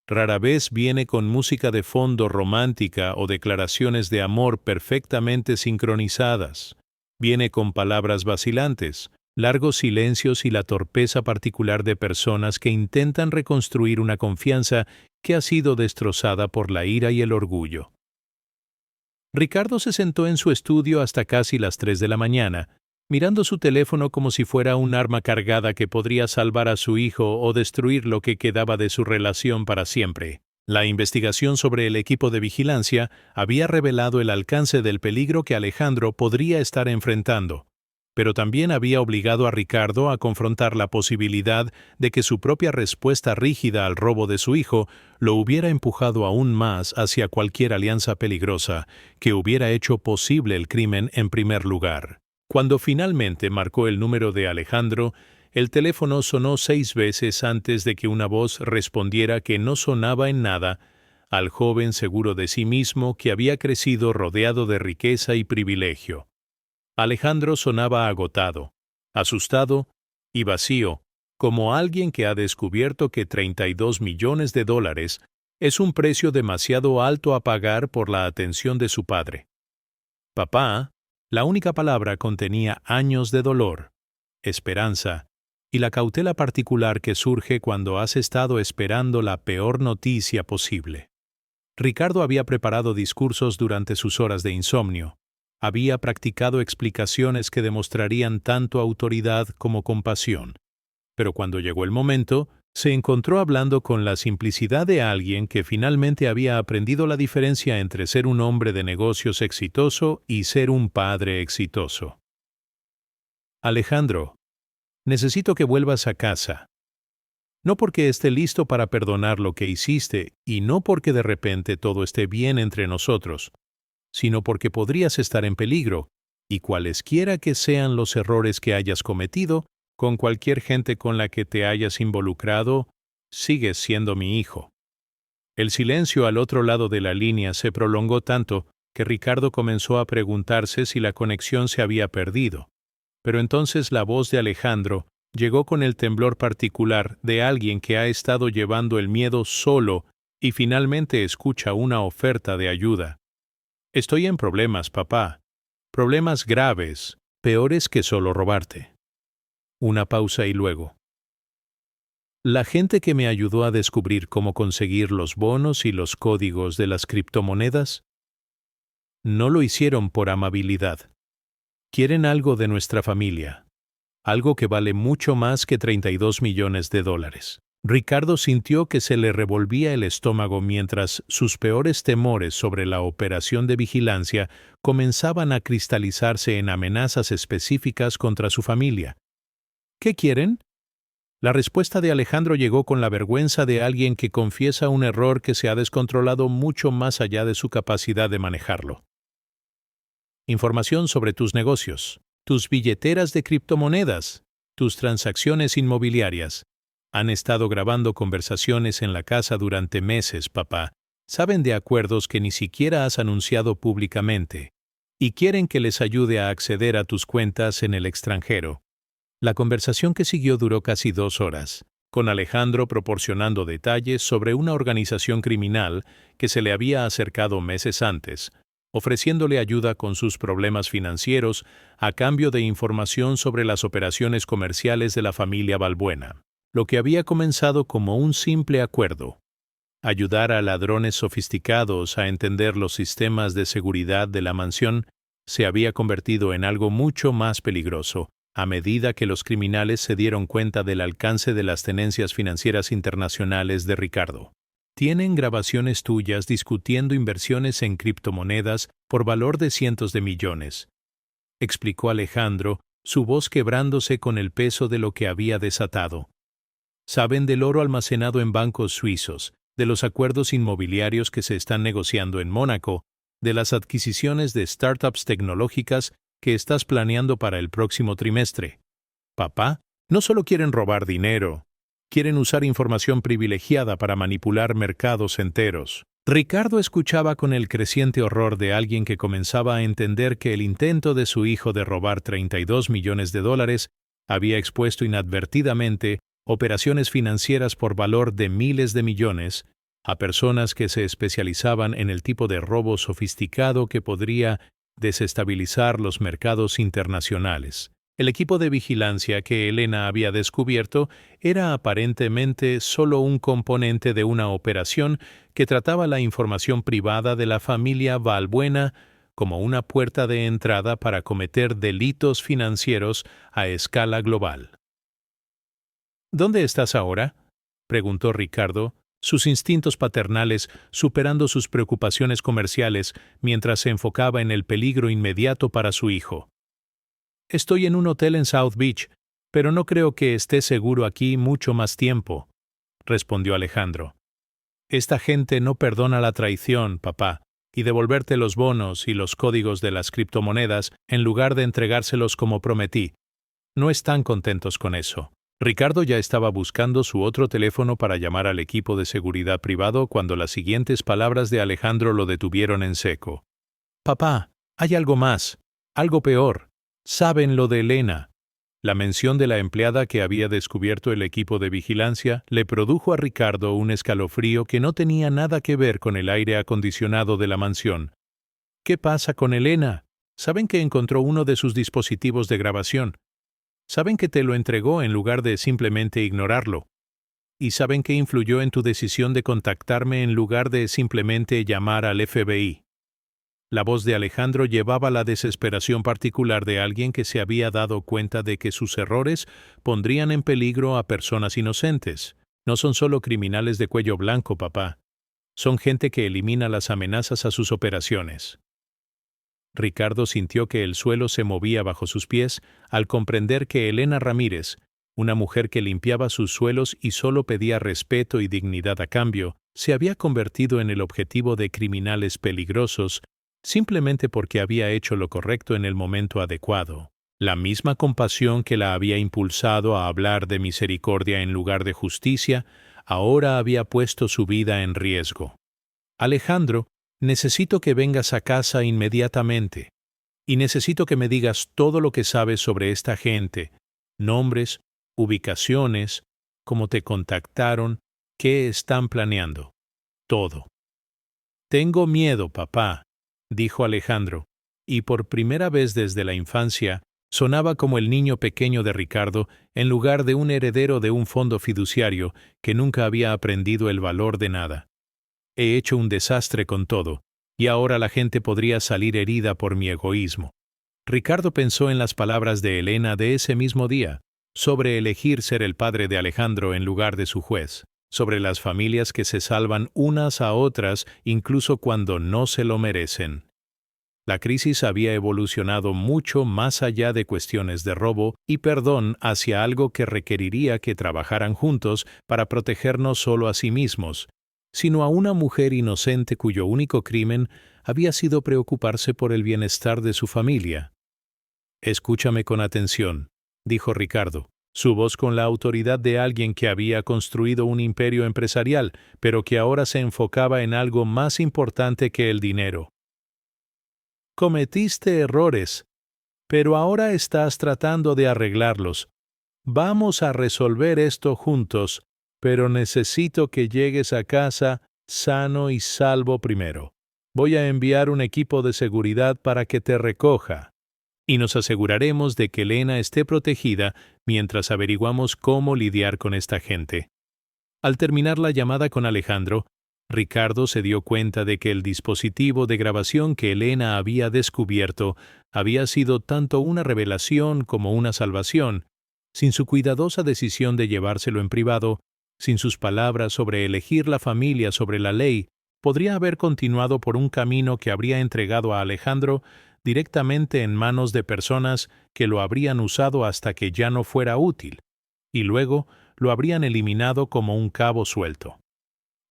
rara vez viene con música de fondo romántica o declaraciones de amor perfectamente sincronizadas. Viene con palabras vacilantes, largos silencios y la torpeza particular de personas que intentan reconstruir una confianza que ha sido destrozada por la ira y el orgullo. Ricardo se sentó en su estudio hasta casi las 3 de la mañana, mirando su teléfono como si fuera un arma cargada que podría salvar a su hijo o destruir lo que quedaba de su relación para siempre. La investigación sobre el equipo de vigilancia había revelado el alcance del peligro que Alejandro podría estar enfrentando, pero también había obligado a Ricardo a confrontar la posibilidad de que su propia respuesta rígida al robo de su hijo lo hubiera empujado aún más hacia cualquier alianza peligrosa que hubiera hecho posible el crimen en primer lugar. Cuando finalmente marcó el número de Alejandro, el teléfono sonó 6 veces antes de que una voz respondiera que no sonaba en nada al joven seguro de sí mismo que había crecido rodeado de riqueza y privilegio. Alejandro sonaba agotado, asustado y vacío, como alguien que ha descubierto que $32 millones es un precio demasiado alto a pagar por la atención de su padre. Papá. La única palabra contenía años de dolor, esperanza y la cautela particular que surge cuando has estado esperando la peor noticia posible. Ricardo había preparado discursos durante sus horas de insomnio. Había practicado explicaciones que demostrarían tanto autoridad como compasión. Pero cuando llegó el momento, se encontró hablando con la simplicidad de alguien que finalmente había aprendido la diferencia entre ser un hombre de negocios exitoso y ser un padre exitoso. Alejandro, necesito que vuelvas a casa. No porque esté listo para perdonar lo que hiciste y no porque de repente todo esté bien entre nosotros, sino porque podrías estar en peligro, y cualesquiera que sean los errores que hayas cometido, con cualquier gente con la que te hayas involucrado, sigues siendo mi hijo. El silencio al otro lado de la línea se prolongó tanto que Ricardo comenzó a preguntarse si la conexión se había perdido. Pero entonces la voz de Alejandro llegó con el temblor particular de alguien que ha estado llevando el miedo solo y finalmente escucha una oferta de ayuda. Estoy en problemas, papá. Problemas graves, peores que solo robarte. Una pausa y luego. La gente que me ayudó a descubrir cómo conseguir los bonos y los códigos de las criptomonedas no lo hicieron por amabilidad. Quieren algo de nuestra familia, algo que vale mucho más que $32 millones. Ricardo sintió que se le revolvía el estómago mientras sus peores temores sobre la operación de vigilancia comenzaban a cristalizarse en amenazas específicas contra su familia. ¿Qué quieren? La respuesta de Alejandro llegó con la vergüenza de alguien que confiesa un error que se ha descontrolado mucho más allá de su capacidad de manejarlo. Información sobre tus negocios, tus billeteras de criptomonedas, tus transacciones inmobiliarias. Han estado grabando conversaciones en la casa durante meses, papá. Saben de acuerdos que ni siquiera has anunciado públicamente y quieren que les ayude a acceder a tus cuentas en el extranjero. La conversación que siguió duró casi 2 horas, con Alejandro proporcionando detalles sobre una organización criminal que se le había acercado meses antes, ofreciéndole ayuda con sus problemas financieros a cambio de información sobre las operaciones comerciales de la familia Balbuena. Lo que había comenzado como un simple acuerdo, ayudar a ladrones sofisticados a entender los sistemas de seguridad de la mansión, se había convertido en algo mucho más peligroso, a medida que los criminales se dieron cuenta del alcance de las tenencias financieras internacionales de Ricardo. Tienen grabaciones tuyas discutiendo inversiones en criptomonedas por valor de cientos de millones, explicó Alejandro, su voz quebrándose con el peso de lo que había desatado. Saben del oro almacenado en bancos suizos, de los acuerdos inmobiliarios que se están negociando en Mónaco, de las adquisiciones de startups tecnológicas que estás planeando para el próximo trimestre. Papá, no solo quieren robar dinero, quieren usar información privilegiada para manipular mercados enteros. Ricardo escuchaba con el creciente horror de alguien que comenzaba a entender que el intento de su hijo de robar $32 millones había expuesto inadvertidamente operaciones financieras por valor de miles de millones a personas que se especializaban en el tipo de robo sofisticado que podría desestabilizar los mercados internacionales. El equipo de vigilancia que Elena había descubierto era aparentemente solo un componente de una operación que trataba la información privada de la familia Balbuena como una puerta de entrada para cometer delitos financieros a escala global. ¿Dónde estás ahora?, preguntó Ricardo, sus instintos paternales superando sus preocupaciones comerciales mientras se enfocaba en el peligro inmediato para su hijo. Estoy en un hotel en South Beach, pero no creo que esté seguro aquí mucho más tiempo, respondió Alejandro. Esta gente no perdona la traición, papá, y devolverte los bonos y los códigos de las criptomonedas en lugar de entregárselos como prometí. No están contentos con eso. Ricardo ya estaba buscando su otro teléfono para llamar al equipo de seguridad privado cuando las siguientes palabras de Alejandro lo detuvieron en seco. Papá, hay algo más, algo peor. Saben lo de Elena. La mención de la empleada que había descubierto el equipo de vigilancia le produjo a Ricardo un escalofrío que no tenía nada que ver con el aire acondicionado de la mansión. ¿Qué pasa con Elena? Saben que encontró uno de sus dispositivos de grabación. Saben que te lo entregó en lugar de simplemente ignorarlo. Y saben que influyó en tu decisión de contactarme en lugar de simplemente llamar al FBI. La voz de Alejandro llevaba la desesperación particular de alguien que se había dado cuenta de que sus errores pondrían en peligro a personas inocentes. No son solo criminales de cuello blanco, papá. Son gente que elimina las amenazas a sus operaciones. Ricardo sintió que el suelo se movía bajo sus pies al comprender que Elena Ramírez, una mujer que limpiaba sus suelos y solo pedía respeto y dignidad a cambio, se había convertido en el objetivo de criminales peligrosos simplemente porque había hecho lo correcto en el momento adecuado. La misma compasión que la había impulsado a hablar de misericordia en lugar de justicia, ahora había puesto su vida en riesgo. Alejandro, necesito que vengas a casa inmediatamente. Y necesito que me digas todo lo que sabes sobre esta gente, nombres, ubicaciones, cómo te contactaron, qué están planeando. Todo. Tengo miedo, papá, dijo Alejandro, y por primera vez desde la infancia sonaba como el niño pequeño de Ricardo en lugar de un heredero de un fondo fiduciario que nunca había aprendido el valor de nada. He hecho un desastre con todo, y ahora la gente podría salir herida por mi egoísmo. Ricardo pensó en las palabras de Elena de ese mismo día, sobre elegir ser el padre de Alejandro en lugar de su juez, sobre las familias que se salvan unas a otras incluso cuando no se lo merecen. La crisis había evolucionado mucho más allá de cuestiones de robo y perdón hacia algo que requeriría que trabajaran juntos para proteger no solo a sí mismos, sino a una mujer inocente cuyo único crimen había sido preocuparse por el bienestar de su familia. «Escúchame con atención», dijo Ricardo, su voz con la autoridad de alguien que había construido un imperio empresarial, pero que ahora se enfocaba en algo más importante que el dinero. Cometiste errores, pero ahora estás tratando de arreglarlos. Vamos a resolver esto juntos, pero necesito que llegues a casa sano y salvo primero. Voy a enviar un equipo de seguridad para que te recoja, y nos aseguraremos de que Elena esté protegida mientras averiguamos cómo lidiar con esta gente. Al terminar la llamada con Alejandro, Ricardo se dio cuenta de que el dispositivo de grabación que Elena había descubierto había sido tanto una revelación como una salvación. Sin su cuidadosa decisión de llevárselo en privado, sin sus palabras sobre elegir la familia sobre la ley, podría haber continuado por un camino que habría entregado a Alejandro directamente en manos de personas que lo habrían usado hasta que ya no fuera útil, y luego lo habrían eliminado como un cabo suelto.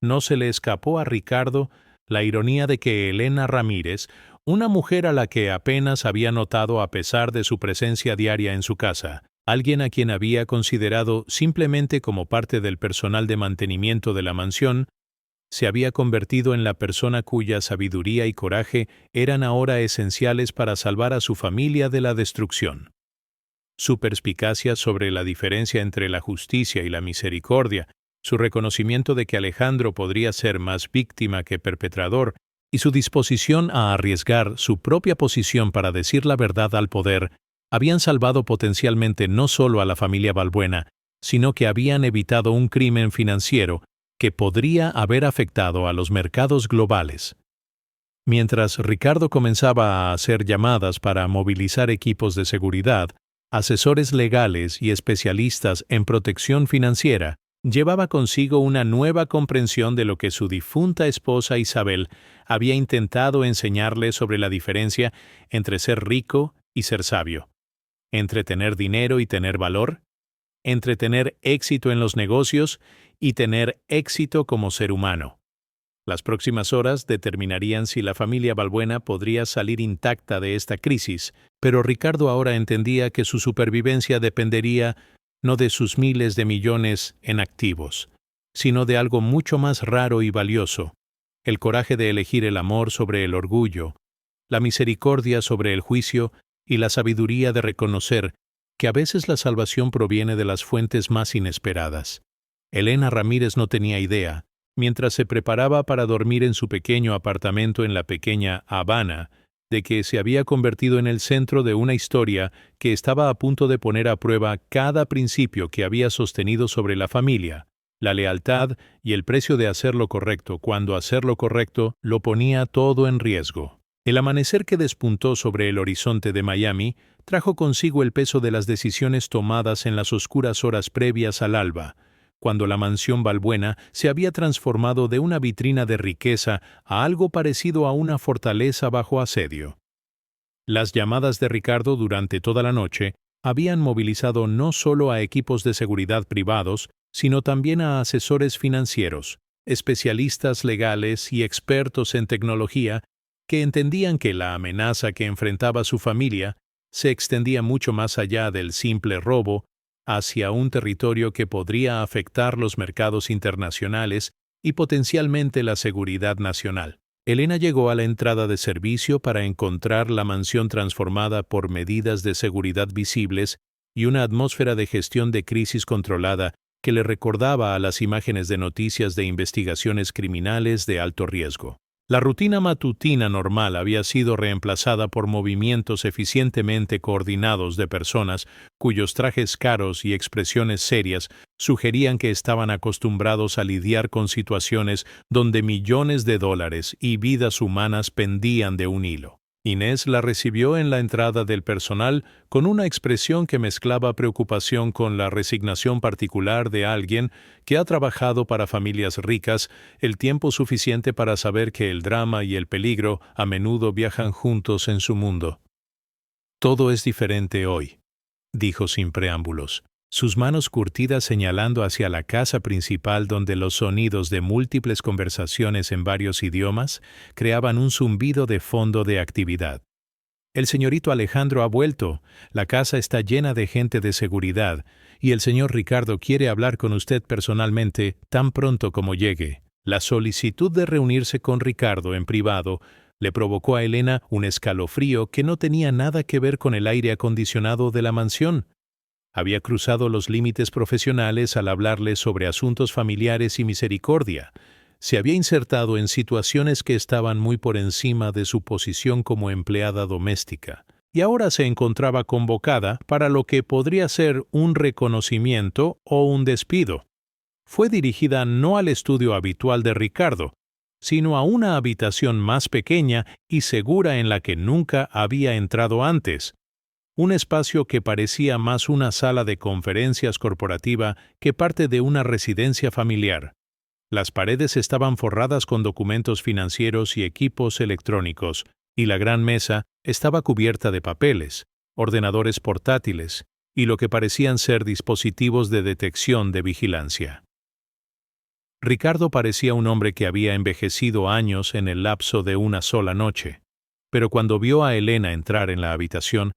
No se le escapó a Ricardo la ironía de que Elena Ramírez, una mujer a la que apenas había notado a pesar de su presencia diaria en su casa, alguien a quien había considerado simplemente como parte del personal de mantenimiento de la mansión, se había convertido en la persona cuya sabiduría y coraje eran ahora esenciales para salvar a su familia de la destrucción. Su perspicacia sobre la diferencia entre la justicia y la misericordia, su reconocimiento de que Alejandro podría ser más víctima que perpetrador, y su disposición a arriesgar su propia posición para decir la verdad al poder, habían salvado potencialmente no solo a la familia Balbuena, sino que habían evitado un crimen financiero que podría haber afectado a los mercados globales. Mientras Ricardo comenzaba a hacer llamadas para movilizar equipos de seguridad, asesores legales y especialistas en protección financiera, llevaba consigo una nueva comprensión de lo que su difunta esposa Isabel había intentado enseñarle sobre la diferencia entre ser rico y ser sabio, entre tener dinero y tener valor, entre tener éxito en los negocios y tener éxito como ser humano. Las próximas horas determinarían si la familia Balbuena podría salir intacta de esta crisis, pero Ricardo ahora entendía que su supervivencia dependería no de sus miles de millones en activos, sino de algo mucho más raro y valioso: el coraje de elegir el amor sobre el orgullo, la misericordia sobre el juicio y la sabiduría de reconocer que a veces la salvación proviene de las fuentes más inesperadas. Elena Ramírez no tenía idea, mientras se preparaba para dormir en su pequeño apartamento en la pequeña Habana, de que se había convertido en el centro de una historia que estaba a punto de poner a prueba cada principio que había sostenido sobre la familia, la lealtad y el precio de hacer lo correcto cuando hacer lo correcto lo ponía todo en riesgo. El amanecer que despuntó sobre el horizonte de Miami trajo consigo el peso de las decisiones tomadas en las oscuras horas previas al alba, cuando la mansión Balbuena se había transformado de una vitrina de riqueza a algo parecido a una fortaleza bajo asedio. Las llamadas de Ricardo durante toda la noche habían movilizado no solo a equipos de seguridad privados, sino también a asesores financieros, especialistas legales y expertos en tecnología que entendían que la amenaza que enfrentaba su familia se extendía mucho más allá del simple robo hacia un territorio que podría afectar los mercados internacionales y potencialmente la seguridad nacional. Elena llegó a la entrada de servicio para encontrar la mansión transformada por medidas de seguridad visibles y una atmósfera de gestión de crisis controlada que le recordaba a las imágenes de noticias de investigaciones criminales de alto riesgo. La rutina matutina normal había sido reemplazada por movimientos eficientemente coordinados de personas cuyos trajes caros y expresiones serias sugerían que estaban acostumbrados a lidiar con situaciones donde millones de dólares y vidas humanas pendían de un hilo. Inés la recibió en la entrada del personal con una expresión que mezclaba preocupación con la resignación particular de alguien que ha trabajado para familias ricas el tiempo suficiente para saber que el drama y el peligro a menudo viajan juntos en su mundo. Todo es diferente hoy, dijo sin preámbulos, sus manos curtidas señalando hacia la casa principal donde los sonidos de múltiples conversaciones en varios idiomas creaban un zumbido de fondo de actividad. El señorito Alejandro ha vuelto, la casa está llena de gente de seguridad, y el señor Ricardo quiere hablar con usted personalmente tan pronto como llegue. La solicitud de reunirse con Ricardo en privado le provocó a Elena un escalofrío que no tenía nada que ver con el aire acondicionado de la mansión. Había cruzado los límites profesionales al hablarle sobre asuntos familiares y misericordia. Se había insertado en situaciones que estaban muy por encima de su posición como empleada doméstica, y ahora se encontraba convocada para lo que podría ser un reconocimiento o un despido. Fue dirigida no al estudio habitual de Ricardo, sino a una habitación más pequeña y segura en la que nunca había entrado antes. Un espacio que parecía más una sala de conferencias corporativa que parte de una residencia familiar. Las paredes estaban forradas con documentos financieros y equipos electrónicos, y la gran mesa estaba cubierta de papeles, ordenadores portátiles y lo que parecían ser dispositivos de detección de vigilancia. Ricardo parecía un hombre que había envejecido años en el lapso de una sola noche, pero cuando vio a Elena entrar en la habitación,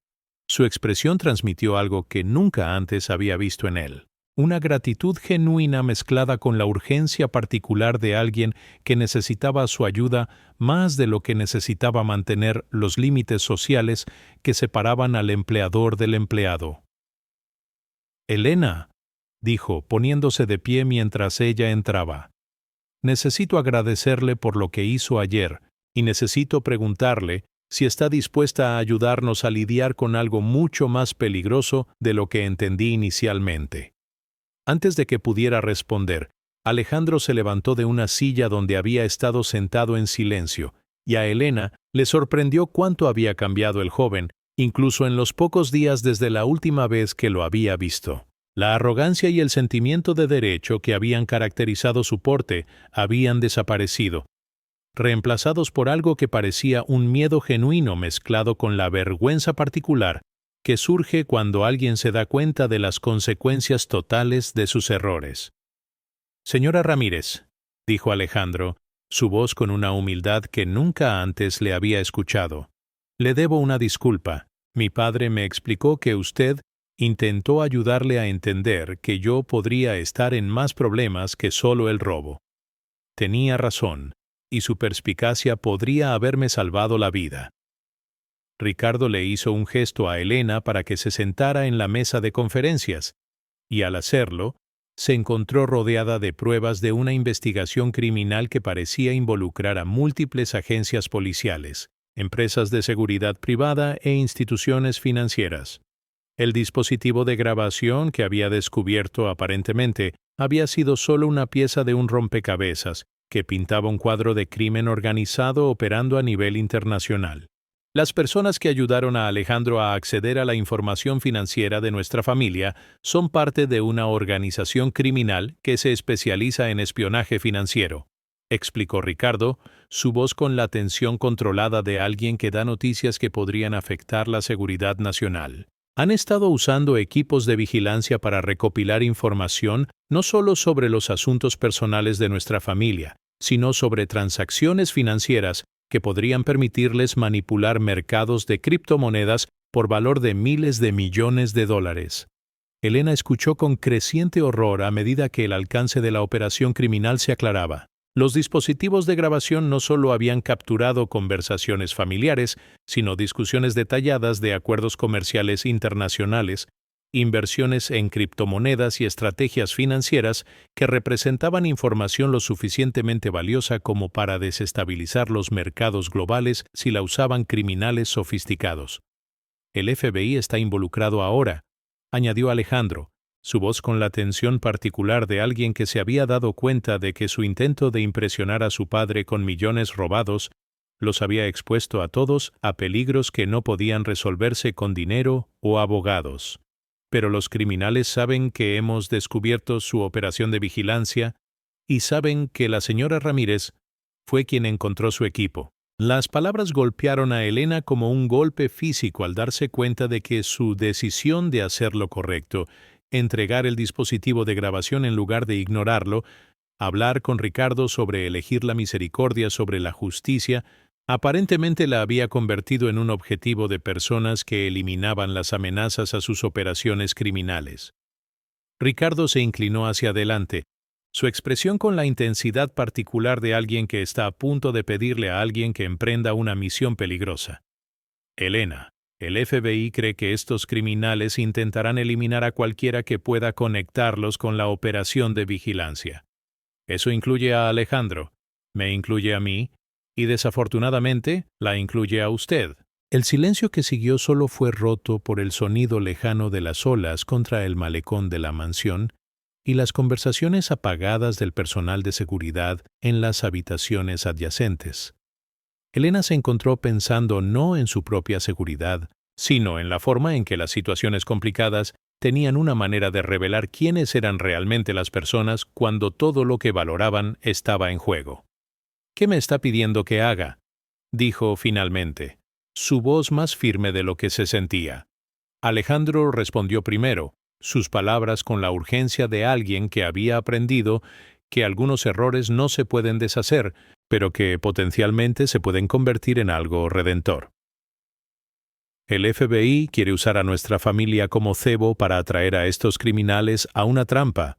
su expresión transmitió algo que nunca antes había visto en él, una gratitud genuina mezclada con la urgencia particular de alguien que necesitaba su ayuda más de lo que necesitaba mantener los límites sociales que separaban al empleador del empleado. «Elena», dijo, poniéndose de pie mientras ella entraba, «necesito agradecerle por lo que hizo ayer y necesito preguntarle si está dispuesta a ayudarnos a lidiar con algo mucho más peligroso de lo que entendí inicialmente». Antes de que pudiera responder, Alejandro se levantó de una silla donde había estado sentado en silencio, y a Elena le sorprendió cuánto había cambiado el joven, incluso en los pocos días desde la última vez que lo había visto. La arrogancia y el sentimiento de derecho que habían caracterizado su porte habían desaparecido, reemplazados por algo que parecía un miedo genuino mezclado con la vergüenza particular que surge cuando alguien se da cuenta de las consecuencias totales de sus errores. «Señora Ramírez», dijo Alejandro, su voz con una humildad que nunca antes le había escuchado, «le debo una disculpa. Mi padre me explicó que usted intentó ayudarle a entender que yo podría estar en más problemas que solo el robo. Tenía razón, y su perspicacia podría haberme salvado la vida». Ricardo le hizo un gesto a Elena para que se sentara en la mesa de conferencias, y al hacerlo, se encontró rodeada de pruebas de una investigación criminal que parecía involucrar a múltiples agencias policiales, empresas de seguridad privada e instituciones financieras. El dispositivo de grabación que había descubierto aparentemente había sido solo una pieza de un rompecabezas que pintaba un cuadro de crimen organizado operando a nivel internacional. Las personas que ayudaron a Alejandro a acceder a la información financiera de nuestra familia son parte de una organización criminal que se especializa en espionaje financiero, explicó Ricardo, su voz con la tensión controlada de alguien que da noticias que podrían afectar la seguridad nacional. Han estado usando equipos de vigilancia para recopilar información no solo sobre los asuntos personales de nuestra familia, sino sobre transacciones financieras que podrían permitirles manipular mercados de criptomonedas por valor de miles de millones de dólares. Elena escuchó con creciente horror a medida que el alcance de la operación criminal se aclaraba. Los dispositivos de grabación no solo habían capturado conversaciones familiares, sino discusiones detalladas de acuerdos comerciales internacionales, inversiones en criptomonedas y estrategias financieras que representaban información lo suficientemente valiosa como para desestabilizar los mercados globales si la usaban criminales sofisticados. El FBI está involucrado ahora, añadió Alejandro, su voz con la tensión particular de alguien que se había dado cuenta de que su intento de impresionar a su padre con millones robados los había expuesto a todos a peligros que no podían resolverse con dinero o abogados. Pero los criminales saben que hemos descubierto su operación de vigilancia y saben que la señora Ramírez fue quien encontró su equipo. Las palabras golpearon a Elena como un golpe físico al darse cuenta de que su decisión de hacer lo correcto, entregar el dispositivo de grabación en lugar de ignorarlo, hablar con Ricardo sobre elegir la misericordia sobre la justicia, aparentemente la había convertido en un objetivo de personas que eliminaban las amenazas a sus operaciones criminales. Ricardo se inclinó hacia adelante, su expresión con la intensidad particular de alguien que está a punto de pedirle a alguien que emprenda una misión peligrosa. Elena, el FBI cree que estos criminales intentarán eliminar a cualquiera que pueda conectarlos con la operación de vigilancia. Eso incluye a Alejandro, me incluye a mí, y desafortunadamente la incluye a usted. El silencio que siguió solo fue roto por el sonido lejano de las olas contra el malecón de la mansión y las conversaciones apagadas del personal de seguridad en las habitaciones adyacentes. Elena se encontró pensando no en su propia seguridad, sino en la forma en que las situaciones complicadas tenían una manera de revelar quiénes eran realmente las personas cuando todo lo que valoraban estaba en juego. «¿Qué me está pidiendo que haga?», dijo finalmente, su voz más firme de lo que se sentía. Alejandro respondió primero, sus palabras con la urgencia de alguien que había aprendido que algunos errores no se pueden deshacer, pero que potencialmente se pueden convertir en algo redentor. El FBI quiere usar a nuestra familia como cebo para atraer a estos criminales a una trampa.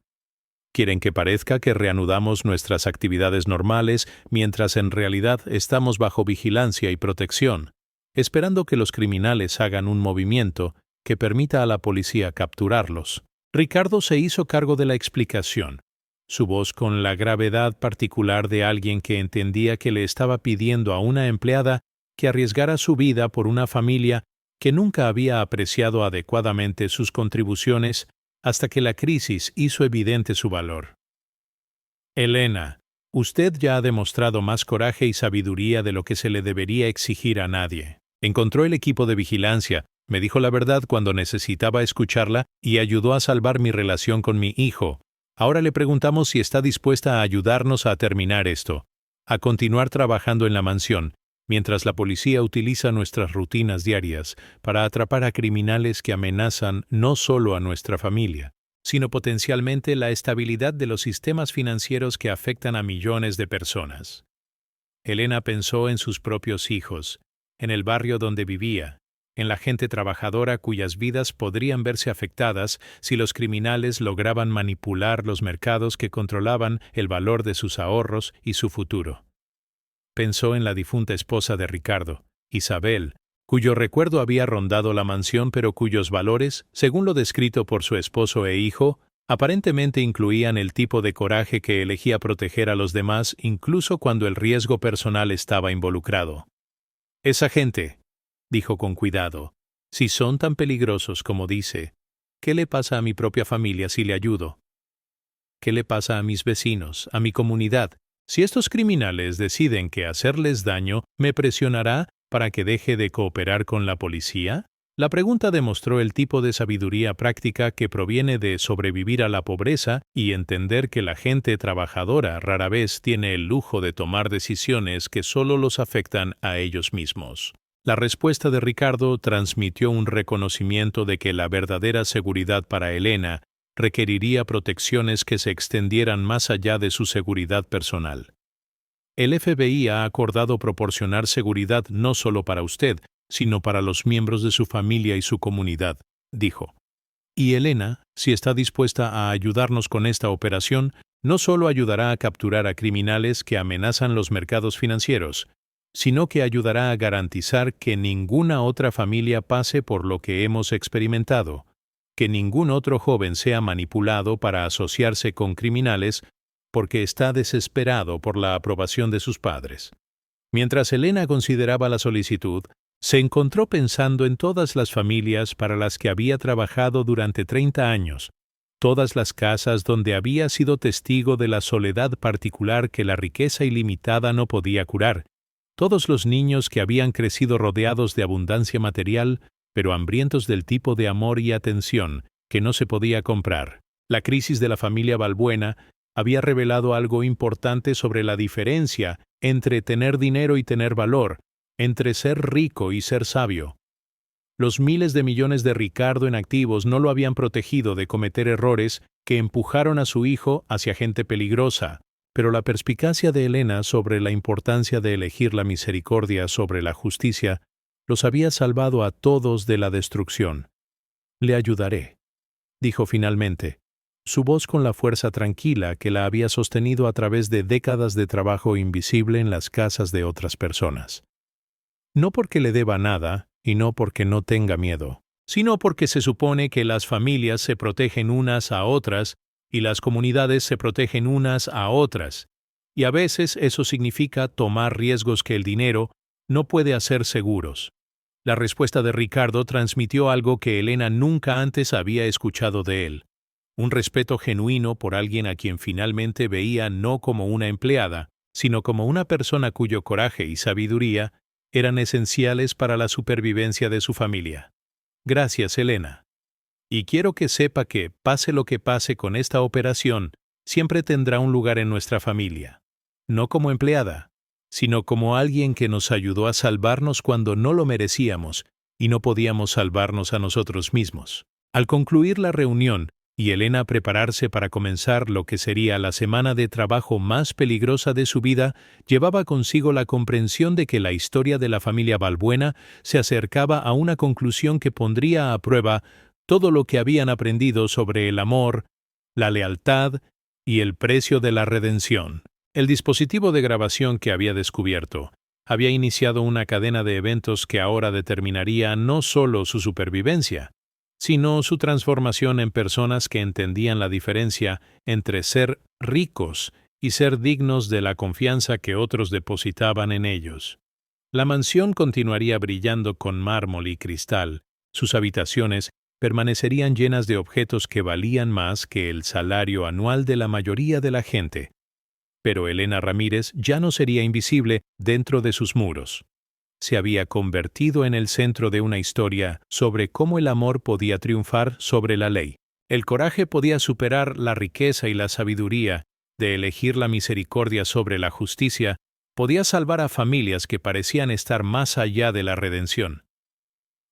Quieren que parezca que reanudamos nuestras actividades normales mientras en realidad estamos bajo vigilancia y protección, esperando que los criminales hagan un movimiento que permita a la policía capturarlos. Ricardo se hizo cargo de la explicación, su voz con la gravedad particular de alguien que entendía que le estaba pidiendo a una empleada que arriesgara su vida por una familia que nunca había apreciado adecuadamente sus contribuciones hasta que la crisis hizo evidente su valor. Elena, usted ya ha demostrado más coraje y sabiduría de lo que se le debería exigir a nadie. Encontró el equipo de vigilancia, me dijo la verdad cuando necesitaba escucharla y ayudó a salvar mi relación con mi hijo. Ahora le preguntamos si está dispuesta a ayudarnos a terminar esto, a continuar trabajando en la mansión, mientras la policía utiliza nuestras rutinas diarias para atrapar a criminales que amenazan no solo a nuestra familia, sino potencialmente la estabilidad de los sistemas financieros que afectan a millones de personas. Elena pensó en sus propios hijos, en el barrio donde vivía, en la gente trabajadora cuyas vidas podrían verse afectadas si los criminales lograban manipular los mercados que controlaban el valor de sus ahorros y su futuro. Pensó en la difunta esposa de Ricardo, Isabel, cuyo recuerdo había rondado la mansión pero cuyos valores, según lo descrito por su esposo e hijo, aparentemente incluían el tipo de coraje que elegía proteger a los demás incluso cuando el riesgo personal estaba involucrado. Esa gente, dijo con cuidado, si son tan peligrosos como dice, ¿qué le pasa a mi propia familia si le ayudo? ¿Qué le pasa a mis vecinos, a mi comunidad? Si estos criminales deciden que hacerles daño me presionará para que deje de cooperar con la policía? La pregunta demostró el tipo de sabiduría práctica que proviene de sobrevivir a la pobreza y entender que la gente trabajadora rara vez tiene el lujo de tomar decisiones que solo los afectan a ellos mismos. La respuesta de Ricardo transmitió un reconocimiento de que la verdadera seguridad para Elena requeriría protecciones que se extendieran más allá de su seguridad personal. El FBI ha acordado proporcionar seguridad no solo para usted, sino para los miembros de su familia y su comunidad, dijo. Y Elena, si está dispuesta a ayudarnos con esta operación, no solo ayudará a capturar a criminales que amenazan los mercados financieros, sino que ayudará a garantizar que ninguna otra familia pase por lo que hemos experimentado, que ningún otro joven sea manipulado para asociarse con criminales porque está desesperado por la aprobación de sus padres. Mientras Elena consideraba la solicitud, se encontró pensando en todas las familias para las que había trabajado durante 30 años, todas las casas donde había sido testigo de la soledad particular que la riqueza ilimitada no podía curar, Todos los niños que habían crecido rodeados de abundancia material, pero hambrientos del tipo de amor y atención que no se podía comprar. La crisis de la familia Balbuena había revelado algo importante sobre la diferencia entre tener dinero y tener valor, entre ser rico y ser sabio. Los miles de millones de Ricardo en activos no lo habían protegido de cometer errores que empujaron a su hijo hacia gente peligrosa, pero la perspicacia de Elena sobre la importancia de elegir la misericordia sobre la justicia los había salvado a todos de la destrucción. «Le ayudaré», dijo finalmente, su voz con la fuerza tranquila que la había sostenido a través de décadas de trabajo invisible en las casas de otras personas. No porque le deba nada, y no porque no tenga miedo, sino porque se supone que las familias se protegen unas a otras y las comunidades se protegen unas a otras, y a veces eso significa tomar riesgos que el dinero no puede hacer seguros. La respuesta de Ricardo transmitió algo que Elena nunca antes había escuchado de él, un respeto genuino por alguien a quien finalmente veía no como una empleada, sino como una persona cuyo coraje y sabiduría eran esenciales para la supervivencia de su familia. Gracias, Elena. Y quiero que sepa que, pase lo que pase con esta operación, siempre tendrá un lugar en nuestra familia. No como empleada, sino como alguien que nos ayudó a salvarnos cuando no lo merecíamos y no podíamos salvarnos a nosotros mismos. Al concluir la reunión, y Elena prepararse para comenzar lo que sería la semana de trabajo más peligrosa de su vida, llevaba consigo la comprensión de que la historia de la familia Balbuena se acercaba a una conclusión que pondría a prueba todo lo que habían aprendido sobre el amor, la lealtad y el precio de la redención. El dispositivo de grabación que había descubierto había iniciado una cadena de eventos que ahora determinaría no solo su supervivencia, sino su transformación en personas que entendían la diferencia entre ser ricos y ser dignos de la confianza que otros depositaban en ellos. La mansión continuaría brillando con mármol y cristal, sus habitaciones permanecerían llenas de objetos que valían más que el salario anual de la mayoría de la gente. Pero Elena Ramírez ya no sería invisible dentro de sus muros. Se había convertido en el centro de una historia sobre cómo el amor podía triunfar sobre la ley. El coraje podía superar la riqueza y la sabiduría de elegir la misericordia sobre la justicia, podía salvar a familias que parecían estar más allá de la redención.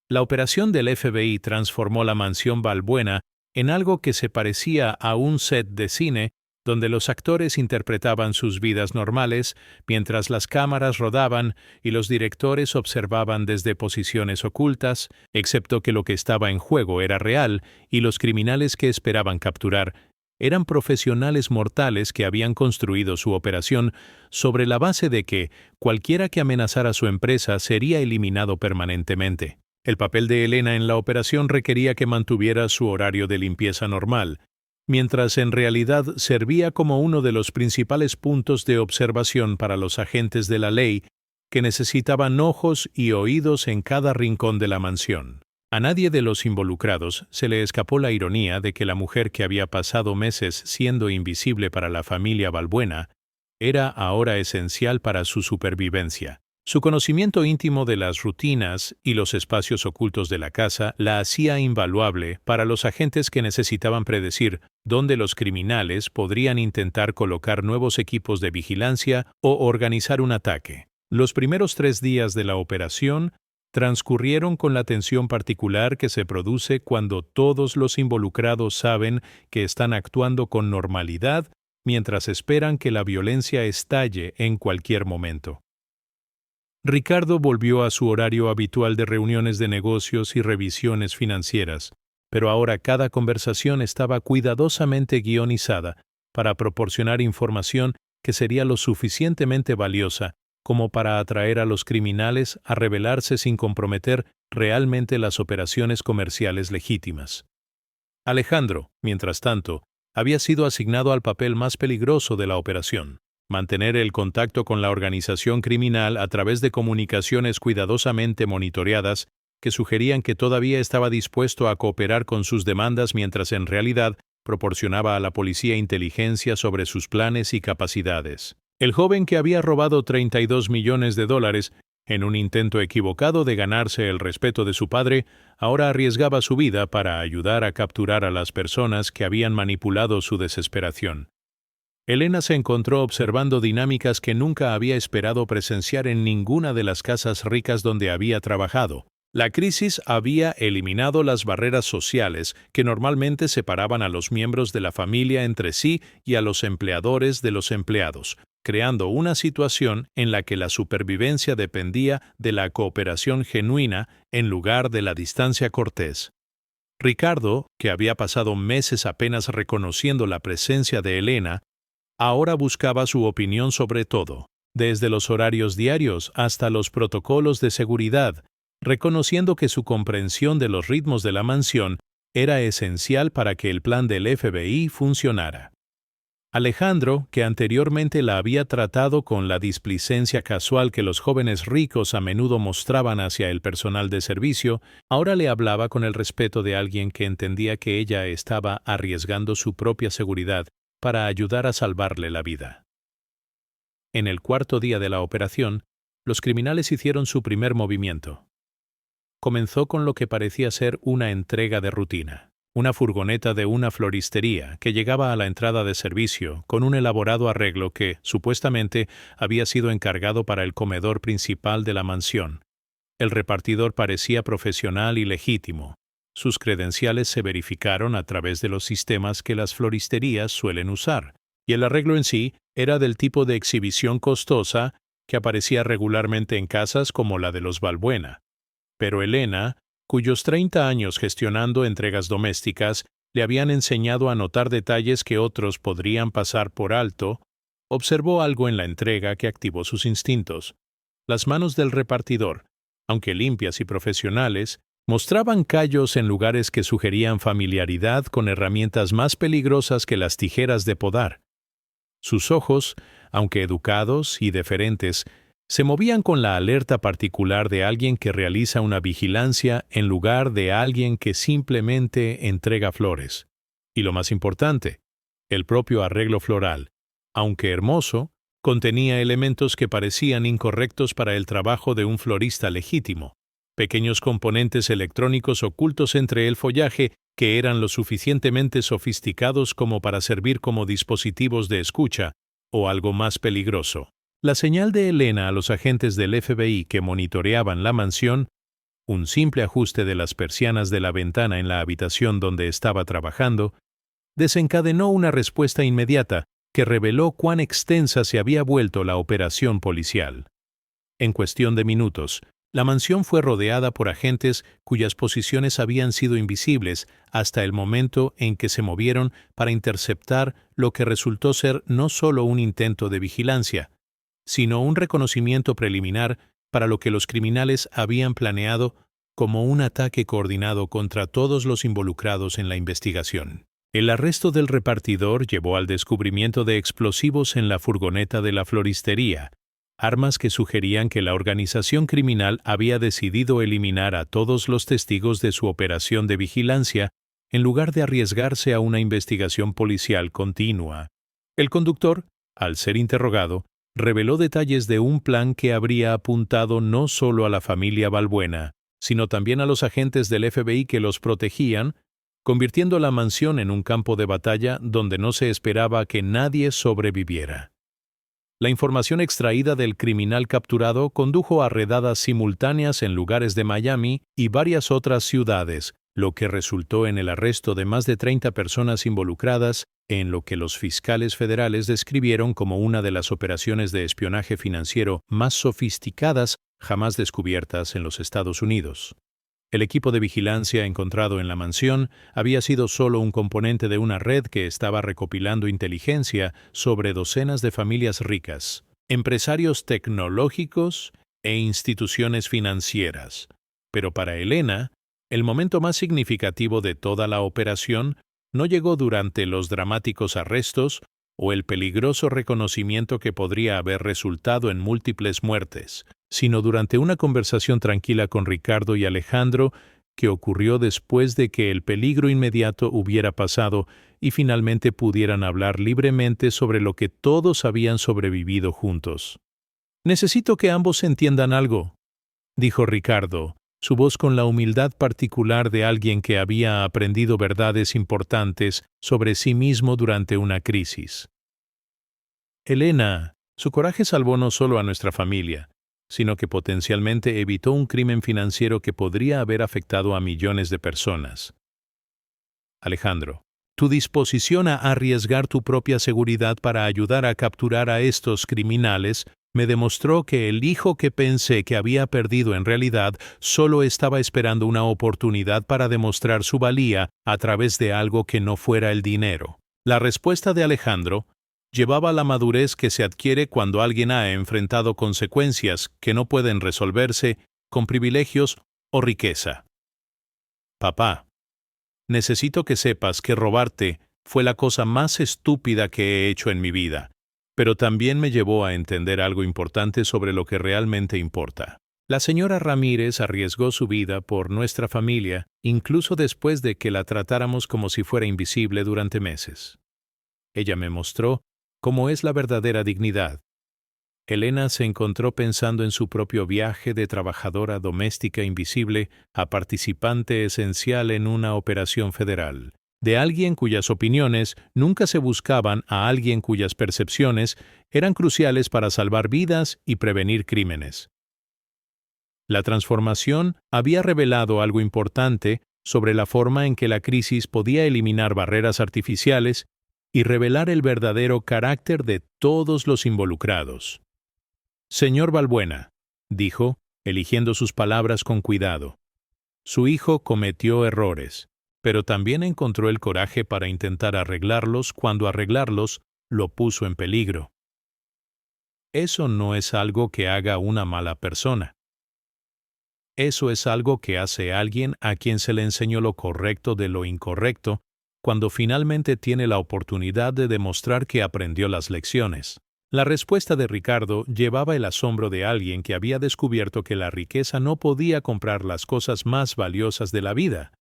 La operación del FBI transformó la mansión Balbuena en algo que se parecía a un set de cine donde los actores interpretaban sus vidas normales mientras las cámaras rodaban y los directores observaban desde posiciones ocultas, excepto que lo que estaba en juego era real y los criminales que esperaban capturar eran profesionales mortales que habían construido su operación sobre la base de que cualquiera que amenazara su empresa sería eliminado permanentemente. El papel de Elena en la operación requería que mantuviera su horario de limpieza normal, mientras en realidad servía como uno de los principales puntos de observación para los agentes de la ley que necesitaban ojos y oídos en cada rincón de la mansión. A nadie de los involucrados se le escapó la ironía de que la mujer que había pasado meses siendo invisible para la familia Balbuena era ahora esencial para su supervivencia. Su conocimiento íntimo de las rutinas y los espacios ocultos de la casa la hacía invaluable para los agentes que necesitaban predecir dónde los criminales podrían intentar colocar nuevos equipos de vigilancia o organizar un ataque. Los primeros 3 días de la operación transcurrieron con la tensión particular que se produce cuando todos los involucrados saben que están actuando con normalidad mientras esperan que la violencia estalle en cualquier momento. Ricardo volvió a su horario habitual de reuniones de negocios y revisiones financieras, pero ahora cada conversación estaba cuidadosamente guionizada para proporcionar información que sería lo suficientemente valiosa como para atraer a los criminales a rebelarse sin comprometer realmente las operaciones comerciales legítimas. Alejandro, mientras tanto, había sido asignado al papel más peligroso de la operación: mantener el contacto con la organización criminal a través de comunicaciones cuidadosamente monitoreadas que sugerían que todavía estaba dispuesto a cooperar con sus demandas mientras en realidad proporcionaba a la policía inteligencia sobre sus planes y capacidades. El joven que había robado $32 millones en un intento equivocado de ganarse el respeto de su padre, ahora arriesgaba su vida para ayudar a capturar a las personas que habían manipulado su desesperación. Elena se encontró observando dinámicas que nunca había esperado presenciar en ninguna de las casas ricas donde había trabajado. La crisis había eliminado las barreras sociales que normalmente separaban a los miembros de la familia entre sí y a los empleadores de los empleados, creando una situación en la que la supervivencia dependía de la cooperación genuina en lugar de la distancia cortés. Ricardo, que había pasado meses apenas reconociendo la presencia de Elena, ahora buscaba su opinión sobre todo, desde los horarios diarios hasta los protocolos de seguridad, reconociendo que su comprensión de los ritmos de la mansión era esencial para que el plan del FBI funcionara. Alejandro, que anteriormente la había tratado con la displicencia casual que los jóvenes ricos a menudo mostraban hacia el personal de servicio, ahora le hablaba con el respeto de alguien que entendía que ella estaba arriesgando su propia seguridad para ayudar a salvarle la vida. En el cuarto día de la operación, los criminales hicieron su primer movimiento. Comenzó con lo que parecía ser una entrega de rutina. Una furgoneta de una floristería que llegaba a la entrada de servicio con un elaborado arreglo que, supuestamente, había sido encargado para el comedor principal de la mansión. El repartidor parecía profesional y legítimo. Sus credenciales se verificaron a través de los sistemas que las floristerías suelen usar, y el arreglo en sí era del tipo de exhibición costosa que aparecía regularmente en casas como la de los Balbuena. Pero Elena, cuyos 30 años gestionando entregas domésticas le habían enseñado a notar detalles que otros podrían pasar por alto, observó algo en la entrega que activó sus instintos. Las manos del repartidor, aunque limpias y profesionales, mostraban callos en lugares que sugerían familiaridad con herramientas más peligrosas que las tijeras de podar. Sus ojos, aunque educados y deferentes, se movían con la alerta particular de alguien que realiza una vigilancia en lugar de alguien que simplemente entrega flores. Y lo más importante, el propio arreglo floral, aunque hermoso, contenía elementos que parecían incorrectos para el trabajo de un florista legítimo, pequeños componentes electrónicos ocultos entre el follaje que eran lo suficientemente sofisticados como para servir como dispositivos de escucha, o algo más peligroso. La señal de Elena a los agentes del FBI que monitoreaban la mansión, un simple ajuste de las persianas de la ventana en la habitación donde estaba trabajando, desencadenó una respuesta inmediata que reveló cuán extensa se había vuelto la operación policial. En cuestión de minutos, la mansión fue rodeada por agentes cuyas posiciones habían sido invisibles hasta el momento en que se movieron para interceptar lo que resultó ser no solo un intento de vigilancia, sino un reconocimiento preliminar para lo que los criminales habían planeado como un ataque coordinado contra todos los involucrados en la investigación. El arresto del repartidor llevó al descubrimiento de explosivos en la furgoneta de la floristería, armas que sugerían que la organización criminal había decidido eliminar a todos los testigos de su operación de vigilancia en lugar de arriesgarse a una investigación policial continua. El conductor, al ser interrogado, reveló detalles de un plan que habría apuntado no solo a la familia Balbuena, sino también a los agentes del FBI que los protegían, convirtiendo la mansión en un campo de batalla donde no se esperaba que nadie sobreviviera. La información extraída del criminal capturado condujo a redadas simultáneas en lugares de Miami y varias otras ciudades, lo que resultó en el arresto de más de 30 personas involucradas en lo que los fiscales federales describieron como una de las operaciones de espionaje financiero más sofisticadas jamás descubiertas en los Estados Unidos. El equipo de vigilancia encontrado en la mansión había sido solo un componente de una red que estaba recopilando inteligencia sobre docenas de familias ricas, empresarios tecnológicos e instituciones financieras. Pero para Elena, el momento más significativo de toda la operación no llegó durante los dramáticos arrestos o el peligroso reconocimiento que podría haber resultado en múltiples muertes, sino durante una conversación tranquila con Ricardo y Alejandro que ocurrió después de que el peligro inmediato hubiera pasado y finalmente pudieran hablar libremente sobre lo que todos habían sobrevivido juntos. «Necesito que ambos entiendan algo», dijo Ricardo, su voz con la humildad particular de alguien que había aprendido verdades importantes sobre sí mismo durante una crisis. «Elena, su coraje salvó no solo a nuestra familia, sino que potencialmente evitó un crimen financiero que podría haber afectado a millones de personas. Alejandro, tu disposición a arriesgar tu propia seguridad para ayudar a capturar a estos criminales me demostró que el hijo que pensé que había perdido en realidad solo estaba esperando una oportunidad para demostrar su valía a través de algo que no fuera el dinero». La respuesta de Alejandro llevaba la madurez que se adquiere cuando alguien ha enfrentado consecuencias que no pueden resolverse con privilegios o riqueza. «Papá, necesito que sepas que robarte fue la cosa más estúpida que he hecho en mi vida, pero también me llevó a entender algo importante sobre lo que realmente importa. La señora Ramírez arriesgó su vida por nuestra familia, incluso después de que la tratáramos como si fuera invisible durante meses. Ella me mostró cómo es la verdadera dignidad». Elena se encontró pensando en su propio viaje de trabajadora doméstica invisible a participante esencial en una operación federal, de alguien cuyas opiniones nunca se buscaban a alguien cuyas percepciones eran cruciales para salvar vidas y prevenir crímenes. La transformación había revelado algo importante sobre la forma en que la crisis podía eliminar barreras artificiales y revelar el verdadero carácter de todos los involucrados. «Señor Balbuena», dijo, eligiendo sus palabras con cuidado, «su hijo cometió errores, pero también encontró el coraje para intentar arreglarlos cuando arreglarlos lo puso en peligro. Eso no es algo que haga una mala persona. Eso es algo que hace alguien a quien se le enseñó lo correcto de lo incorrecto cuando finalmente tiene la oportunidad de demostrar que aprendió las lecciones». La respuesta de Ricardo llevaba el asombro de alguien que había descubierto que la riqueza no podía comprar las cosas más valiosas de la vida,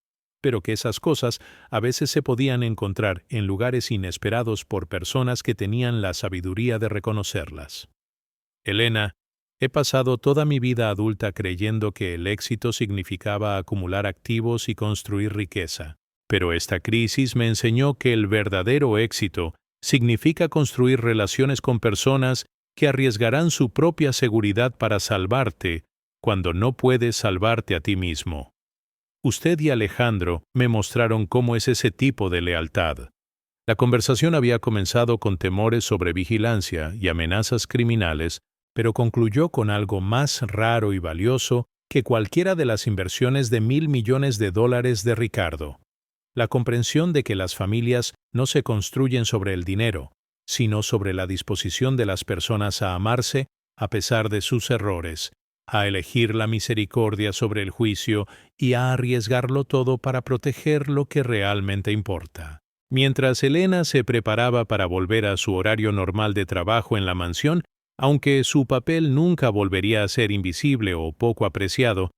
pero que esas cosas a veces se podían encontrar en lugares inesperados por personas que tenían la sabiduría de reconocerlas. «Elena, he pasado toda mi vida adulta creyendo que el éxito significaba acumular activos y construir riqueza, pero esta crisis me enseñó que el verdadero éxito significa construir relaciones con personas que arriesgarán su propia seguridad para salvarte cuando no puedes salvarte a ti mismo. Usted y Alejandro me mostraron cómo es ese tipo de lealtad». La conversación había comenzado con temores sobre vigilancia y amenazas criminales, pero concluyó con algo más raro y valioso que cualquiera de las inversiones de $1,000 millones de Ricardo: la comprensión de que las familias no se construyen sobre el dinero, sino sobre la disposición de las personas a amarse a pesar de sus errores, a elegir la misericordia sobre el juicio y a arriesgarlo todo para proteger lo que realmente importa. Mientras Elena se preparaba para volver a su horario normal de trabajo en la mansión, aunque su papel nunca volvería a ser invisible o poco apreciado,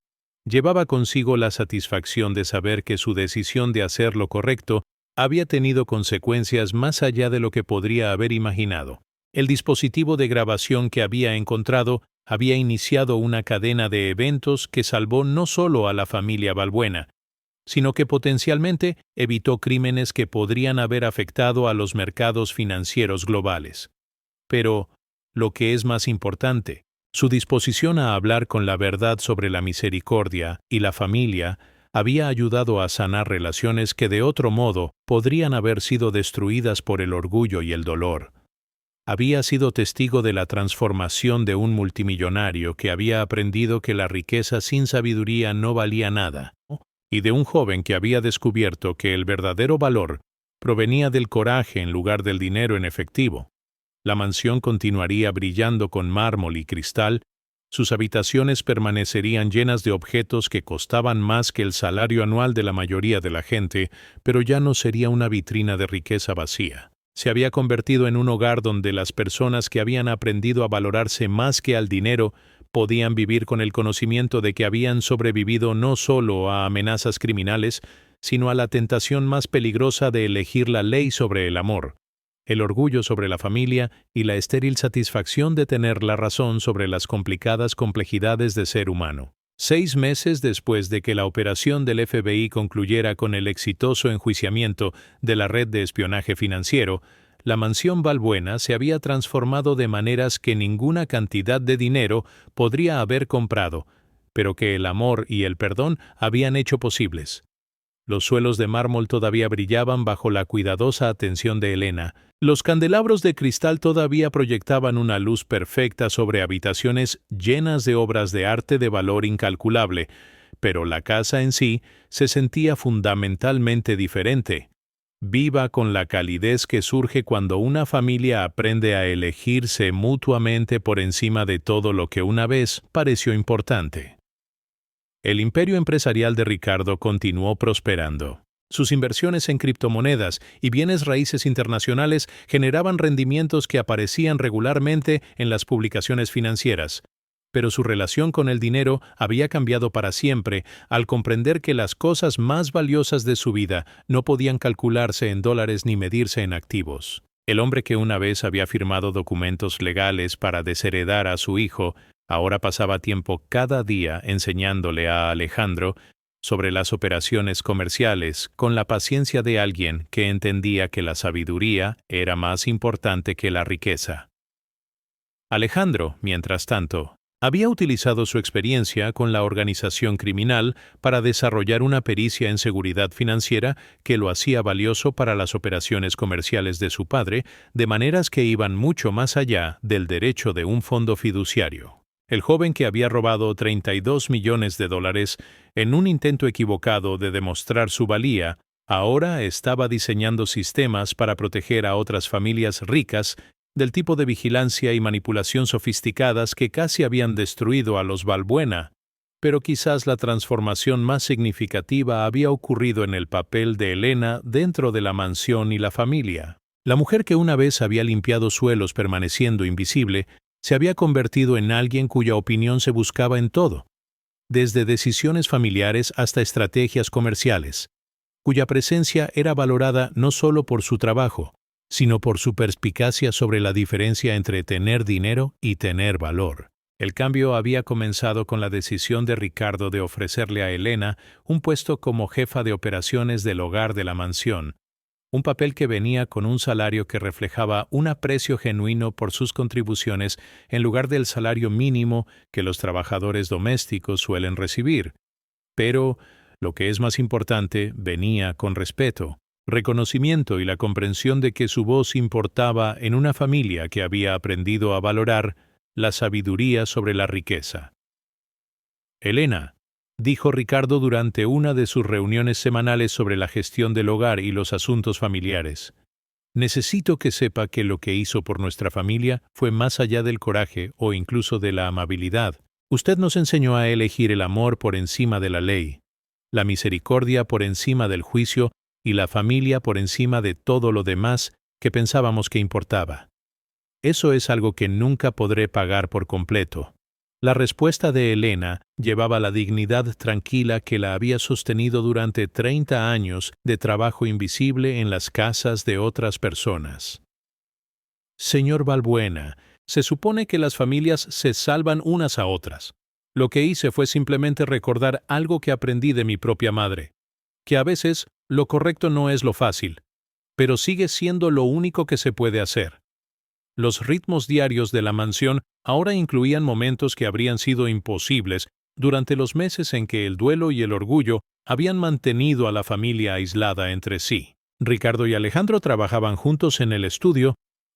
llevaba consigo la satisfacción de saber que su decisión de hacer lo correcto había tenido consecuencias más allá de lo que podría haber imaginado. El dispositivo de grabación que había encontrado había iniciado una cadena de eventos que salvó no solo a la familia Balbuena, sino que potencialmente evitó crímenes que podrían haber afectado a los mercados financieros globales. Pero, lo que es más importante, su disposición a hablar con la verdad sobre la misericordia y la familia había ayudado a sanar relaciones que de otro modo podrían haber sido destruidas por el orgullo y el dolor. Había sido testigo de la transformación de un multimillonario que había aprendido que la riqueza sin sabiduría no valía nada, y de un joven que había descubierto que el verdadero valor provenía del coraje en lugar del dinero en efectivo. La mansión continuaría brillando con mármol y cristal, sus habitaciones permanecerían llenas de objetos que costaban más que el salario anual de la mayoría de la gente, pero ya no sería una vitrina de riqueza vacía. Se había convertido en un hogar donde las personas que habían aprendido a valorarse más que al dinero podían vivir con el conocimiento de que habían sobrevivido no solo a amenazas criminales, sino a la tentación más peligrosa de elegir la ley sobre el amor, el orgullo sobre la familia y la estéril satisfacción de tener la razón sobre las complicadas complejidades de ser humano. 6 meses después de que la operación del FBI concluyera con el exitoso enjuiciamiento de la red de espionaje financiero, la mansión Balbuena se había transformado de maneras que ninguna cantidad de dinero podría haber comprado, pero que el amor y el perdón habían hecho posibles. Los suelos de mármol todavía brillaban bajo la cuidadosa atención de Elena. Los candelabros de cristal todavía proyectaban una luz perfecta sobre habitaciones llenas de obras de arte de valor incalculable, pero la casa en sí se sentía fundamentalmente diferente, viva con la calidez que surge cuando una familia aprende a elegirse mutuamente por encima de todo lo que una vez pareció importante. El imperio empresarial de Ricardo continuó prosperando. Sus inversiones en criptomonedas y bienes raíces internacionales generaban rendimientos que aparecían regularmente en las publicaciones financieras. Pero su relación con el dinero había cambiado para siempre al comprender que las cosas más valiosas de su vida no podían calcularse en dólares ni medirse en activos. El hombre que una vez había firmado documentos legales para desheredar a su hijo, ahora pasaba tiempo cada día enseñándole a Alejandro sobre las operaciones comerciales con la paciencia de alguien que entendía que la sabiduría era más importante que la riqueza. Alejandro, mientras tanto, había utilizado su experiencia con la organización criminal para desarrollar una pericia en seguridad financiera que lo hacía valioso para las operaciones comerciales de su padre, de maneras que iban mucho más allá del derecho de un fondo fiduciario. El joven que había robado $32 millones en un intento equivocado de demostrar su valía, ahora estaba diseñando sistemas para proteger a otras familias ricas del tipo de vigilancia y manipulación sofisticadas que casi habían destruido a los Balbuena, pero quizás la transformación más significativa había ocurrido en el papel de Elena dentro de la mansión y la familia. La mujer que una vez había limpiado suelos permaneciendo invisible, se había convertido en alguien cuya opinión se buscaba en todo, desde decisiones familiares hasta estrategias comerciales, cuya presencia era valorada no solo por su trabajo, sino por su perspicacia sobre la diferencia entre tener dinero y tener valor. El cambio había comenzado con la decisión de Ricardo de ofrecerle a Elena un puesto como jefa de operaciones del hogar de la mansión, un papel que venía con un salario que reflejaba un aprecio genuino por sus contribuciones en lugar del salario mínimo que los trabajadores domésticos suelen recibir. Pero, lo que es más importante, venía con respeto, reconocimiento y la comprensión de que su voz importaba en una familia que había aprendido a valorar la sabiduría sobre la riqueza. Elena, dijo Ricardo durante una de sus reuniones semanales sobre la gestión del hogar y los asuntos familiares. Necesito que sepa que lo que hizo por nuestra familia fue más allá del coraje o incluso de la amabilidad. Usted nos enseñó a elegir el amor por encima de la ley, la misericordia por encima del juicio y la familia por encima de todo lo demás que pensábamos que importaba. Eso es algo que nunca podré pagar por completo. La respuesta de Elena llevaba la dignidad tranquila que la había sostenido durante 30 años de trabajo invisible en las casas de otras personas. Señor Balbuena, se supone que las familias se salvan unas a otras. Lo que hice fue simplemente recordar algo que aprendí de mi propia madre, que a veces lo correcto no es lo fácil, pero sigue siendo lo único que se puede hacer. Los ritmos diarios de la mansión ahora incluían momentos que habrían sido imposibles durante los meses en que el duelo y el orgullo habían mantenido a la familia aislada entre sí. Ricardo y Alejandro trabajaban juntos en el estudio,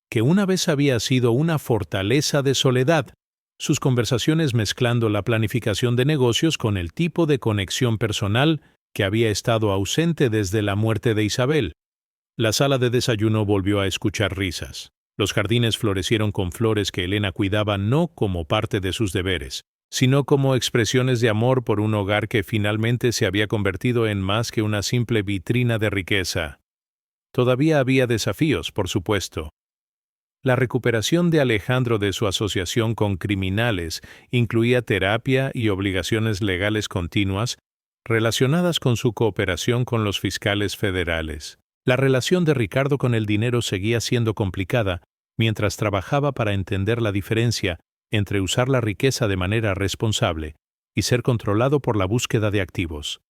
que una vez había sido una fortaleza de soledad, sus conversaciones mezclando la planificación de negocios con el tipo de conexión personal que había estado ausente desde la muerte de Isabel. La sala de desayuno volvió a escuchar risas. Los jardines florecieron con flores que Elena cuidaba no como parte de sus deberes, sino como expresiones de amor por un hogar que finalmente se había convertido en más que una simple vitrina de riqueza. Todavía había desafíos, por supuesto. La recuperación de Alejandro de su asociación con criminales incluía terapia y obligaciones legales continuas relacionadas con su cooperación con los fiscales federales. La relación de Ricardo con el dinero seguía siendo complicada mientras trabajaba para entender la diferencia entre usar la riqueza de manera responsable y ser controlado por la búsqueda de activos.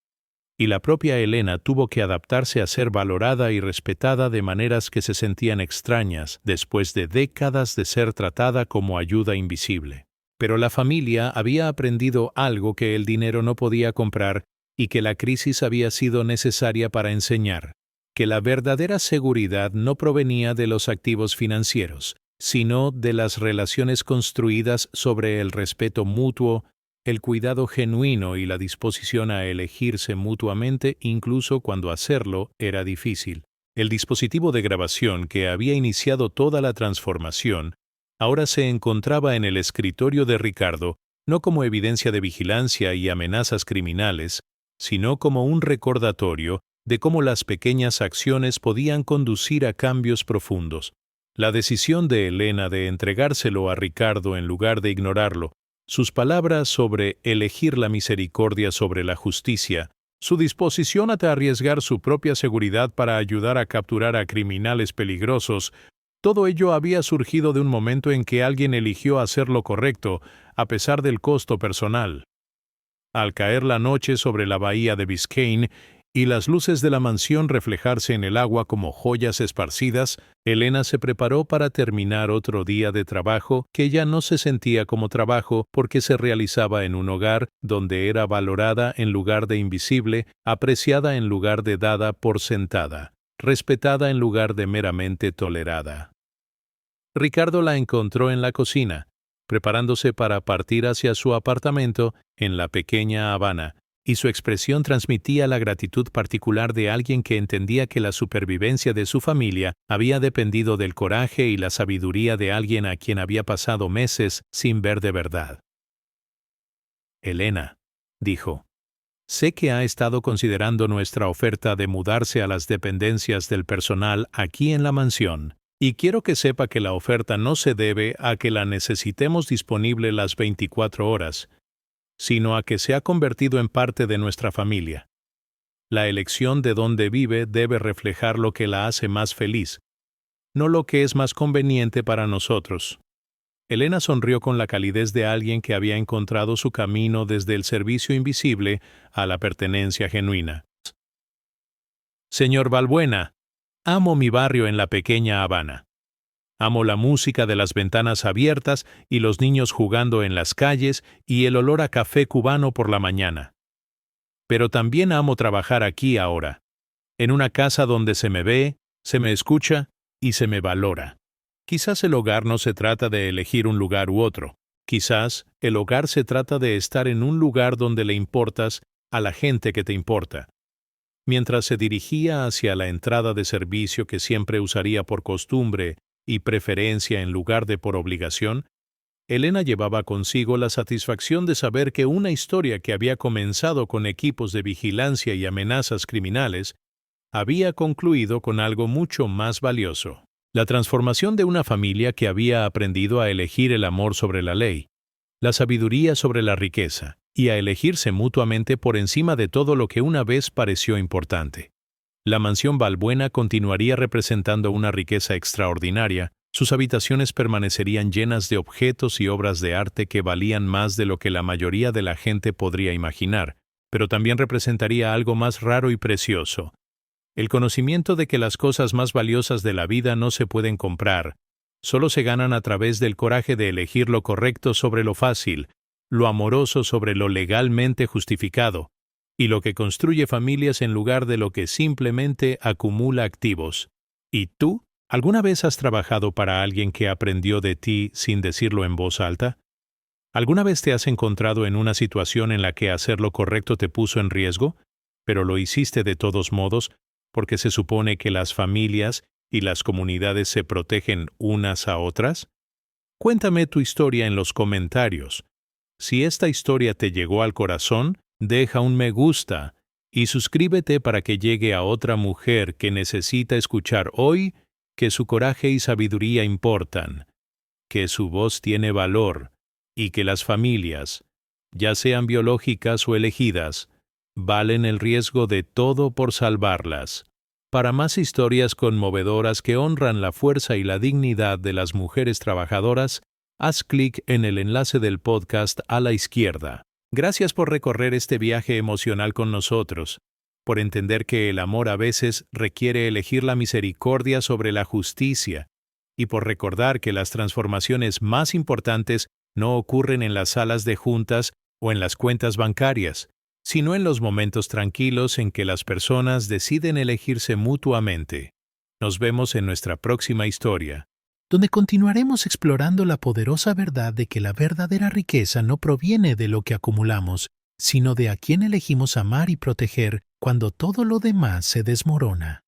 Y la propia Elena tuvo que adaptarse a ser valorada y respetada de maneras que se sentían extrañas después de décadas de ser tratada como ayuda invisible. Pero la familia había aprendido algo que el dinero no podía comprar y que la crisis había sido necesaria para enseñar, que la verdadera seguridad no provenía de los activos financieros, sino de las relaciones construidas sobre el respeto mutuo, el cuidado genuino y la disposición a elegirse mutuamente incluso cuando hacerlo era difícil. El dispositivo de grabación que había iniciado toda la transformación ahora se encontraba en el escritorio de Ricardo, no como evidencia de vigilancia y amenazas criminales, sino como un recordatorio de cómo las pequeñas acciones podían conducir a cambios profundos. La decisión de Elena de entregárselo a Ricardo en lugar de ignorarlo, sus palabras sobre elegir la misericordia sobre la justicia, su disposición a arriesgar su propia seguridad para ayudar a capturar a criminales peligrosos, todo ello había surgido de un momento en que alguien eligió hacer lo correcto, a pesar del costo personal. Al caer la noche sobre la bahía de Biscayne y las luces de la mansión reflejarse en el agua como joyas esparcidas, Elena se preparó para terminar otro día de trabajo que ya no se sentía como trabajo porque se realizaba en un hogar donde era valorada en lugar de invisible, apreciada en lugar de dada por sentada, respetada en lugar de meramente tolerada. Ricardo la encontró en la cocina, preparándose para partir hacia su apartamento en la pequeña Habana, y su expresión transmitía la gratitud particular de alguien que entendía que la supervivencia de su familia había dependido del coraje y la sabiduría de alguien a quien había pasado meses sin ver de verdad. Elena, dijo, sé que ha estado considerando nuestra oferta de mudarse a las dependencias del personal aquí en la mansión, y quiero que sepa que la oferta no se debe a que la necesitemos disponible las 24 horas, sino a que se ha convertido en parte de nuestra familia. La elección de dónde vive debe reflejar lo que la hace más feliz, no lo que es más conveniente para nosotros. Elena sonrió con la calidez de alguien que había encontrado su camino desde el servicio invisible a la pertenencia genuina. Señor Balbuena, amo mi barrio en la pequeña Habana. Amo la música de las ventanas abiertas y los niños jugando en las calles y el olor a café cubano por la mañana. Pero también amo trabajar aquí ahora, en una casa donde se me ve, se me escucha y se me valora. Quizás el hogar no se trata de elegir un lugar u otro. Quizás el hogar se trata de estar en un lugar donde le importas a la gente que te importa. Mientras se dirigía hacia la entrada de servicio que siempre usaría por costumbre y preferencia en lugar de por obligación, Elena llevaba consigo la satisfacción de saber que una historia que había comenzado con equipos de vigilancia y amenazas criminales había concluido con algo mucho más valioso: la transformación de una familia que había aprendido a elegir el amor sobre la ley, la sabiduría sobre la riqueza, y a elegirse mutuamente por encima de todo lo que una vez pareció importante. La mansión Balbuena continuaría representando una riqueza extraordinaria, sus habitaciones permanecerían llenas de objetos y obras de arte que valían más de lo que la mayoría de la gente podría imaginar, pero también representaría algo más raro y precioso: el conocimiento de que las cosas más valiosas de la vida no se pueden comprar, solo se ganan a través del coraje de elegir lo correcto sobre lo fácil, lo amoroso sobre lo legalmente justificado, y lo que construye familias en lugar de lo que simplemente acumula activos. ¿Y tú? ¿Alguna vez has trabajado para alguien que aprendió de ti sin decirlo en voz alta? ¿Alguna vez te has encontrado en una situación en la que hacer lo correcto te puso en riesgo, pero lo hiciste de todos modos porque se supone que las familias y las comunidades se protegen unas a otras? Cuéntame tu historia en los comentarios. Si esta historia te llegó al corazón, deja un me gusta y suscríbete para que llegue a otra mujer que necesita escuchar hoy que su coraje y sabiduría importan, que su voz tiene valor y que las familias, ya sean biológicas o elegidas, valen el riesgo de todo por salvarlas. Para más historias conmovedoras que honran la fuerza y la dignidad de las mujeres trabajadoras, haz clic en el enlace del podcast a la izquierda. Gracias por recorrer este viaje emocional con nosotros, por entender que el amor a veces requiere elegir la misericordia sobre la justicia, y por recordar que las transformaciones más importantes no ocurren en las salas de juntas o en las cuentas bancarias, sino en los momentos tranquilos en que las personas deciden elegirse mutuamente. Nos vemos en nuestra próxima historia, donde continuaremos explorando la poderosa verdad de que la verdadera riqueza no proviene de lo que acumulamos, sino de a quien elegimos amar y proteger cuando todo lo demás se desmorona.